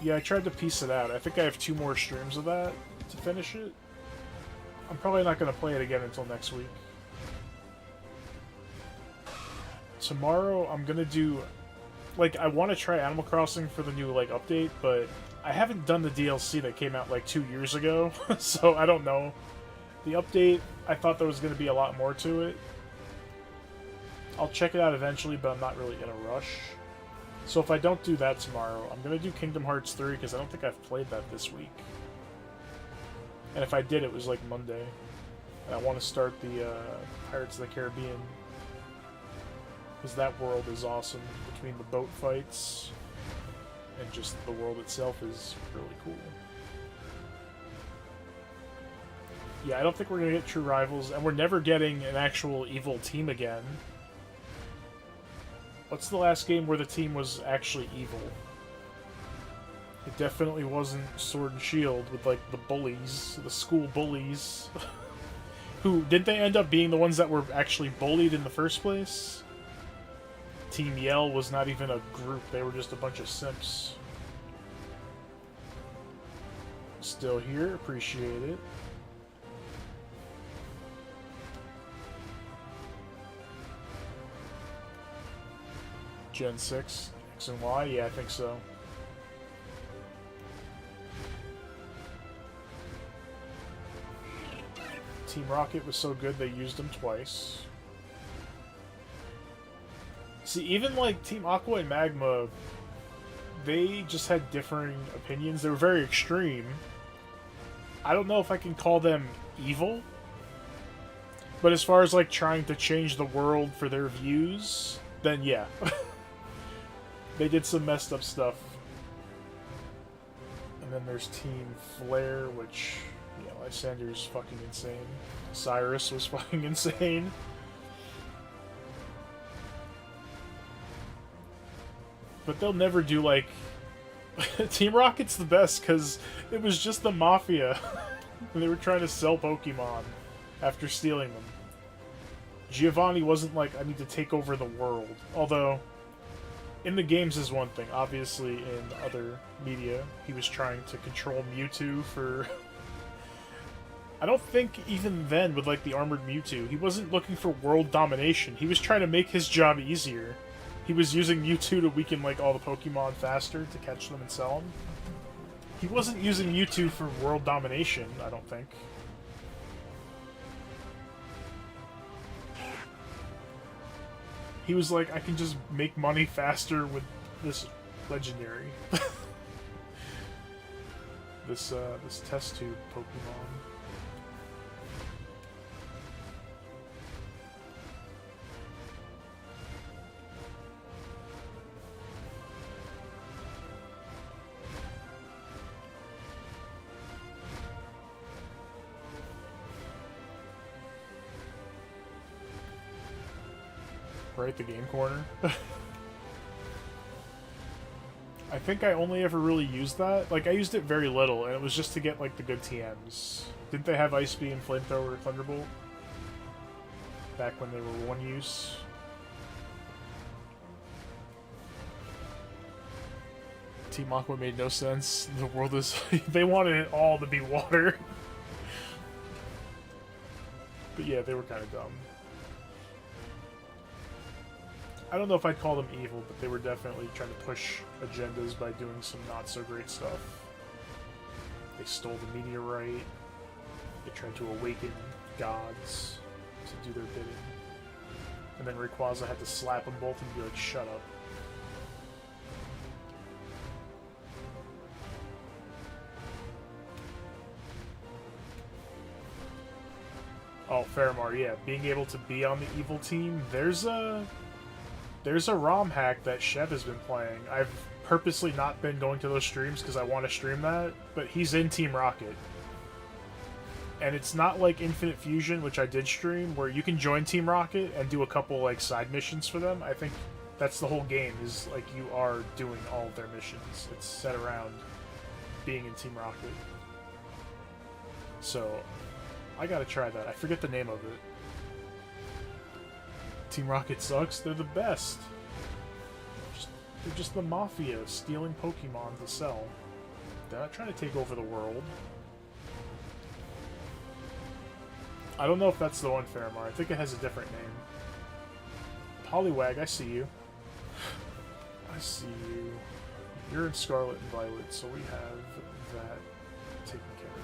Yeah, I tried to piece it out. I think I have 2 more streams of that to finish it. I'm probably not going to play it again until next week. Tomorrow, I'm going to do... Like, I want to try Animal Crossing for the new, like, update, but I haven't done the DLC that came out, like, 2 years ago, so I don't know. The update, I thought there was going to be a lot more to it. I'll check it out eventually, but I'm not really in a rush. So if I don't do that tomorrow, I'm going to do Kingdom Hearts 3, because I don't think I've played that this week. And if I did, it was like Monday. And I want to start the Pirates of the Caribbean. Because that world is awesome. Between the boat fights and just the world itself is really cool. Yeah, I don't think we're going to get true rivals, and we're never getting an actual evil team again. What's the last game where the team was actually evil? It definitely wasn't Sword and Shield with, like, the bullies, the school bullies. Who, didn't they end up being the ones that were actually bullied in the first place? Team Yell was not even a group, they were just a bunch of simps. Still here, appreciate it. Gen 6, X and Y? Yeah, I think so. Team Rocket was so good they used them twice. See, even like Team Aqua and Magma, they just had differing opinions. They were very extreme. I don't know if I can call them evil. But as far as like trying to change the world for their views, then yeah. They did some messed up stuff. And then there's Team Flare, which, yeah, Lysander's fucking insane. Cyrus was fucking insane. But they'll never do, like... Team Rocket's the best, because it was just the Mafia. And they were trying to sell Pokemon after stealing them. Giovanni wasn't like, I need to take over the world. Although... in the games is one thing. Obviously, in other media, he was trying to control Mewtwo for... I don't think even then, with like the Armored Mewtwo, he wasn't looking for world domination. He was trying to make his job easier. He was using Mewtwo to weaken like all the Pokemon faster to catch them and sell them. He wasn't using Mewtwo for world domination, I don't think. He was like, I can just make money faster with this legendary. this test tube Pokemon. Right, the game corner. I think I only ever really used that. Like, I used it very little, and it was just to get, like, the good TMs. Didn't they have Ice Beam, Flamethrower, Thunderbolt? Back when they were one use? Team Aqua made no sense. The world is... they wanted it all to be water. But yeah, they were kind of dumb. I don't know if I'd call them evil, but they were definitely trying to push agendas by doing some not-so-great stuff. They stole the meteorite. They tried to awaken gods to do their bidding. And then Rayquaza had to slap them both and be like, shut up. Oh, Faramar, yeah. Being able to be on the evil team, there's a ROM hack that Chev has been playing. I've purposely not been going to those streams because I want to stream that, but he's in Team Rocket. And it's not like Infinite Fusion, which I did stream, where you can join Team Rocket and do a couple like side missions for them. I think that's the whole game, is like you are doing all of their missions. It's set around being in Team Rocket. So I gotta try that. I forget the name of it. Team Rocket sucks. They're the best. They're just the mafia stealing Pokemon to sell. They're not trying to take over the world. I don't know if that's the one, Faramar. I think it has a different name. Poliwag, I see you. I see you. You're in Scarlet and Violet, so we have that taken care of.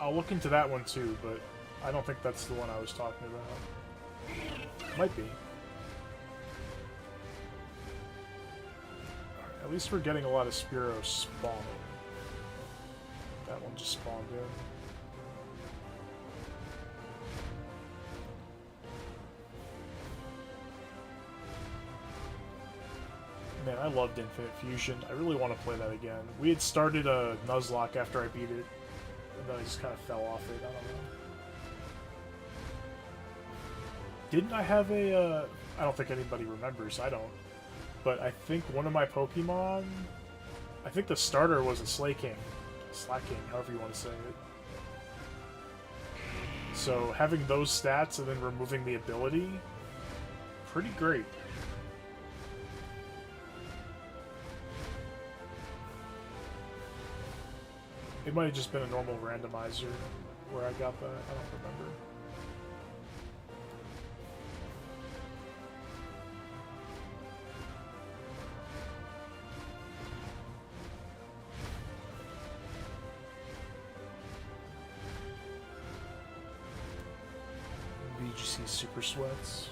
I'll look into that one too, but I don't think that's the one I was talking about. Might be. At least we're getting a lot of Spearow spawning. That one just spawned in. Man, I loved Infinite Fusion. I really want to play that again. We had started a Nuzlocke after I beat it, and then I just kind of fell off it. I don't know. Didn't I have a, I don't think anybody remembers, I don't. But I think one of my Pokemon, I think the starter was a Slaking, however you want to say it. So having those stats and then removing the ability, pretty great. It might have just been a normal randomizer where I got that, I don't remember. VGC Super Sweats.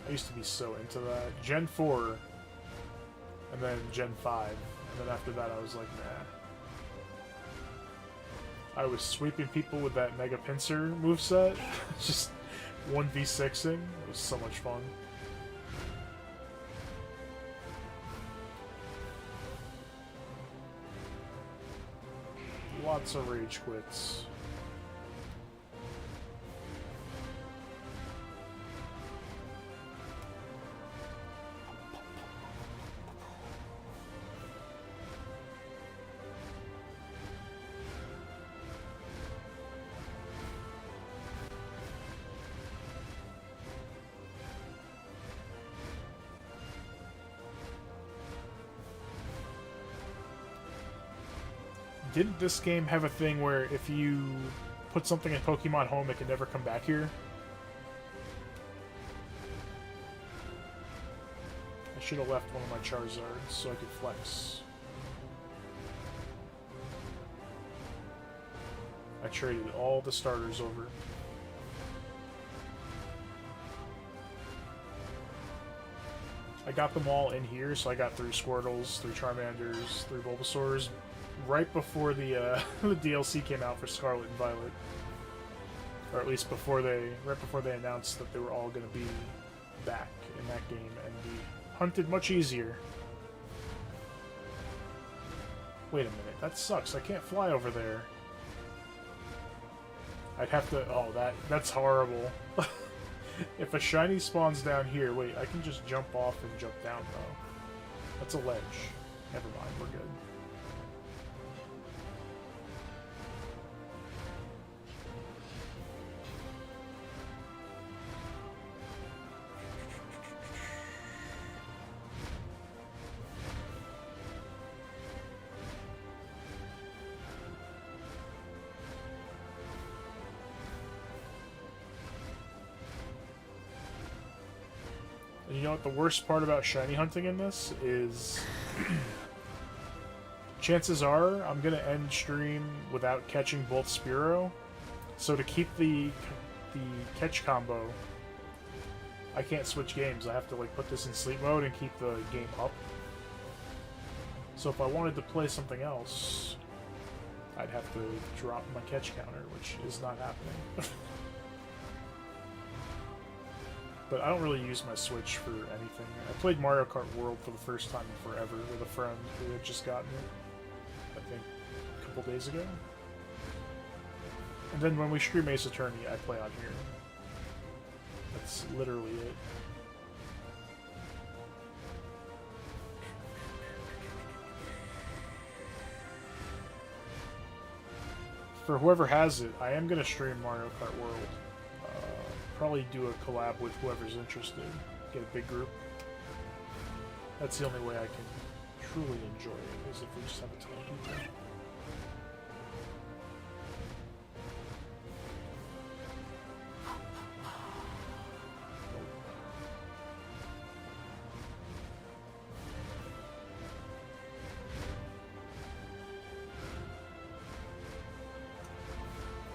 I used to be so into that. Gen 4, and then Gen 5, and then after that I was like, nah. I was sweeping people with that Mega Pinsir moveset, just 1v6ing. It was so much fun. Lots of rage quits. Didn't this game have a thing where if you put something in Pokemon Home, it can never come back here? I should have left one of my Charizards so I could flex. I traded all the starters over. I got them all in here, so I got 3 Squirtles, 3 Charmanders, 3 Bulbasaurs, right before the the DLC came out for Scarlet and Violet, or at least right before they announced that they were all going to be back in that game and be hunted much easier. Wait a minute, that sucks. I can't fly over there. I'd have to. Oh, that's horrible. If a shiny spawns down here, wait, I can just jump off and jump down though. That's a ledge. Never mind, we're good. And you know what the worst part about shiny hunting in this is? Chances are I'm gonna end stream without catching both Spearow. So to keep the catch combo, I can't switch games. I have to like put this in sleep mode and keep the game up. So if I wanted to play something else, I'd have to drop my catch counter, which is not happening. But I don't really use my Switch for anything. I played Mario Kart World for the first time in forever with a friend who had just gotten it, I think, a couple days ago. And then when we stream Ace Attorney, I play on here. That's literally it. For whoever has it, I am going to stream Mario Kart World. Probably do a collab with whoever's interested. Get a big group. That's the only way I can truly enjoy it, is if we just have a ton of people.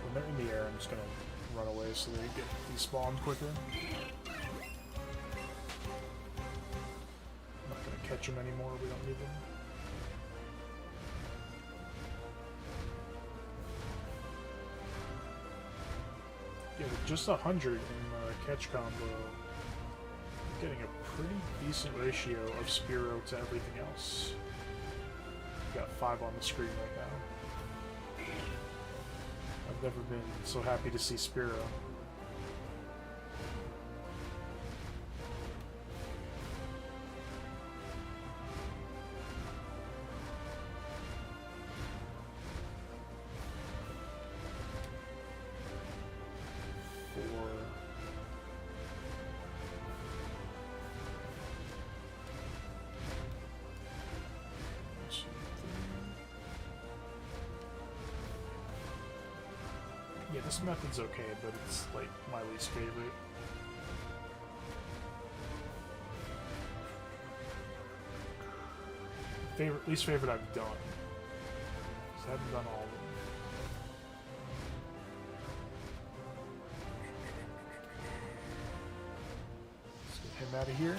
When they're in the air, I'm just going to run away so they get despawned quicker. I'm not going to catch them anymore, we don't need them. Yeah, with just 100 in the catch combo, I'm getting a pretty decent ratio of Spearow to everything else. Got 5 on the screen right now. I've never been so happy to see Spearow. Yeah, this method's okay, but it's like my least favorite. Least favorite I've done. 'Cause I haven't done all of them. Let's get him out of here.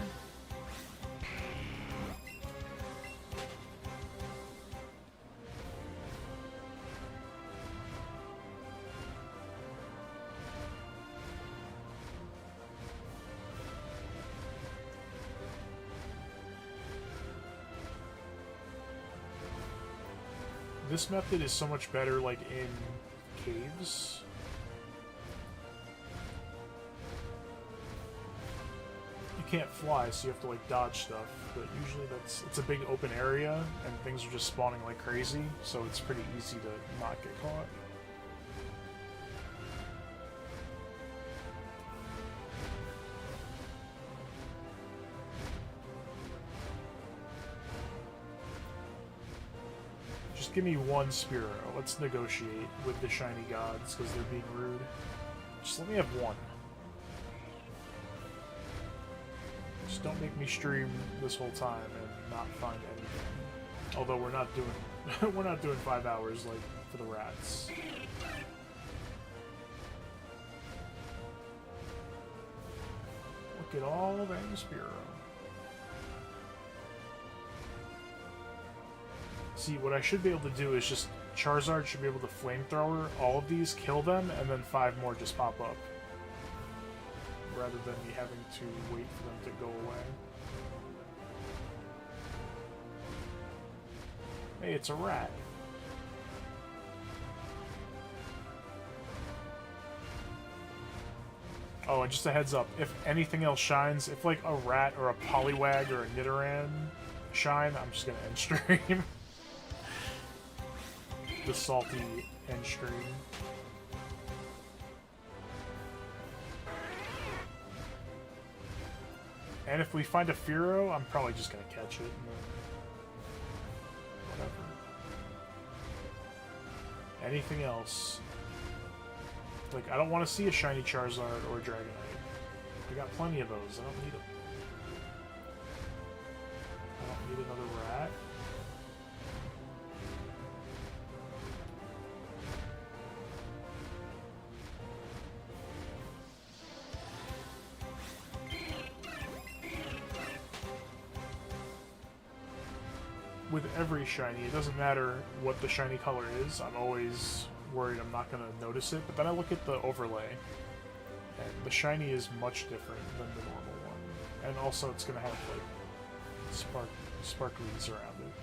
This method is so much better, like, in caves. You can't fly, so you have to, like, dodge stuff, but usually it's a big open area, and things are just spawning like crazy, so it's pretty easy to not get caught. Give me one Spearow. Let's negotiate with the shiny gods because they're being rude. Just let me have one. Just don't make me stream this whole time and not find anything. Although we're not doing 5 hours like for the rats. Look at all that Spearow. See, what I should be able to do is just... Charizard should be able to flamethrower all of these, kill them, and then 5 more just pop up. Rather than me having to wait for them to go away. Hey, it's a rat. Oh, and just a heads up, if anything else shines, if like a rat or a Poliwag or a Nidoran shine, I'm just gonna end stream. The salty end stream. And if we find a Spearow, I'm probably just gonna catch it. And then whatever. Anything else? Like, I don't want to see a shiny Charizard or a Dragonite. We got plenty of those. I don't need them. I don't need another rat. With every shiny, it doesn't matter what the shiny color is, I'm always worried I'm not going to notice it, but then I look at the overlay, And the shiny is much different than the normal one. And also it's going to have, like, sparklies around it.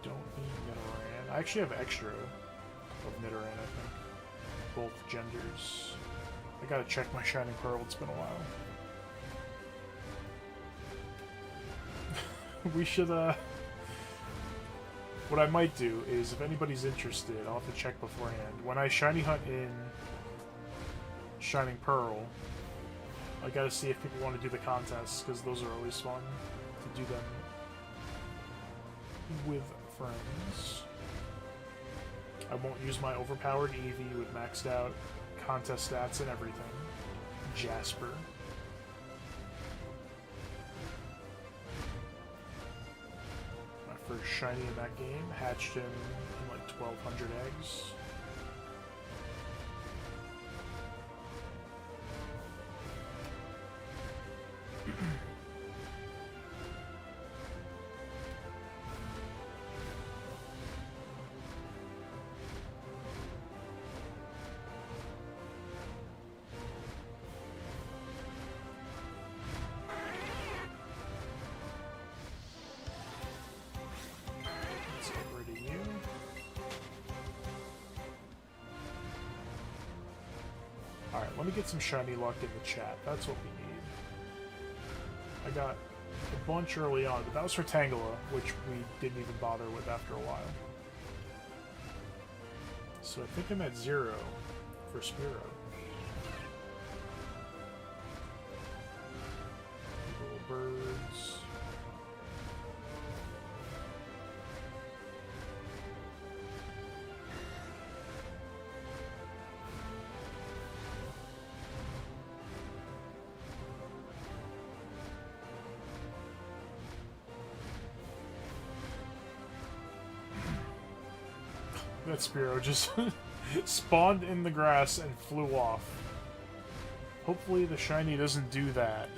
Don't need Nidoran. I actually have extra of Nidoran, I think. Both genders. I gotta check my Shining Pearl, it's been a while. We should, what I might do is, if anybody's interested, I'll have to check beforehand. When I shiny hunt in Shining Pearl, I gotta see if people want to do the contests, because those are always fun to do them with friends. I won't use my overpowered EEVEE with maxed out contest stats and everything. Jasper. My first shiny in that game, hatched in like 1,200 eggs. Alright, let me get some shiny luck in the chat. That's what we need. I got a bunch early on, but that was for Tangela, which we didn't even bother with after a while. So I think I'm at 0 for Spearow. Little birds. That Spearow just spawned in the grass and flew off. Hopefully the shiny doesn't do that.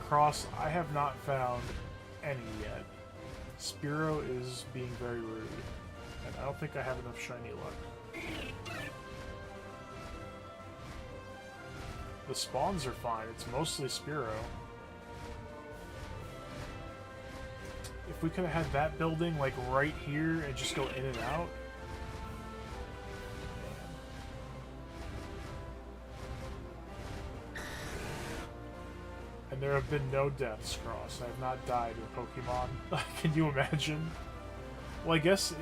Cross, I have not found any yet. Spearow is being very rude. And I don't think I have enough shiny luck. The spawns are fine, it's mostly Spearow. If we could have had that building, like, right here and just go in and out. Man. And there have been no deaths, Cross. I have not died in Pokemon. Can you imagine? Well, I guess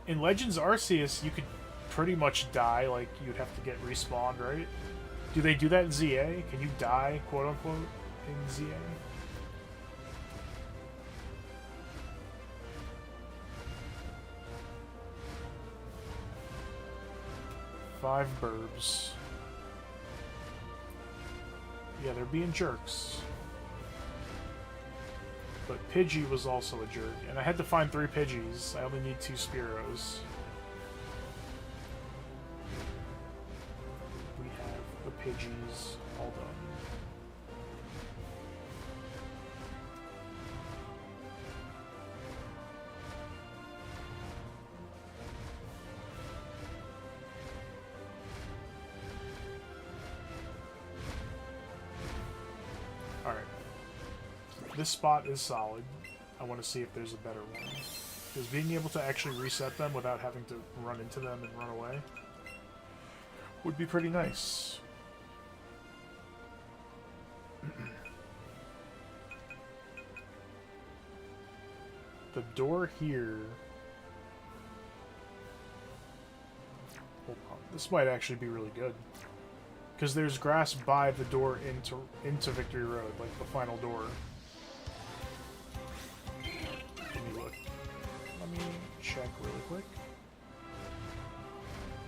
in Legends Arceus, you could pretty much die, like, you'd have to get respawned, right? Do they do that in ZA? Can you die, quote-unquote, in ZA? Five burbs. Yeah, they're being jerks. But Pidgey was also a jerk, and I had to find 3 Pidgeys. I only need 2 Spearows. We have the Pidgeys all done. This spot is solid. I want to see if there's a better one. Because being able to actually reset them without having to run into them and run away would be pretty nice. The door here... Hold on. This might actually be really good. Because there's grass by the door into Victory Road, like the final door. Let me check really quick.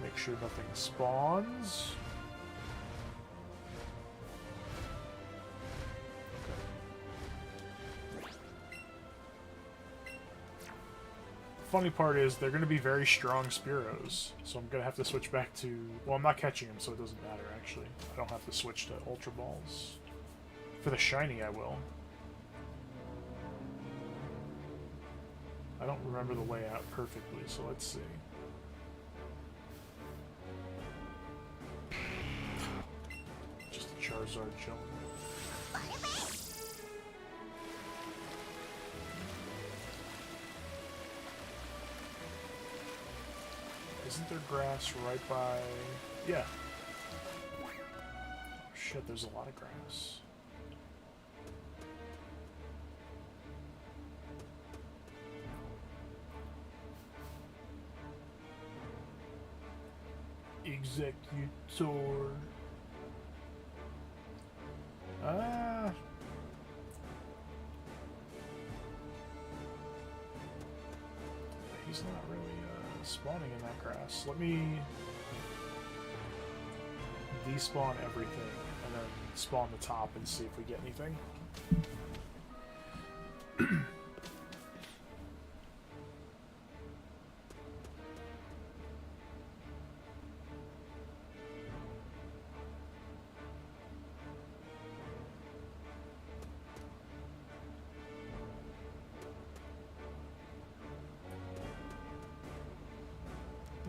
Make sure nothing spawns. Okay. The funny part is they're going to be very strong Spearows, so I'm going to have to switch back to... Well, I'm not catching them, so it doesn't matter, actually. I don't have to switch to Ultra Balls. For the shiny, I will. I don't remember the layout perfectly, so let's see. Just a Charizard chilling. Isn't there grass right by... Yeah. Oh shit, there's a lot of grass. Executor. He's not really spawning in that grass. Let me despawn everything and then spawn the top and see if we get anything.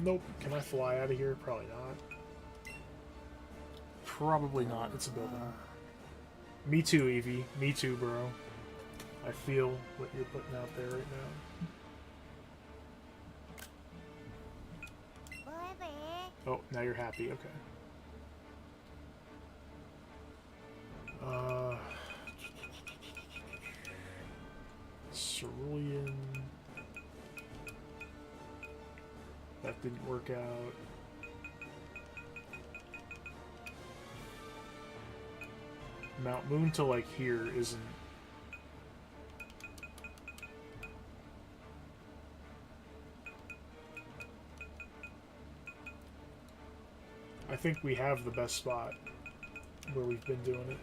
Nope. Can I fly out of here? Probably not. Probably not. It's a building. Me too, EEVEE. Me too, bro. I feel what you're putting out there right now. Oh, now you're happy. Okay. Cerulean. That didn't work out. Mount Moon to like here isn't... I think we have the best spot where we've been doing it.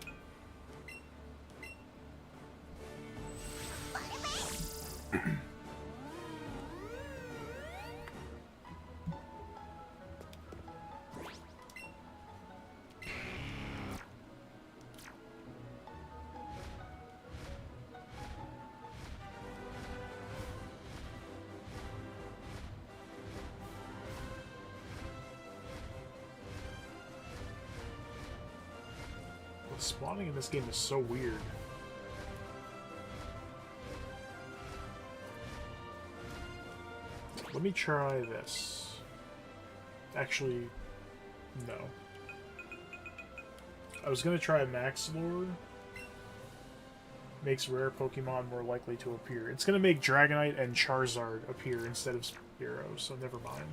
Spawning in this game is so weird. Let me try this. Actually, no. I was gonna try Max Lure. Makes rare Pokemon more likely to appear. It's gonna make Dragonite and Charizard appear instead of Spearow, so never mind.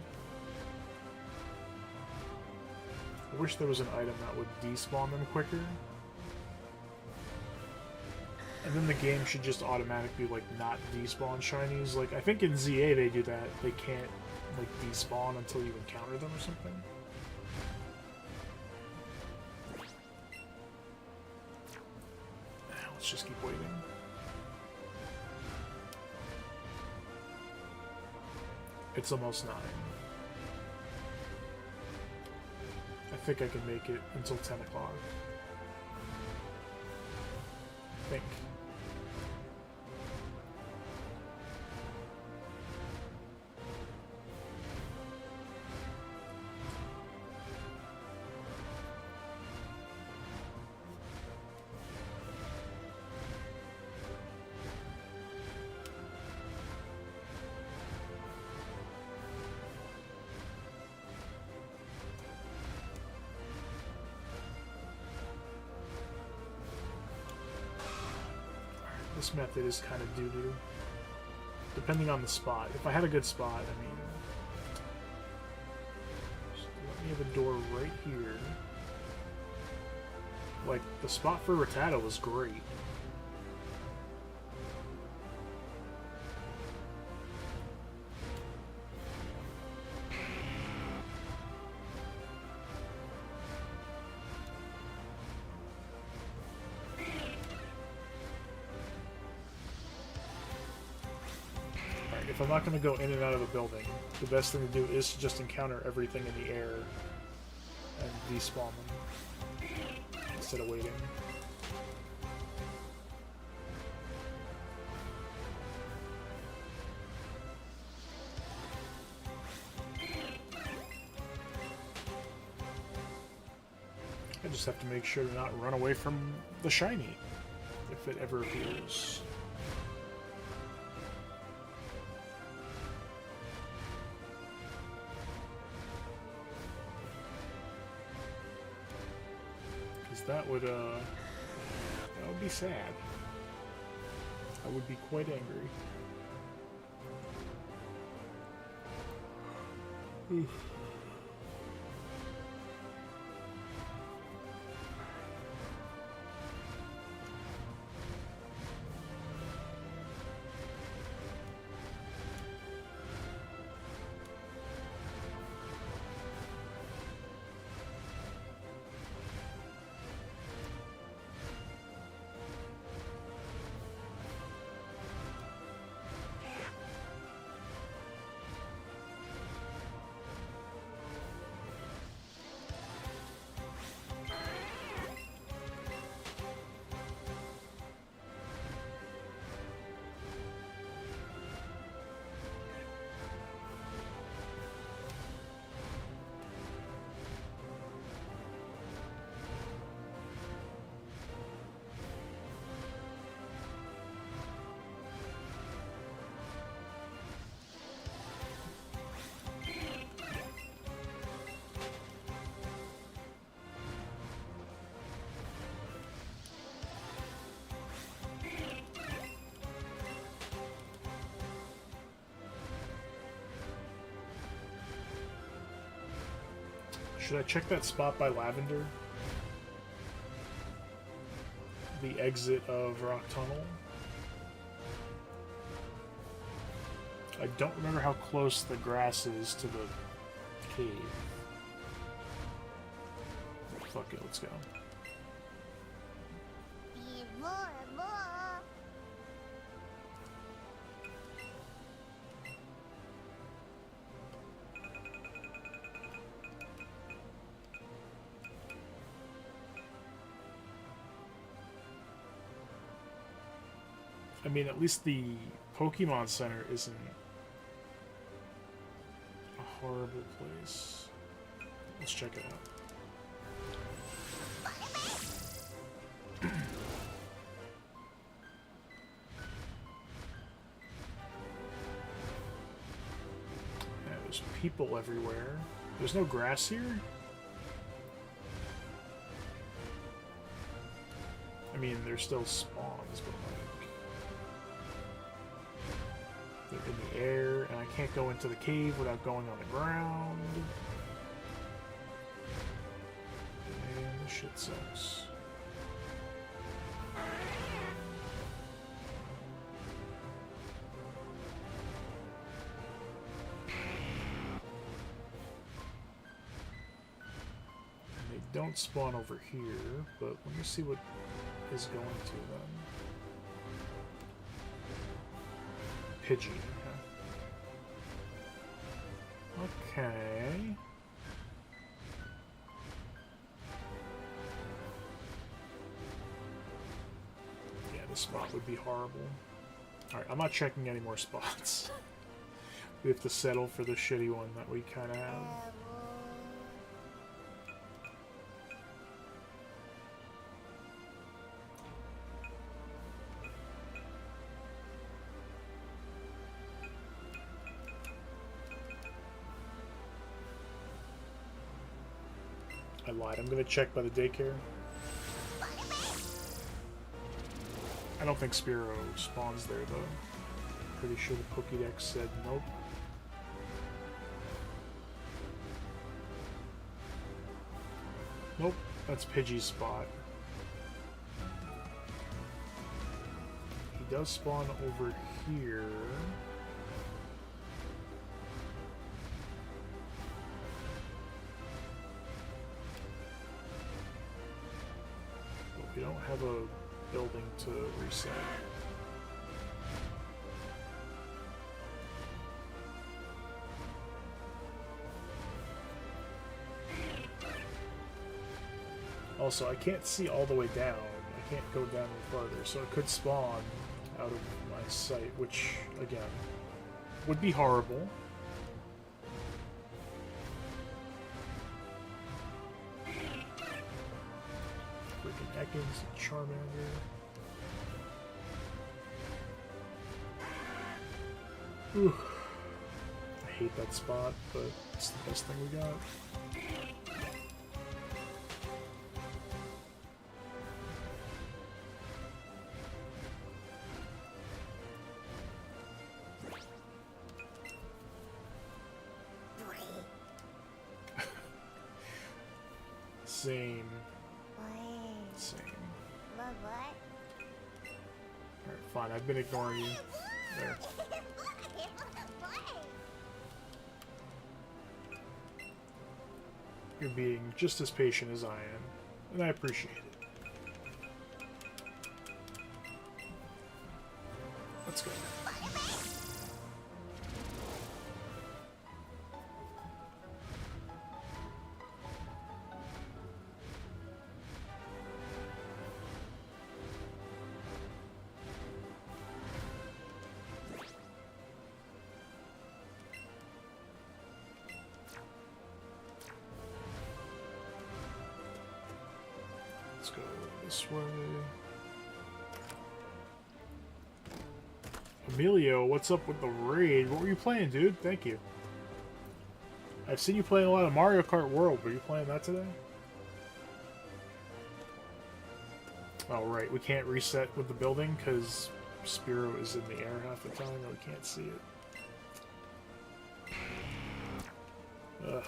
I wish there was an item that would despawn them quicker. And then the game should just automatically, like, not despawn shinies. Like, I think in ZA they do that. They can't, like, despawn until you encounter them or something. Let's just keep waiting. It's almost 9. I think I can make it until 10 o'clock. I think. This method is kind of doo-doo. Depending on the spot. If I had a good spot, I mean... Let me have a door right here. Like, the spot for Rattata was great. If I'm not going to go in and out of a building, the best thing to do is to just encounter everything in the air and despawn them instead of waiting. Just have to make sure to not run away from the shiny, if it ever appears. Because that would be sad. I would be quite angry. Oof. Should I check that spot by Lavender? The exit of Rock Tunnel? I don't remember how close the grass is to the cave. Fuck it, let's go. I mean, at least the Pokemon Center isn't a horrible place. Let's check it out. Yeah, there's people everywhere. There's no grass here? I mean, there's still spawns, but like... they're in the air, and I can't go into the cave without going on the ground. Man, this shit sucks. And they don't spawn over here, but let me see what is going to them. Pidgey. Okay. Yeah, this spot would be horrible. Alright, I'm not checking any more spots. We have to settle for the shitty one that we kind of have. I lied. I'm going to check by the daycare. I don't think Spearow spawns there, though. Pretty sure the Pokédex said nope. Nope, that's Pidgey's spot. He does spawn over here. We don't have a building to reset. Also, I can't see all the way down. I can't go down any farther, so it could spawn out of my sight, which, again, would be horrible. Ekans, Charmander. Ooh. I hate that spot, but it's the best thing we got. Same. Same. Alright, fine. I've been ignoring you. There. You're being just as patient as I am, and I appreciate it. Let's go. Let's go this way. Emilio, what's up with the raid? What were you playing, dude? Thank you. I've seen you playing a lot of Mario Kart World. Were you playing that today? Oh, right. We can't reset with the building because Spearow is in the air half the time and we can't see it. Ugh.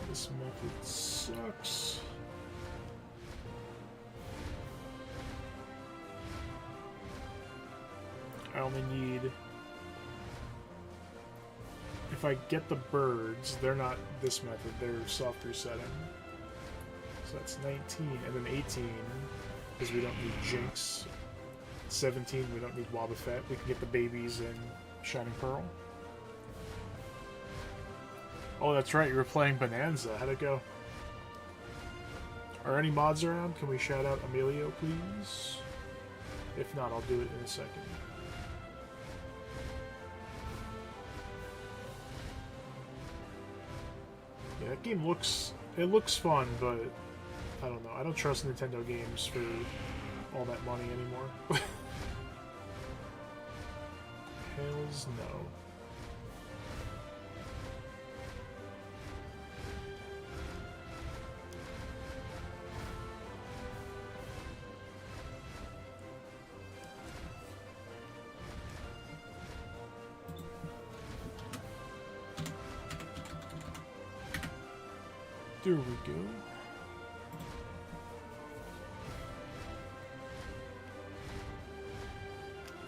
This method sucks. I only need... If I get the birds, they're not this method, they're soft resetting. So that's 19, and then 18, because we don't need Jinx. 17, we don't need Wobbuffet. We can get the babies in Shining Pearl. Oh, that's right, you were playing Bonanza. How'd it go? Are any mods around? Can we shout out Emilio, please? If not, I'll do it in a second. Yeah, that game looks fun, but I don't know. I don't trust Nintendo games for all that money anymore. Hells no. There we go.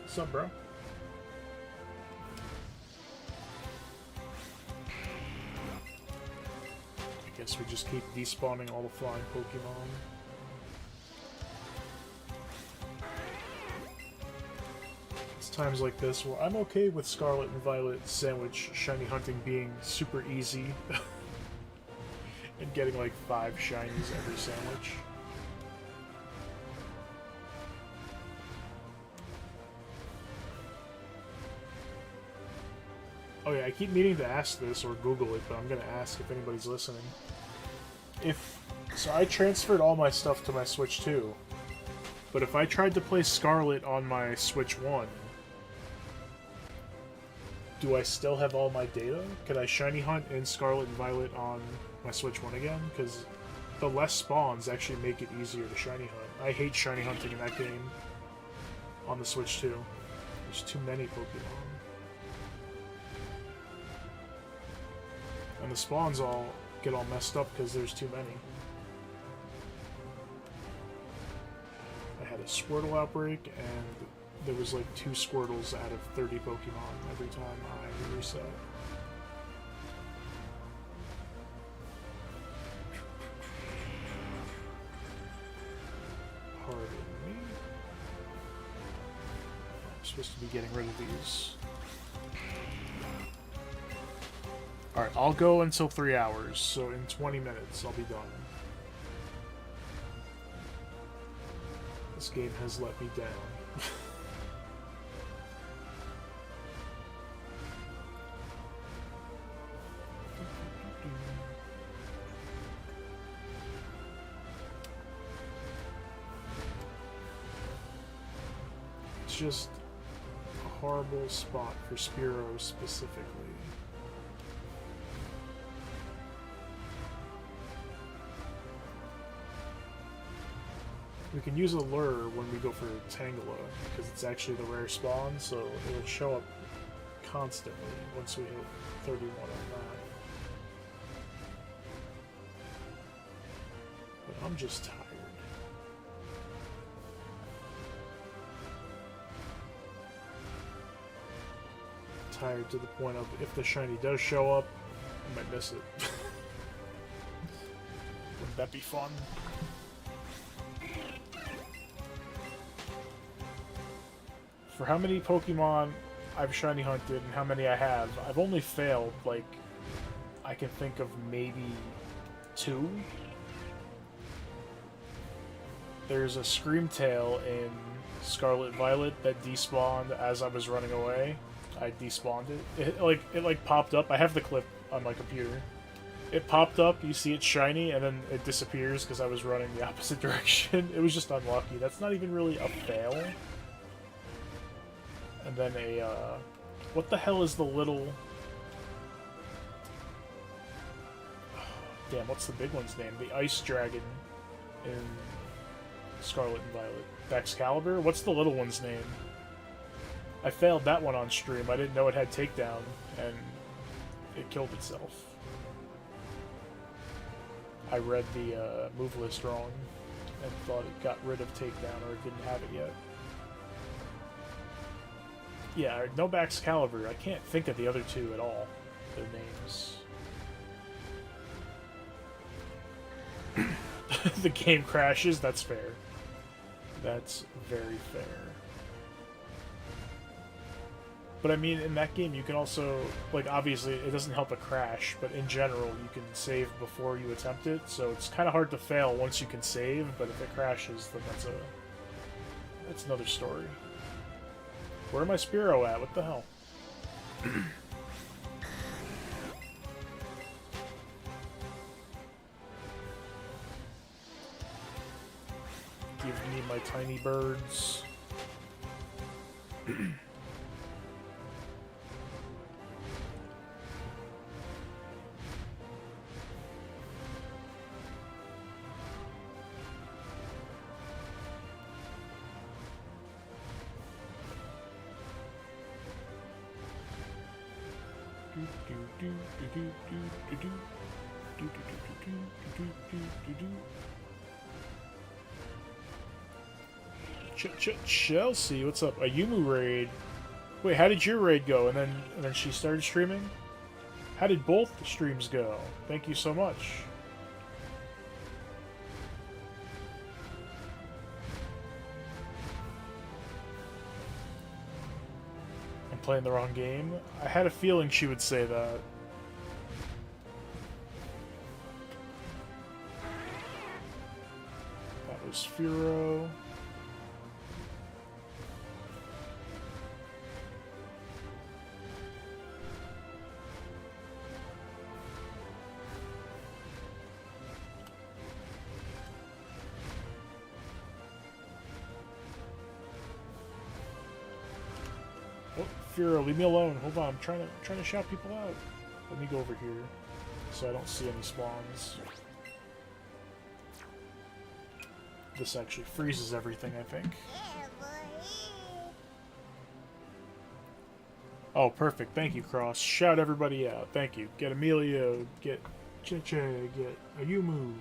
What's up, bro? I guess we just keep despawning all the flying Pokemon. It's times like this where I'm okay with Scarlet and Violet sandwich shiny hunting being super easy. And getting like 5 shinies every sandwich. Oh yeah, I keep meaning to ask this or Google it, but I'm gonna ask if anybody's listening. So I transferred all my stuff to my Switch 2, but if I tried to play Scarlet on my Switch 1, do I still have all my data? Could I shiny hunt in Scarlet and Violet on my Switch 1 again? Because the less spawns actually make it easier to shiny hunt. I hate shiny hunting in that game on the Switch 2. There's too many Pokemon. And the spawns all get all messed up because there's too many. I had a Squirtle outbreak and there was like 2 Squirtles out of 30 Pokemon every time I reset. Pardon me. I'm supposed to be getting rid of these. Alright, I'll go until 3 hours, so in 20 minutes I'll be done. This game has let me down. It's just a horrible spot for Spearow specifically. We can use a lure when we go for Tangela, because it's actually the rare spawn, so it'll show up constantly once we hit 31 on that. But I'm just tired. Tired to the point of, if the shiny does show up, I might miss it. Wouldn't that be fun? For how many Pokemon I've shiny hunted and how many I have, I've only failed, like, I can think of maybe 2. There's a Screamtail in Scarlet Violet that despawned as I was running away. I despawned it. It popped up. I have the clip on my computer. It popped up, you see it's shiny, and then it disappears because I was running the opposite direction. It was just unlucky. That's not even really a fail. And then what the hell is the little... Damn, what's the big one's name? The Ice Dragon in Scarlet and Violet. Excalibur? What's the little one's name? I failed that one on stream. I didn't know it had takedown, and it killed itself. I read the move list wrong and thought it got rid of takedown, or it didn't have it yet. Yeah, no Excalibur. I can't think of the other 2 at all. Their names. The game crashes, that's fair. That's very fair. But I mean, in that game you can also, like, obviously it doesn't help a crash, but in general you can save before you attempt it, so it's kind of hard to fail once you can save, but if it crashes, then that's another story. Where am I Spearow at? What the hell? Give me my tiny birds. Chelsea, what's up? A Yumu raid. Wait, how did your raid go? And then she started streaming? How did both streams go? Thank you so much. I'm playing the wrong game? I had a feeling she would say that. That was Spearow. Spearow, leave me alone. Hold on, I'm trying to shout people out. Let me go over here so I don't see any spawns. This actually freezes everything, I think. Oh, perfect. Thank you, Cross. Shout everybody out. Thank you. Get Emilio. Get Cheche. Get Ayumu.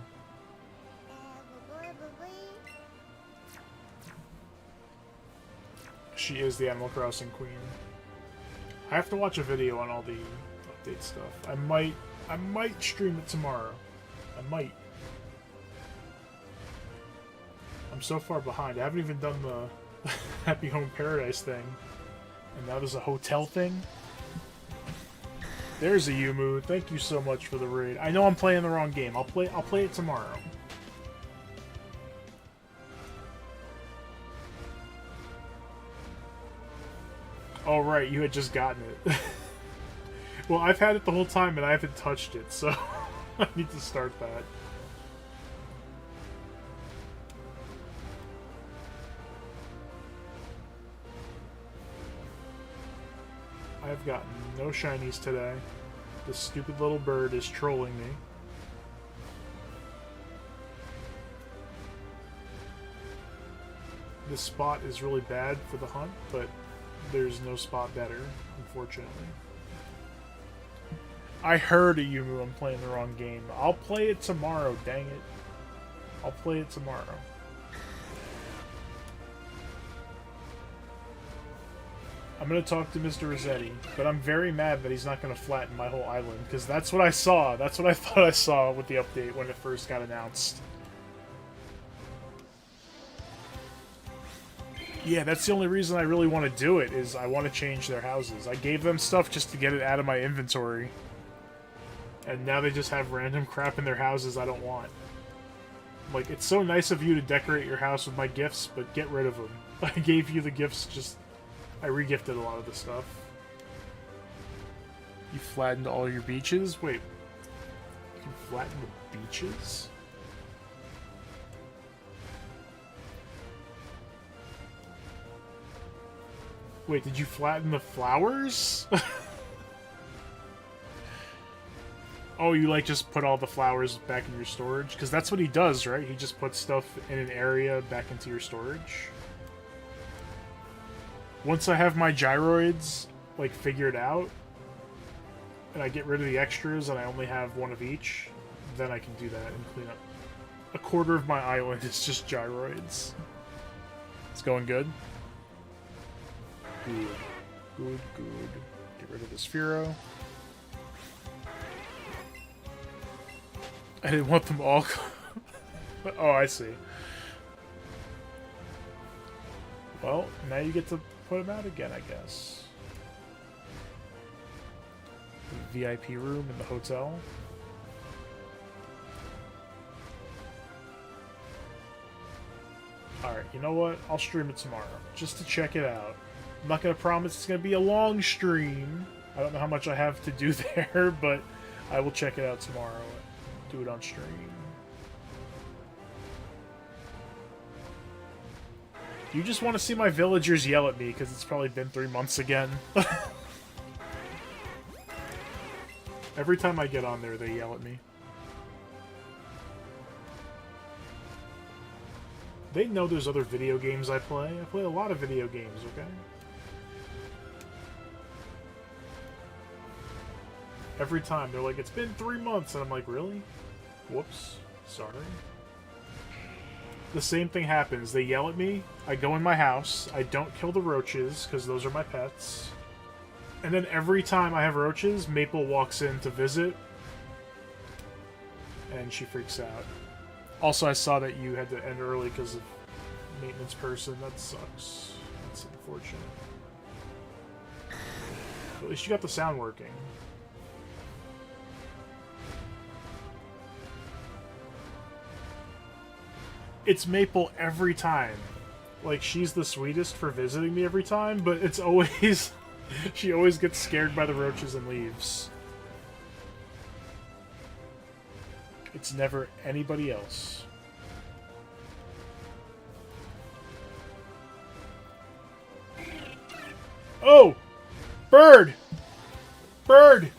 She is the Animal Crossing queen. I have to watch a video on all the update stuff. I might stream it tomorrow. I might. I'm so far behind. I haven't even done the Happy Home Paradise thing. And now there's a hotel thing. There's a Yumu. Thank you so much for the raid. I know I'm playing the wrong game. I'll play it tomorrow. Oh, right, you had just gotten it. Well, I've had it the whole time and I haven't touched it, so I need to start that. I've gotten no shinies today. This stupid little bird is trolling me. This spot is really bad for the hunt, but there's no spot better, unfortunately. I heard of you, I'm playing the wrong game. I'll play it tomorrow, dang it. I'll play it tomorrow. I'm gonna talk to Mr. Rossetti, but I'm very mad that he's not gonna flatten my whole island, because that's what I saw. That's what I thought I saw with the update when it first got announced. Yeah, that's the only reason I really want to do it, is I want to change their houses. I gave them stuff just to get it out of my inventory. And now they just have random crap in their houses I don't want. Like, it's so nice of you to decorate your house with my gifts, but get rid of them. I gave you the gifts, just... I re-gifted a lot of the stuff. You flattened all your beaches? Wait. You can flatten the beaches? Wait, did you flatten the flowers? Oh, you like just put all the flowers back in your storage? Because that's what he does, right? He just puts stuff in an area back into your storage. Once I have my gyroids, like, figured out, and I get rid of the extras and I only have one of each, then I can do that and clean up. A quarter of my island is just gyroids. It's going good? Good. Good, good. Get rid of the Spearow. I didn't want them all... Oh, I see. Well, now you get to put them out again, I guess. The VIP room in the hotel. Alright, you know what? I'll stream it tomorrow, just to check it out. I'm not going to promise it's going to be a long stream. I don't know how much I have to do there, but I will check it out tomorrow. Do it on stream. You just want to see my villagers yell at me because it's probably been 3 months again. Every time I get on there, they yell at me. They know there's other video games I play. I play a lot of video games, okay? Every time, they're like, it's been 3 months, and I'm like, really? Whoops. Sorry. The same thing happens. They yell at me, I go in my house, I don't kill the roaches, because those are my pets. And then every time I have roaches, Maple walks in to visit, and she freaks out. Also, I saw that you had to end early because of maintenance person. That sucks. That's unfortunate. At least you got the sound working. It's Maple every time. Like, she's the sweetest for visiting me every time, but it's always... she always gets scared by the roaches and leaves. It's never anybody else. Oh! Bird! Bird!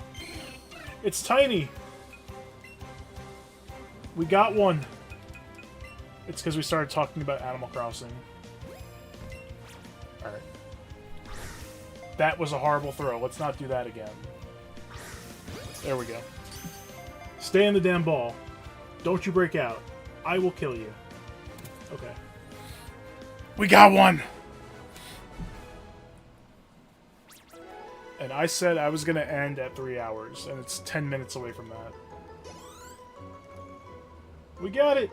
It's tiny! We got one. It's because we started talking about Animal Crossing. Alright. That was a horrible throw. Let's not do that again. There we go. Stay in the damn ball. Don't you break out. I will kill you. Okay. We got one! And I said I was going to end at 3 hours, and it's 10 minutes away from that. We got it!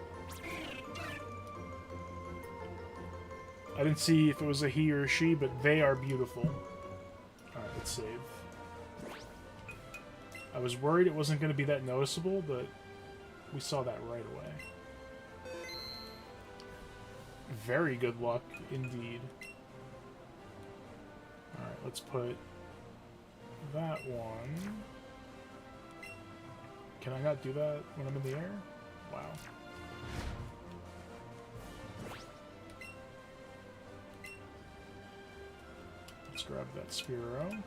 I didn't see if it was a he or a she, but they are beautiful. Alright, let's save. I was worried it wasn't going to be that noticeable, but we saw that right away. Very good luck, indeed. Alright, let's put that one. Can I not do that when I'm in the air? Wow. Let's grab that Spearow.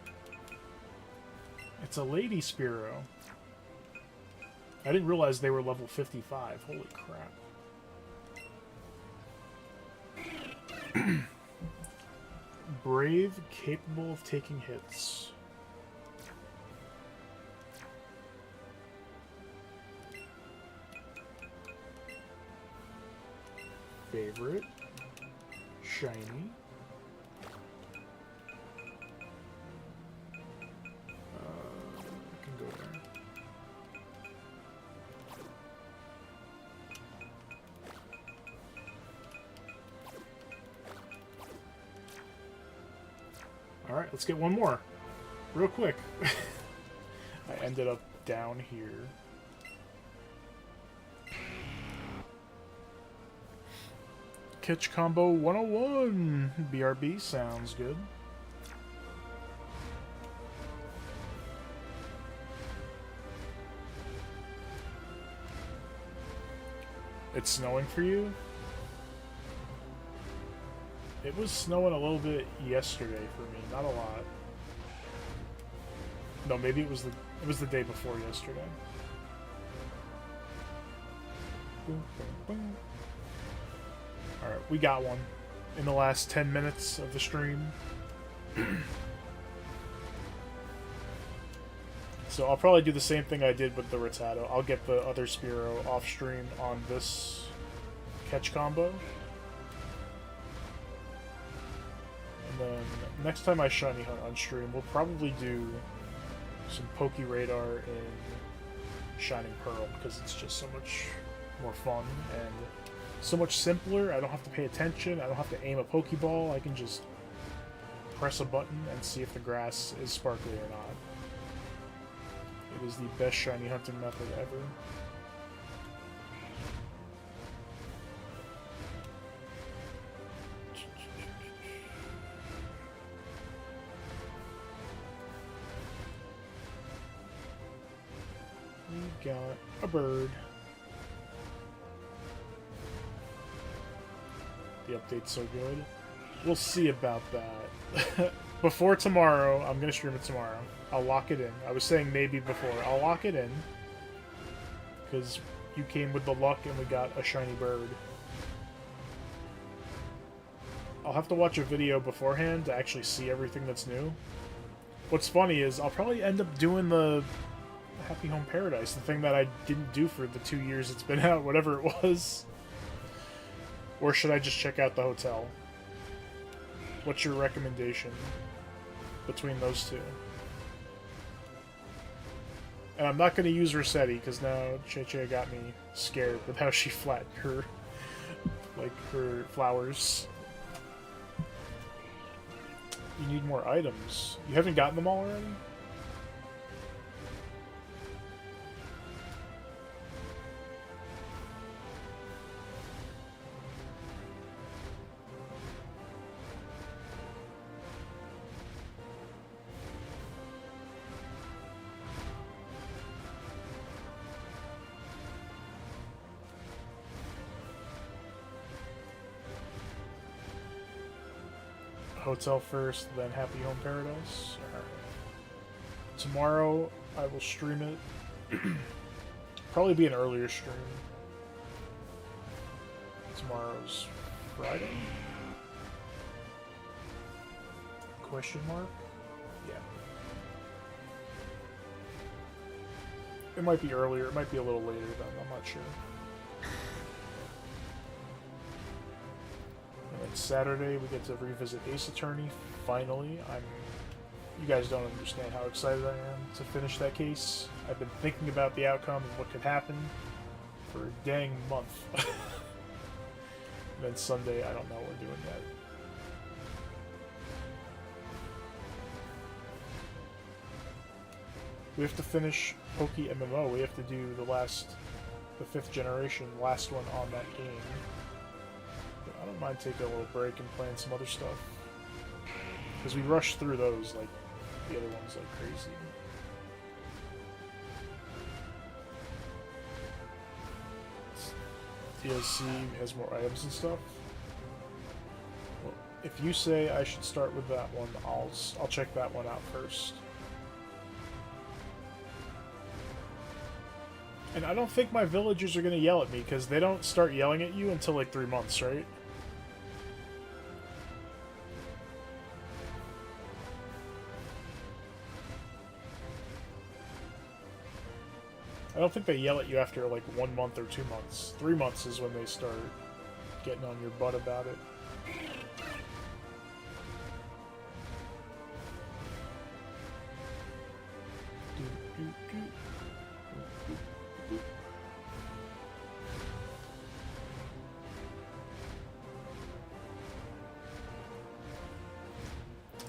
It's a lady Spearow. I didn't realize they were level 55. Holy crap. Brave, capable of taking hits. Favorite. Shiny. I can go there. Alright, let's get one more. Real quick. I ended up down here. Catch combo 101. BRB sounds good. It's snowing for you? It was snowing a little bit yesterday for me, not a lot. No, maybe it was the day before yesterday. Boom, boom, boom. Alright, we got one in the last 10 minutes of the stream. So I'll probably do the same thing I did with the Rattata. I'll get the other Spearow off stream on this catch combo. And then next time I shiny hunt on stream, we'll probably do some Poke Radar in Shining Pearl because it's just so much more fun and so much simpler. I don't have to pay attention. I don't have to aim a Pokeball. I can just press a button and see if the grass is sparkly or not. It is the best shiny hunting method ever. We got a bird. The update's so good. We'll see about that. Before tomorrow, I'm going to stream it tomorrow. I'll lock it in. I was saying maybe before. I'll lock it in. Because you came with the luck and we got a shiny bird. I'll have to watch a video beforehand to actually see everything that's new. What's funny is I'll probably end up doing the Happy Home Paradise, the thing that I didn't do for the 2 years it's been out, whatever it was. Or should I just check out the hotel? What's your recommendation between those two? And I'm not going to use Rossetti, because now Che got me scared with how she flattened her, like, her flowers. You need more items. You haven't gotten them all already? Hotel first, then Happy Home Paradise. Alright. Tomorrow, I will stream it. Probably be an earlier stream. Tomorrow's Friday? Question mark? Yeah. It might be earlier, it might be a little later then, I'm not sure. And Saturday we get to revisit Ace Attorney, finally. You guys don't understand how excited I am to finish that case. I've been thinking about the outcome and what could happen for a dang month. And then Sunday, I don't know what we're doing yet. We have to finish Poke MMO. We have to do the 5th generation, last one on that game. I don't mind taking a little break and playing some other stuff. Because we rushed through those like the other ones like crazy. DLC has more items and stuff. Well, if you say I should start with that one, I'll check that one out first. And I don't think my villagers are going to yell at me, because they don't start yelling at you until like 3 months, right? I don't think they yell at you after like 1 month or 2 months. 3 months is when they start getting on your butt about it.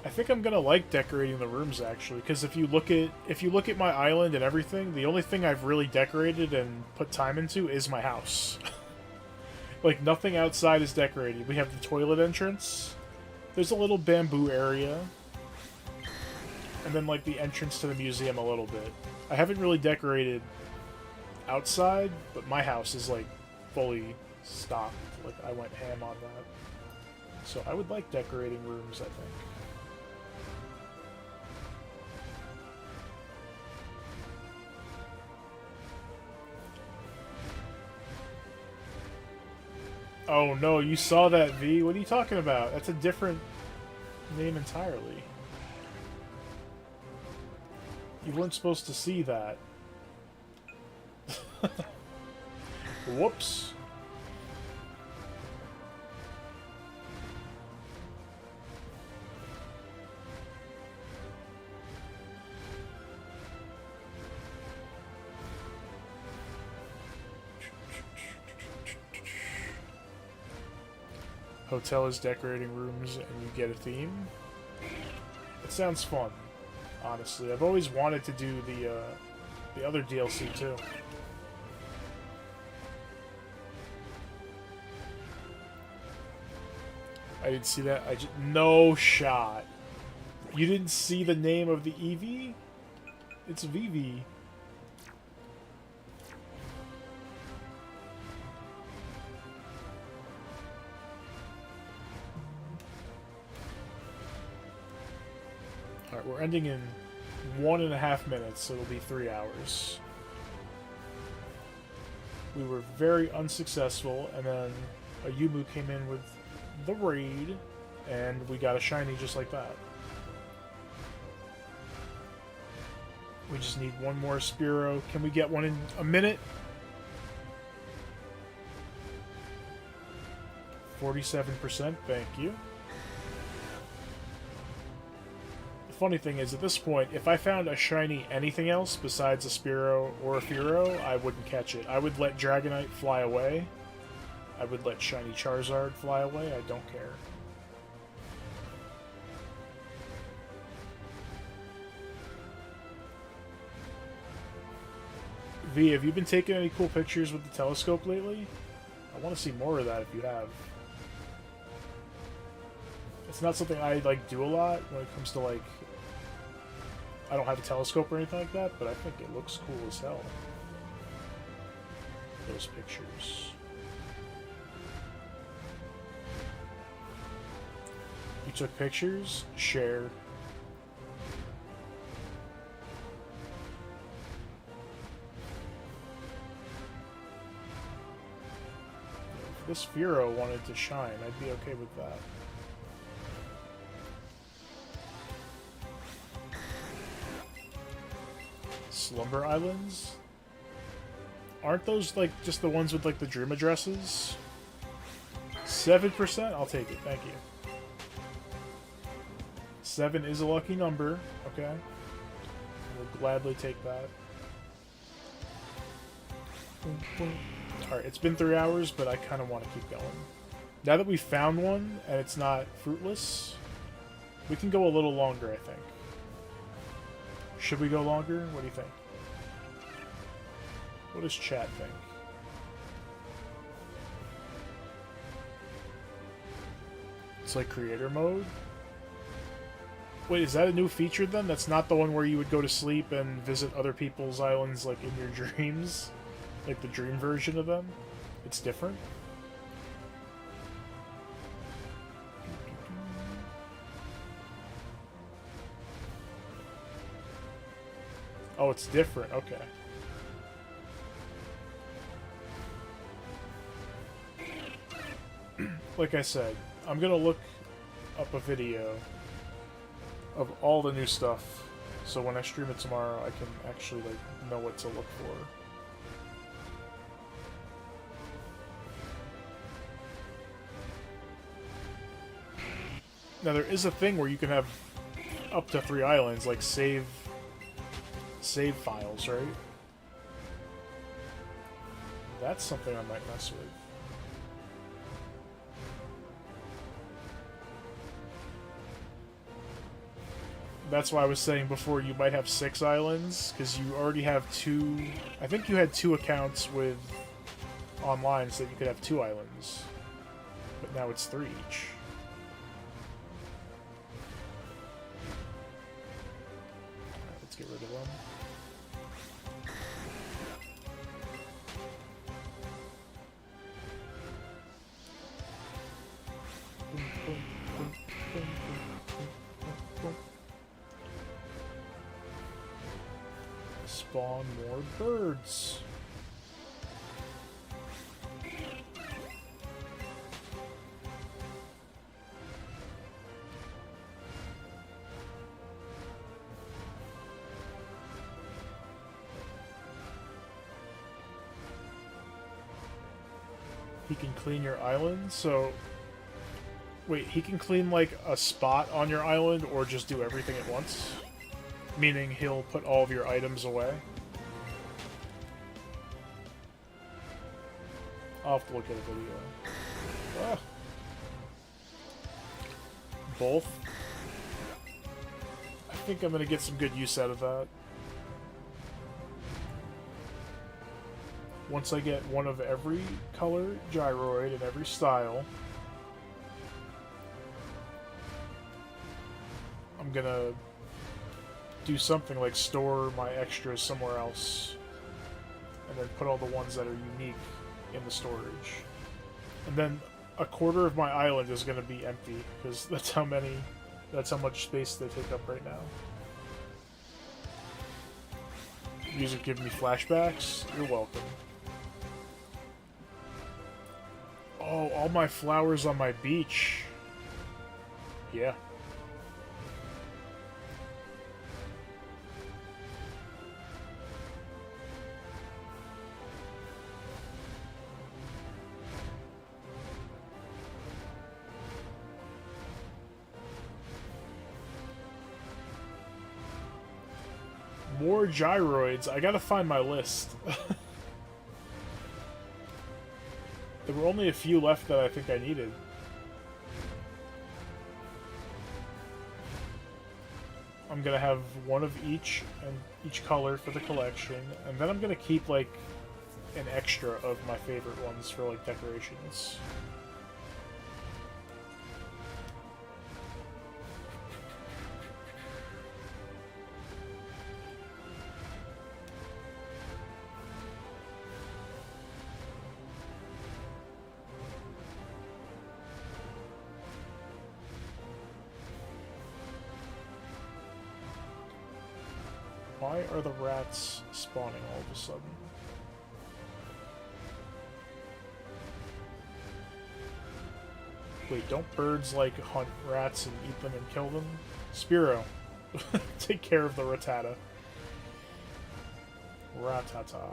I think I'm gonna like decorating the rooms actually, because if you look at my island and everything, the only thing I've really decorated and put time into is my house. Like nothing outside is decorated. We have the toilet entrance. There's a little bamboo area. And then like the entrance to the museum a little bit. I haven't really decorated outside, but my house is like fully stocked. Like I went ham on that. So I would like decorating rooms, I think. Oh no, you saw that, V? What are you talking about? That's a different name entirely. You weren't supposed to see that. Whoops. Hotel is decorating rooms and you get a theme. It sounds fun, honestly. I've always wanted to do the other DLC too. I didn't see that. No shot. You didn't see the name of the EEVEE? It's EEVEE. Alright, we're ending in 1.5 minutes, so it'll be 3 hours. We were very unsuccessful, and then a Yumu came in with the raid, and we got a shiny just like that. We just need one more Spearow. Can we get one in a minute? 47%, thank you. The funny thing is, at this point, if I found a shiny anything else besides a Spearow or a Fearow, I wouldn't catch it. I would let Dragonite fly away. I would let shiny Charizard fly away. I don't care. V, have you been taking any cool pictures with the telescope lately? I want to see more of that if you have. It's not something I like do a lot when it comes to like... I don't have a telescope or anything like that, but I think it looks cool as hell. Those pictures. You took pictures? Share. If this Spearow wanted to shine, I'd be okay with that. Slumber Islands? Aren't those like just the ones with like the dream addresses? 7%? I'll take it, thank you. 7 is a lucky number, okay? We'll gladly take that. Alright, it's been 3 hours, but I kind of want to keep going. Now that we found one, and it's not fruitless, we can go a little longer, I think. Should we go longer? What do you think? What does chat think? It's like creator mode? Wait, is that a new feature then? That's not the one where you would go to sleep and visit other people's islands like in your dreams? Like the dream version of them? It's different? Oh, it's different. Okay. like I said, I'm gonna look up a video of all the new stuff, so when I stream it tomorrow, I can actually like know what to look for. Now there is a thing where you can have up to 3 islands, like save files, right? That's something I might mess with. That's why I was saying before you might have 6 islands, because you already have 2... I think you had 2 accounts with online so that you could have 2 islands. But now it's 3 each. Alright, let's get rid of them. Spawn more birds. He can clean your island, so... Wait, he can clean, like, a spot on your island, or just do everything at once? Meaning he'll put all of your items away? I'll have to look at a video. Ah. Both? I think I'm gonna get some good use out of that. Once I get one of every color gyroid and every style, I'm gonna do something like store my extras somewhere else and then put all the ones that are unique in the storage. And then a quarter of my island is going to be empty because that's how much space they take up right now. Music give me flashbacks? You're welcome. Oh, all my flowers on my beach. Yeah. More gyroids. I gotta find my list. There were only a few left that I think I needed. I'm gonna have one of each and each color for the collection, and then I'm gonna keep like an extra of my favorite ones for like decorations. Why are the rats spawning all of a sudden? Wait, don't birds like hunt rats and eat them and kill them? Spearow, take care of the ratata. Ratata.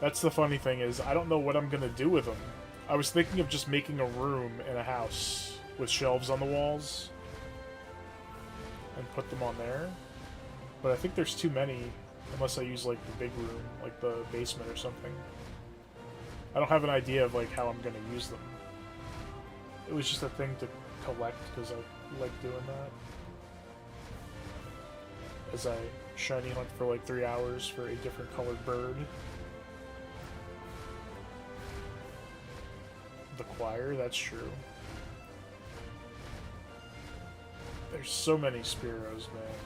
That's the funny thing is, I don't know what I'm gonna do with them. I was thinking of just making a room in a house with shelves on the walls and put them on there, but I think there's too many unless I use like the big room, like the basement or something. I don't have an idea of like how I'm gonna use them. It was just a thing to collect because I like doing that as I shiny hunt for like 3 hours for a different colored bird. The choir, that's true. There's so many Spearows, man.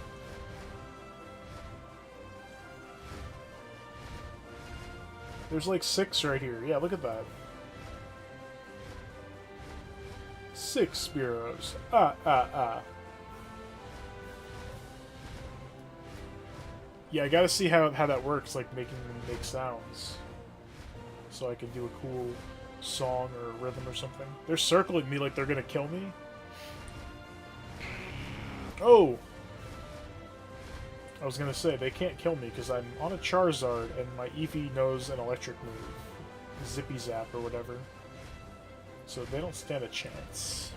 There's like 6 right here. Yeah, look at that. 6 Spearows. Yeah, I gotta see how that works, like making them make sounds. So I can do a cool song or a rhythm or something. They're circling me like they're gonna kill me. Oh! I was gonna say, they can't kill me because I'm on a Charizard and my EEVEE knows an electric move. Zippy Zap or whatever. So they don't stand a chance.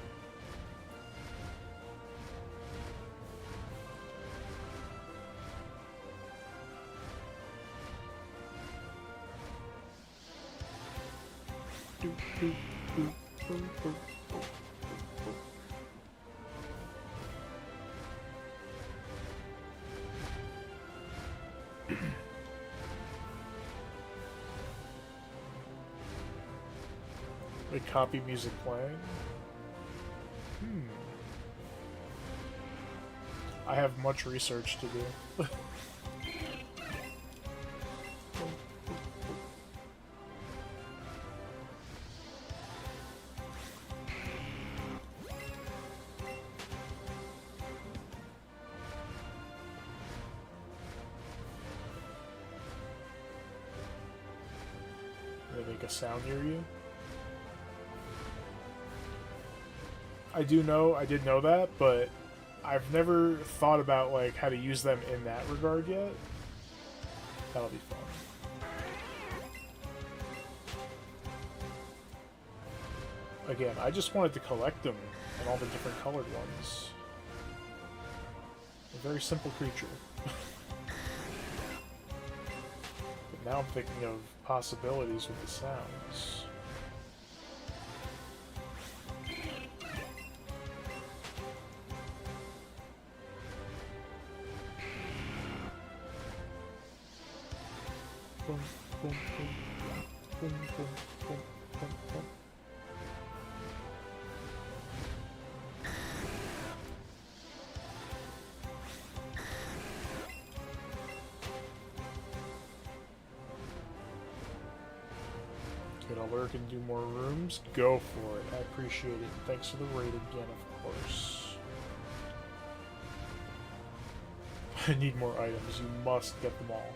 They copy music playing. I have much research to do. They make a sound near you. I did know that, but I've never thought about like how to use them in that regard yet. That'll be fun. Again, I just wanted to collect them and all the different colored ones. A very simple creature. But now I'm thinking of possibilities with the sounds. Boom, boom, boom, boom, boom, boom, boom, boom. Can I lurk and do more rooms? Go for it. I appreciate it. Thanks for the raid again, of course. I need more items. You must get them all.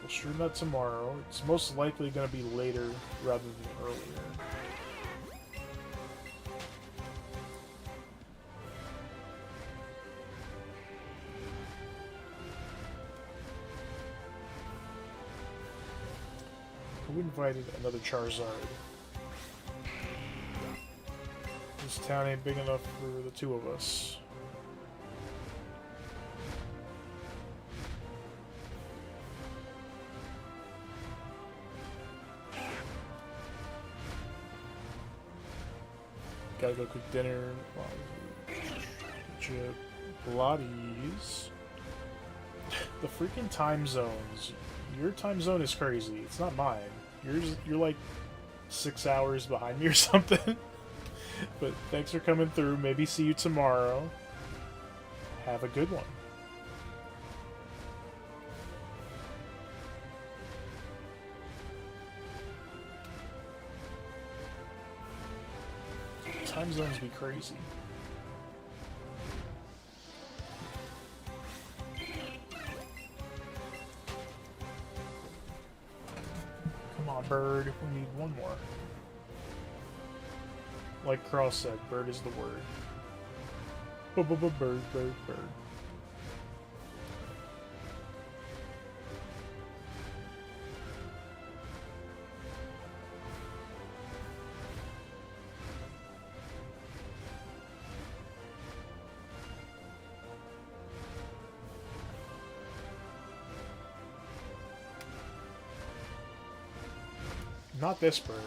We'll stream that tomorrow. It's most likely going to be later rather than earlier. Who invited another Charizard? This town ain't big enough for the two of us. Gotta go cook dinner. Pilates. The freaking time zones. Your time zone is crazy. It's not mine. You're like 6 hours behind me or something. But thanks for coming through. Maybe see you tomorrow. Have a good one. Time zones be crazy. Come on, bird. We need one more. Like Cross said, bird is the word. Bird, bird, bird. Not this bird.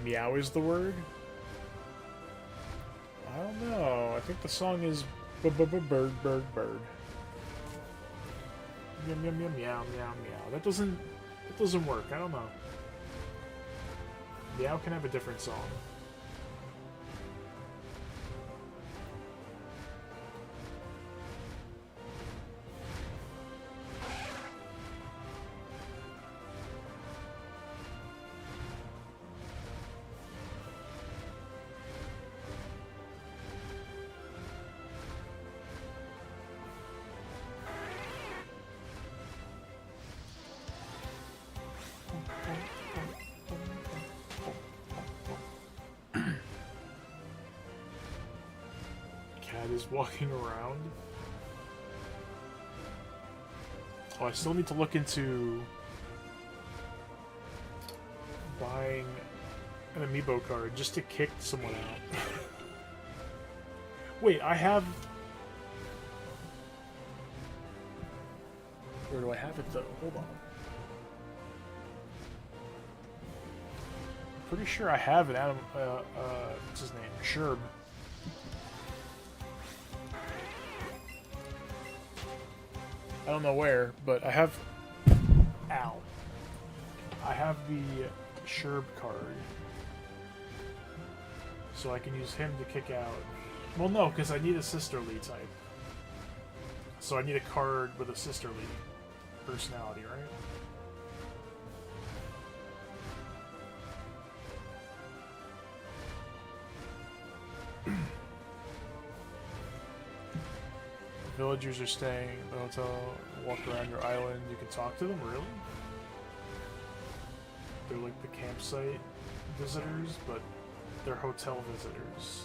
Meow is the word? I don't know. I think the song is bird, bird, bird. Meow, meow, meow, meow, meow, meow. That doesn't work. I don't know. Meow can have a different song. Cat is walking around. Oh, I still need to look into buying an amiibo card just to kick someone out. Wait, I have... Where do I have it, though? Hold on. I'm pretty sure I have an Adam... what's his name? Sherb. I don't know where, but I have... Ow. I have the Sherb card. So I can use him to kick out... Well, no, because I need a sisterly type. So I need a card with a sisterly personality, right? Villagers are staying at the hotel, walk around your island, you can talk to them, really? They're like the campsite visitors, but they're hotel visitors.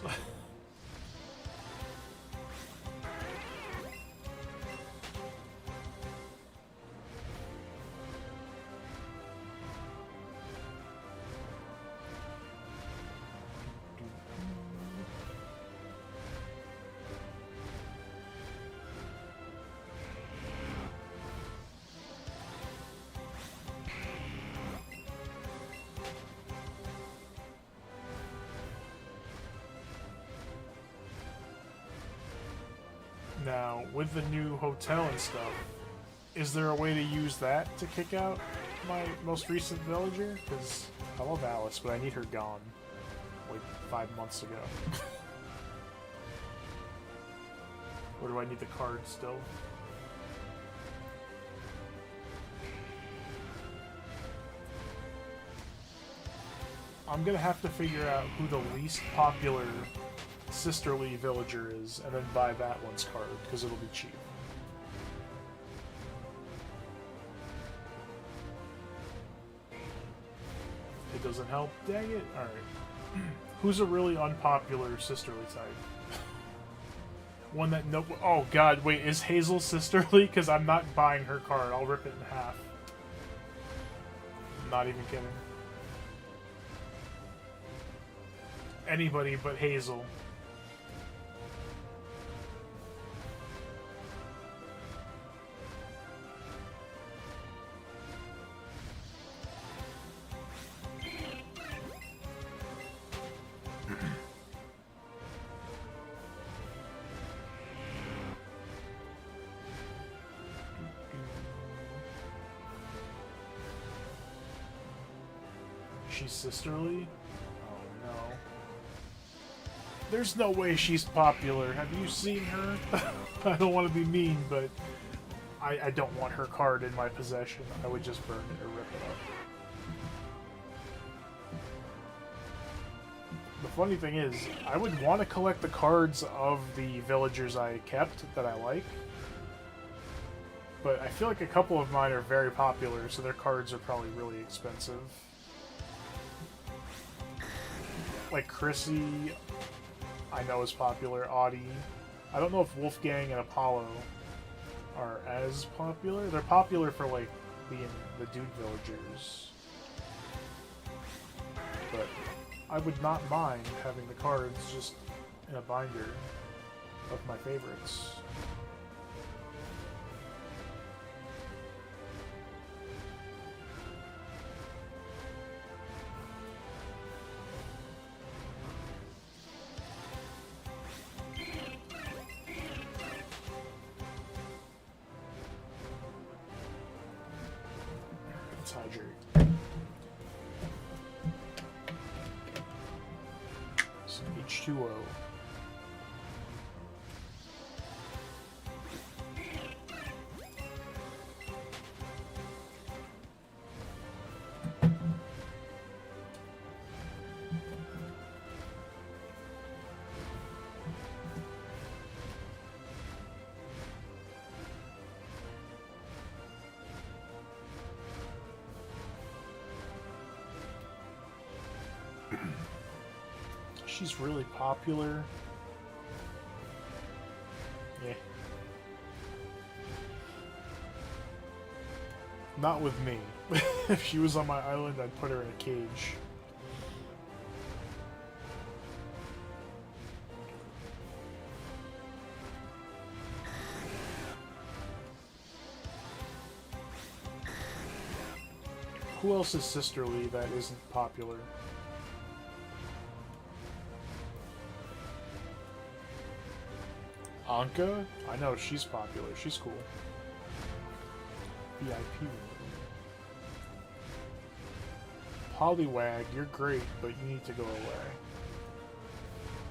Now, with the new hotel and stuff, is there a way to use that to kick out my most recent villager? Because I love Alice, but I need her gone. Like 5 months ago. Or do I need the card still? I'm gonna have to figure out who the least popular sisterly villager is, and then buy that one's card, because it'll be cheap. It doesn't help? Dang it. Alright. Who's a really unpopular sisterly type? One that no... Oh god, wait, is Hazel sisterly? Because I'm not buying her card. I'll rip it in half. I'm not even kidding. Anybody but Hazel. She's sisterly? Oh no. There's no way she's popular. Have you seen her? I don't want to be mean, but I don't want her card in my possession. I would just burn it or rip it up. The funny thing is, I would want to collect the cards of the villagers I kept that I like. But I feel like a couple of mine are very popular, so their cards are probably really expensive. Like Chrissy, I know is popular. Audie. I don't know if Wolfgang and Apollo are as popular. They're popular for like being the dude villagers. But I would not mind having the cards just in a binder of my favorites. Let's hydrate. Some H2O. She's really popular. Yeah. Not with me. If she was on my island, I'd put her in a cage. Who else is sisterly that isn't popular? Anka? I know, she's popular. She's cool. VIP room. Poliwag, you're great, but you need to go away.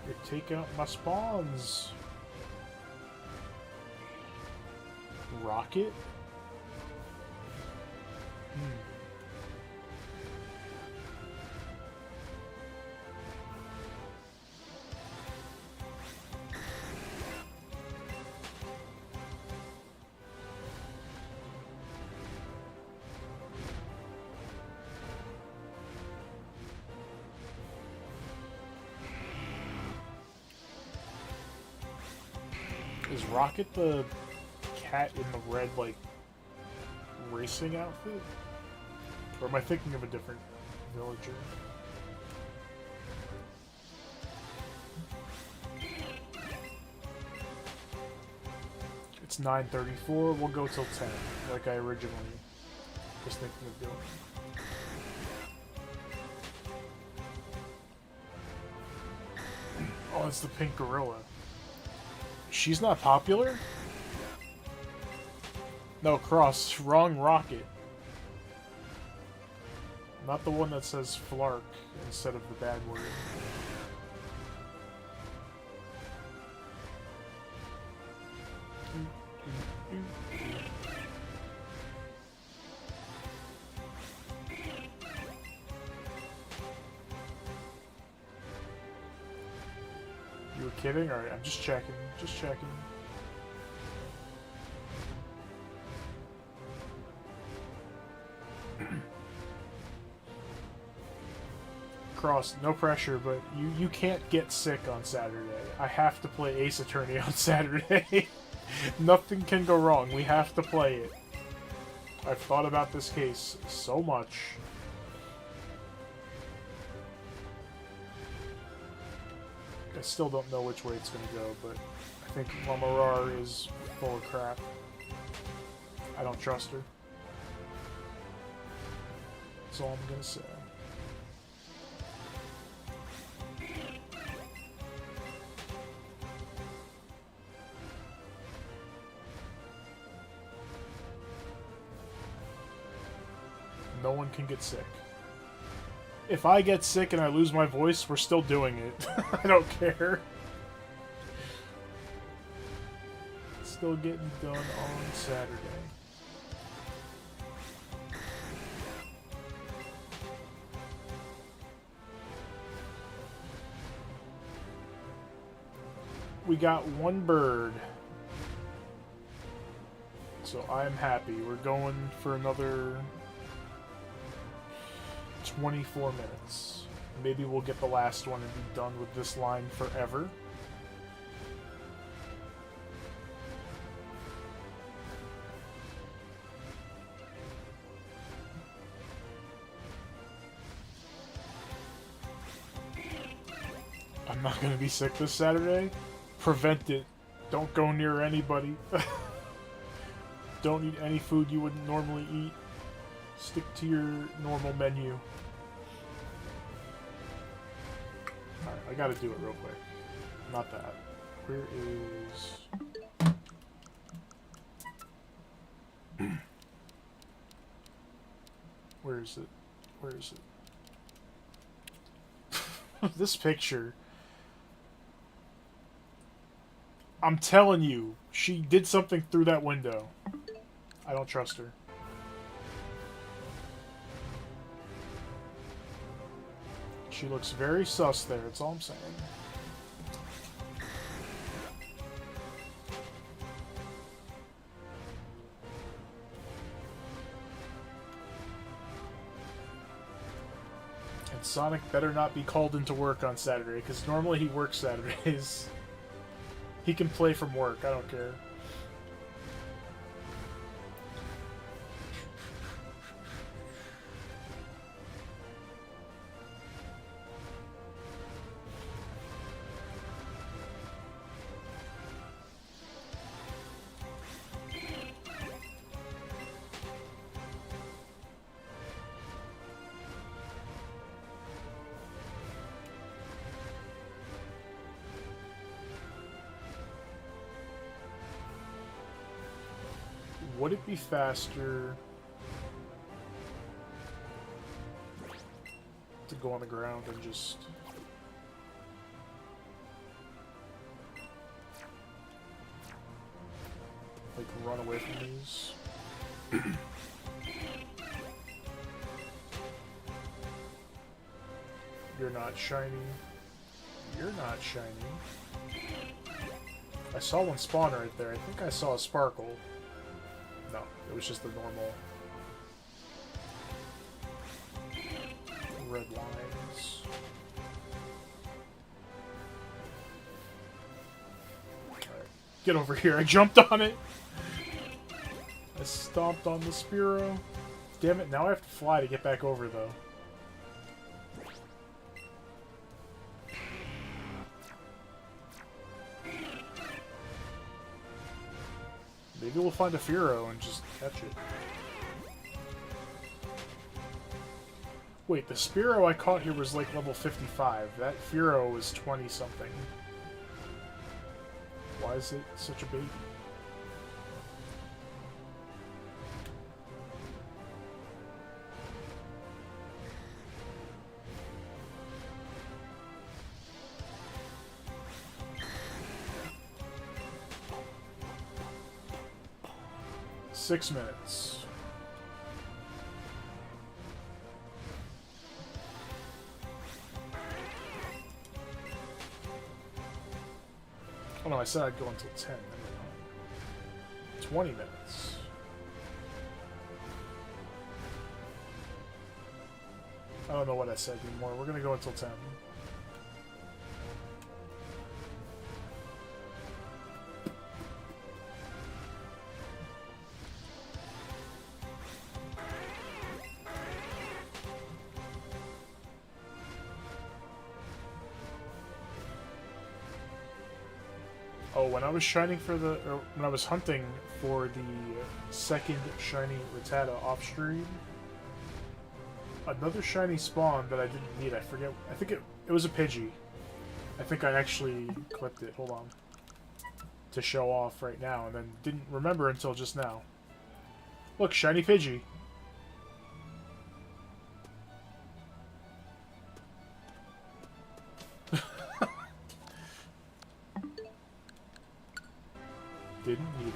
You're taking up my spawns. Rocket? Is Rocket the cat in the red, like, racing outfit? Or am I thinking of a different villager? It's 9:34, we'll go till 10, like I originally was thinking of doing. Oh, it's the pink gorilla. She's not popular? No, Cross. Wrong Rocket. Not the one that says Flark instead of the bad word. You were kidding? Alright, I'm just checking. Just checking. Cross, no pressure, but you can't get sick on Saturday. I have to play Ace Attorney on Saturday. Nothing can go wrong. We have to play it. I've thought about this case so much. I still don't know which way it's going to go, but I think Mamarar is full of crap. I don't trust her. That's all I'm going to say. No one can get sick. If I get sick and I lose my voice, we're still doing it. I don't care. It's still getting done on Saturday. We got one bird. So I am happy. We're going for another 24 minutes. Maybe we'll get the last one and be done with this line forever. I'm not gonna be sick this Saturday. Prevent it. Don't go near anybody. Don't eat any food you wouldn't normally eat. Stick to your normal menu. Alright, I gotta do it real quick. Not that. Where is... Where is it? Where is it? This picture. I'm telling you, she did something through that window. I don't trust her. She looks very sus there, that's all I'm saying. And Sonic better not be called into work on Saturday, because normally he works Saturdays. He can play from work, I don't care. Would it be faster to go on the ground and just... like, run away from these? You're not shiny. You're not shiny. I saw one spawn right there. I think I saw a sparkle. No, it was just the normal red lines. Alright, get over here. I jumped on it. I stomped on the Spearow. Damn it, now I have to fly to get back over, though. Maybe we'll find a Spearow and just catch it. Wait, the Spearow I caught here was like level 55. That Spearow was 20-something. Why is it such a baby? Six minutes. Oh no, I said I'd go until 10. Never mind. 20 minutes. I don't know what I said anymore. We're gonna go until 10. Oh, when I was shining for the, or when I was hunting for the second shiny Rattata off stream, another shiny spawn that I didn't need. I forget. I think it was a Pidgey. I think I actually clipped it. Hold on. To show off right now, and then didn't remember until just now. Look, shiny Pidgey. Didn't need it.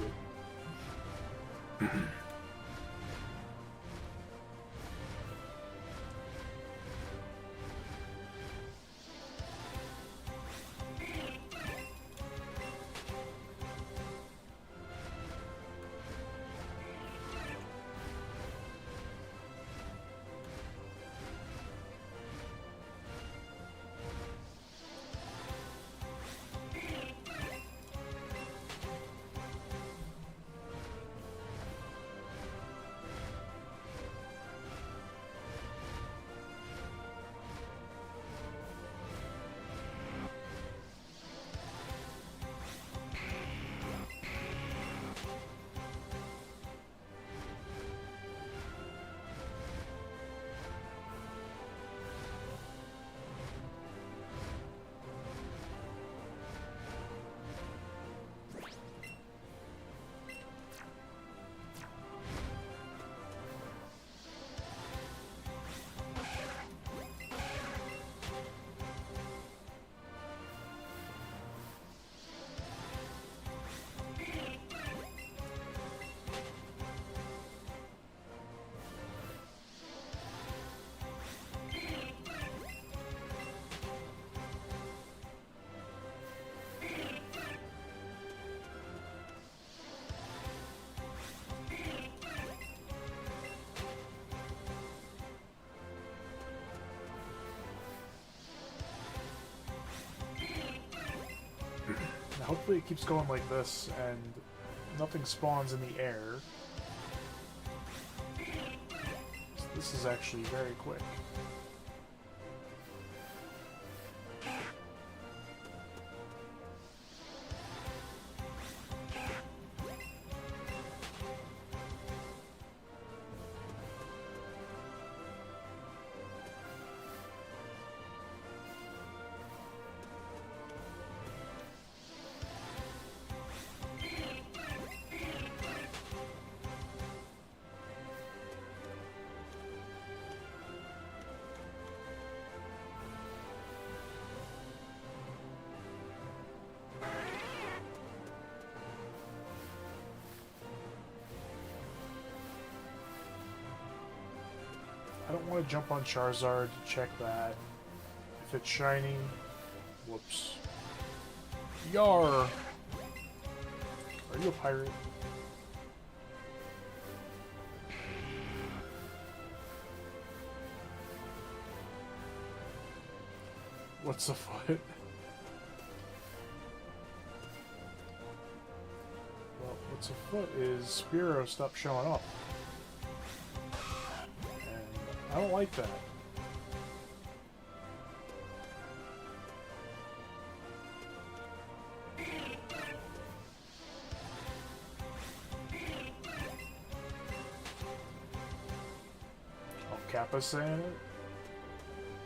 hopefully it keeps going like this and nothing spawns in the air. So this is actually very quick. I don't want to jump on Charizard to check that. If it's shiny, whoops. Yar! Are you a pirate? What's a foot? Well, what's a foot is Spearow stopped showing up. I don't like that. Oh, Kappa's saying it?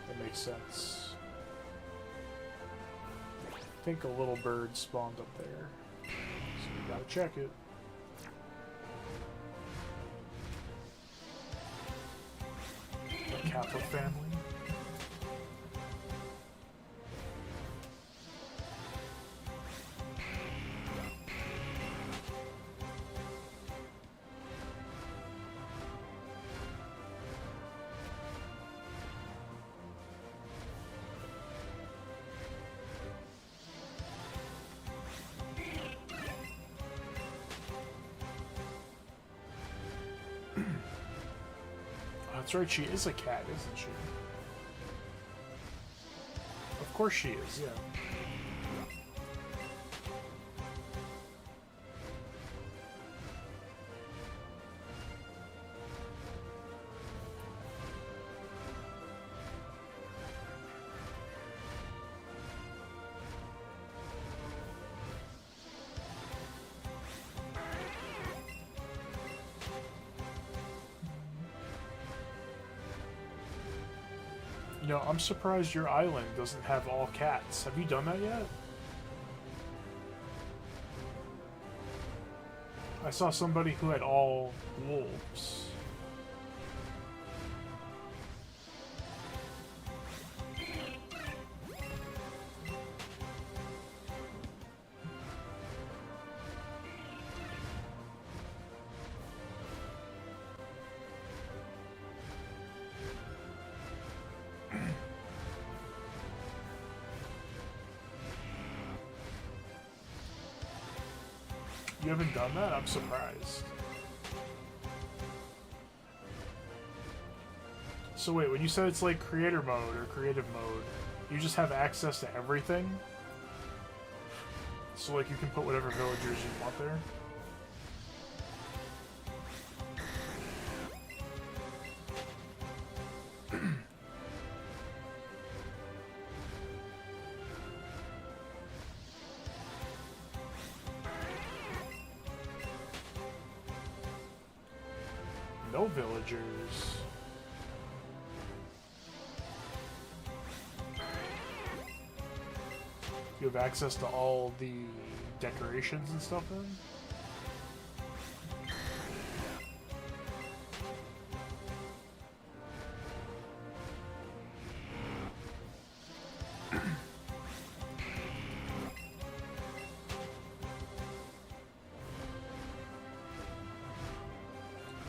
That makes sense. I think a little bird spawned up there. So we gotta check it. Kappa family. That's right, she is a cat, isn't she? Of course she is, yeah. You know, I'm surprised your island doesn't have all cats. Have you done that yet? I saw somebody who had all wolves. You haven't done that? I'm surprised. So wait, when you said it's like creator mode or creative mode, you just have access to everything? So like you can put whatever villagers you want there? No villagers. You have access to all the decorations and stuff then?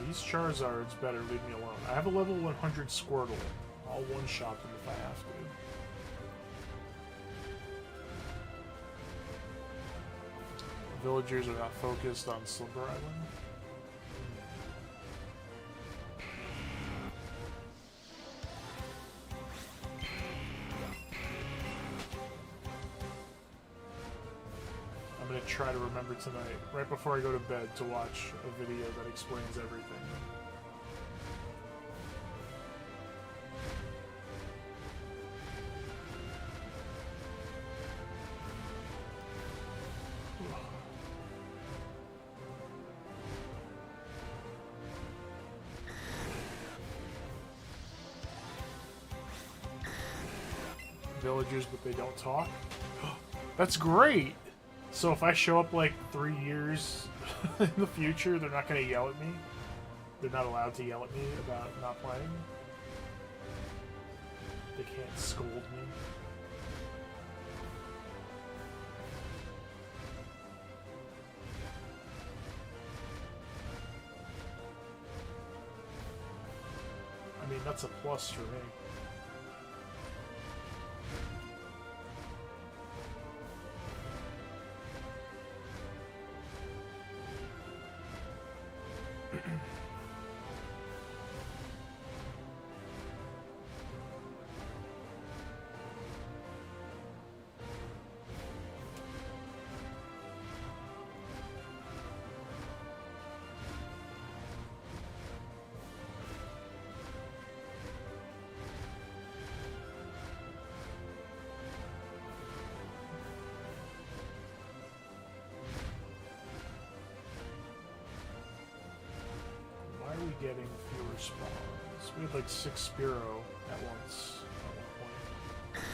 These Charizards better leave me alone. I have a level 100 Squirtle. I'll one-shot them if I have to. Villagers are not focused on Slipper Island. try to remember tonight, right before I go to bed, to watch a video that explains everything. Villagers, but they don't talk. That's great! So if I show up like 3 years in the future, they're not going to yell at me? They're not allowed to yell at me about not playing? They can't scold me? I mean, that's a plus for me. Getting fewer spawns. We had like 6 Spearow at once at one point.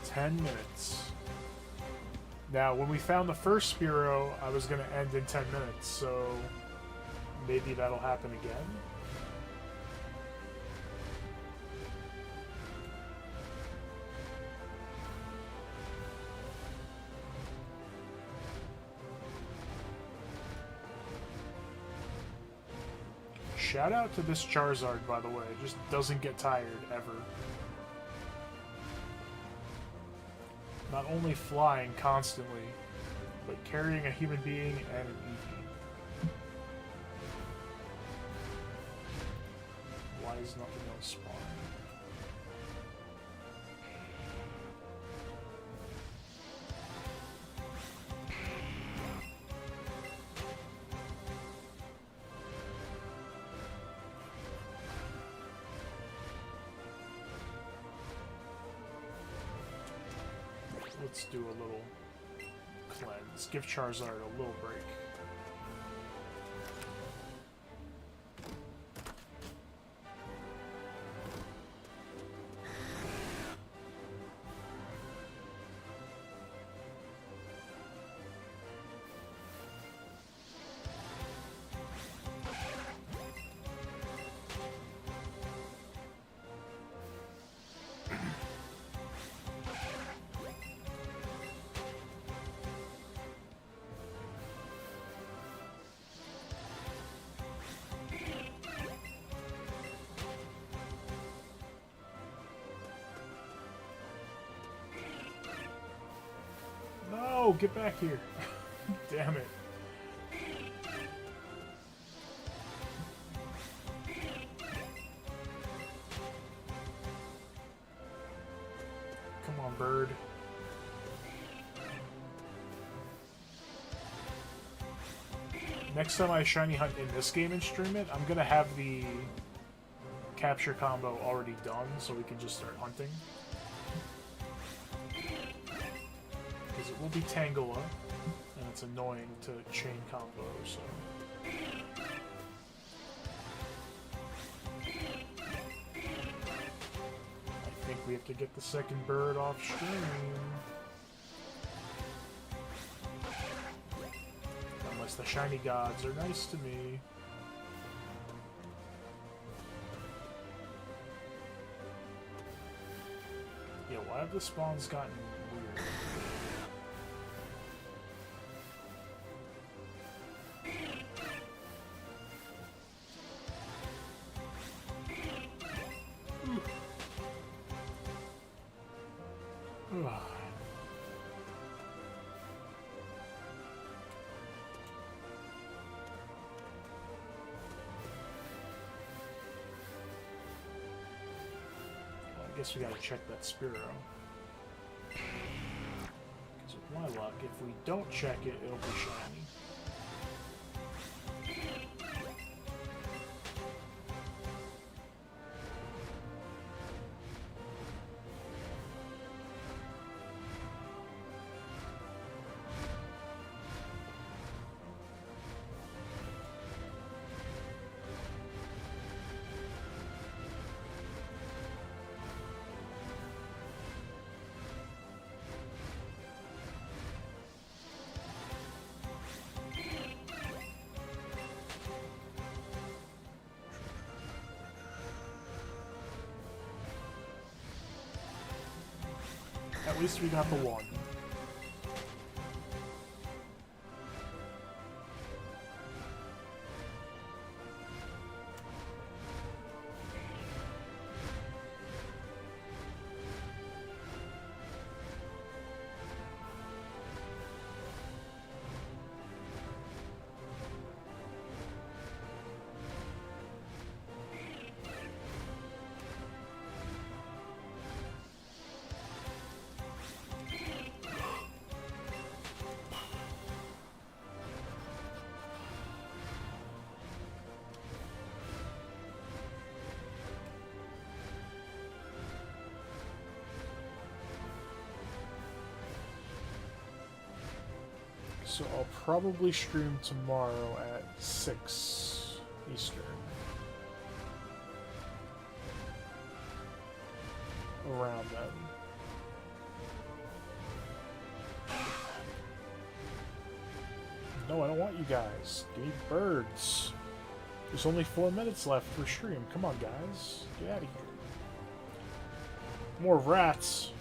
"10 minutes. Now, when we found the first Spearow, I was going to end in 10 minutes, so maybe that'll happen again. Shout out to this Charizard, by the way. It just doesn't get tired, ever. Not only flying constantly, but carrying a human being and an EEVEE. Why is nothing else spawning? Let's do a little cleanse. Give Charizard a little break. No, get back here. Damn it. Come on, bird. Next time I shiny hunt in this game and stream it, I'm gonna have the capture combo already done so we can just start hunting. Because it will be Tangela, and it's annoying to chain combo, so... we have to get the second bird off stream. Unless the shiny gods are nice to me. Yeah, why have the spawns gotten weird? I guess we gotta check that Spearow. Because with my luck, if we don't check it, it'll be shiny. At least we got the one. So I'll probably stream tomorrow at 6 Eastern. Around then. No, I don't want you guys. Give me birds. There's only 4 minutes left for stream. Come on, guys. Get out of here. More rats.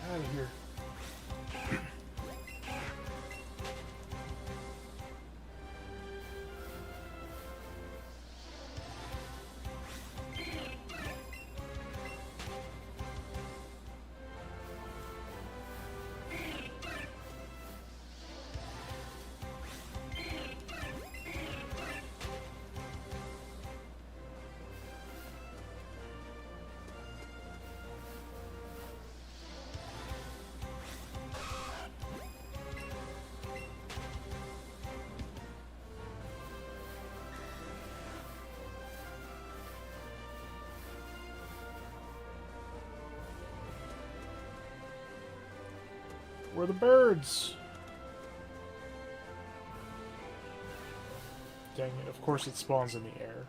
Out of here. Where are the birds? Dang it, of course it spawns in the air.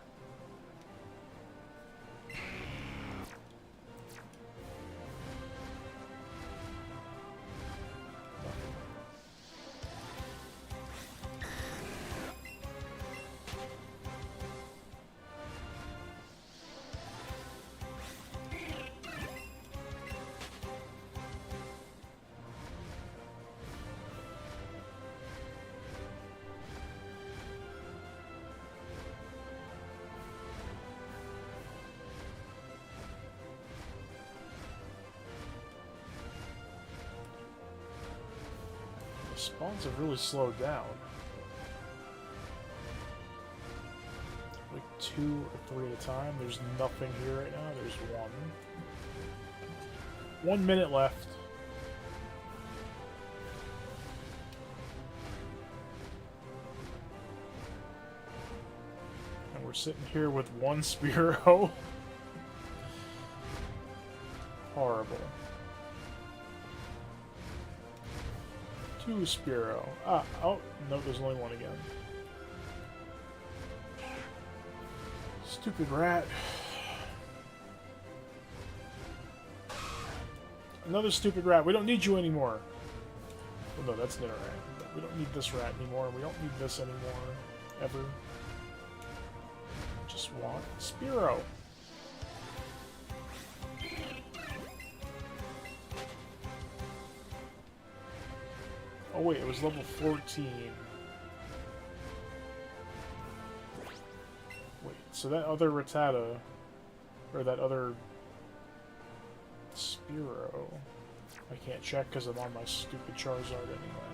spawns have really slowed down. Like 2 or 3 at a time. There's nothing here right now. There's 1. 1 minute left. And we're sitting here with 1 Spearow. Horrible. 2 Spearow. Ah, oh, no, there's only 1 again. Stupid rat. Another stupid rat. We don't need you anymore. Well, no, that's another rat. We don't need this rat anymore. We don't need this anymore. Ever. Just want Spearow. Oh wait, it was level 14. Wait, so that other Rattata, or that other Spearow, I can't check because I'm on my stupid Charizard anyway.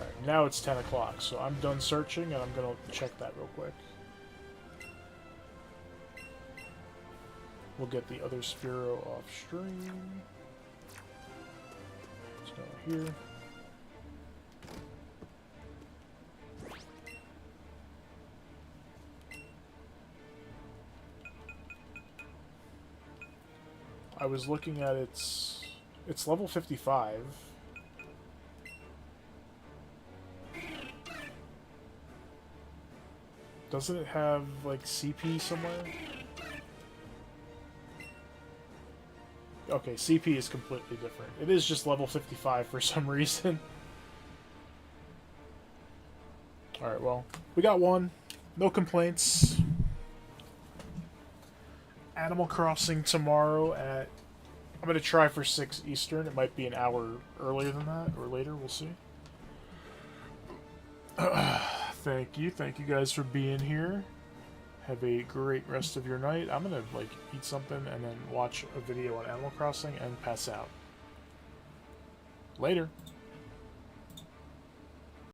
Alright, now it's 10 o'clock, so I'm done searching and I'm gonna check that real quick. We'll get the other Spearow off stream. Let's go here. I was looking at it's level 55. Doesn't it have like CP somewhere? Okay, CP is completely different. It is just level 55 for some reason. Alright, well, we got 1. No complaints. Animal Crossing tomorrow at... I'm going to try for 6 Eastern. It might be an hour earlier than that, or later, we'll see. Thank you guys for being here. Have a great rest of your night. I'm going to, like, eat something and then watch a video on Animal Crossing and pass out. Later.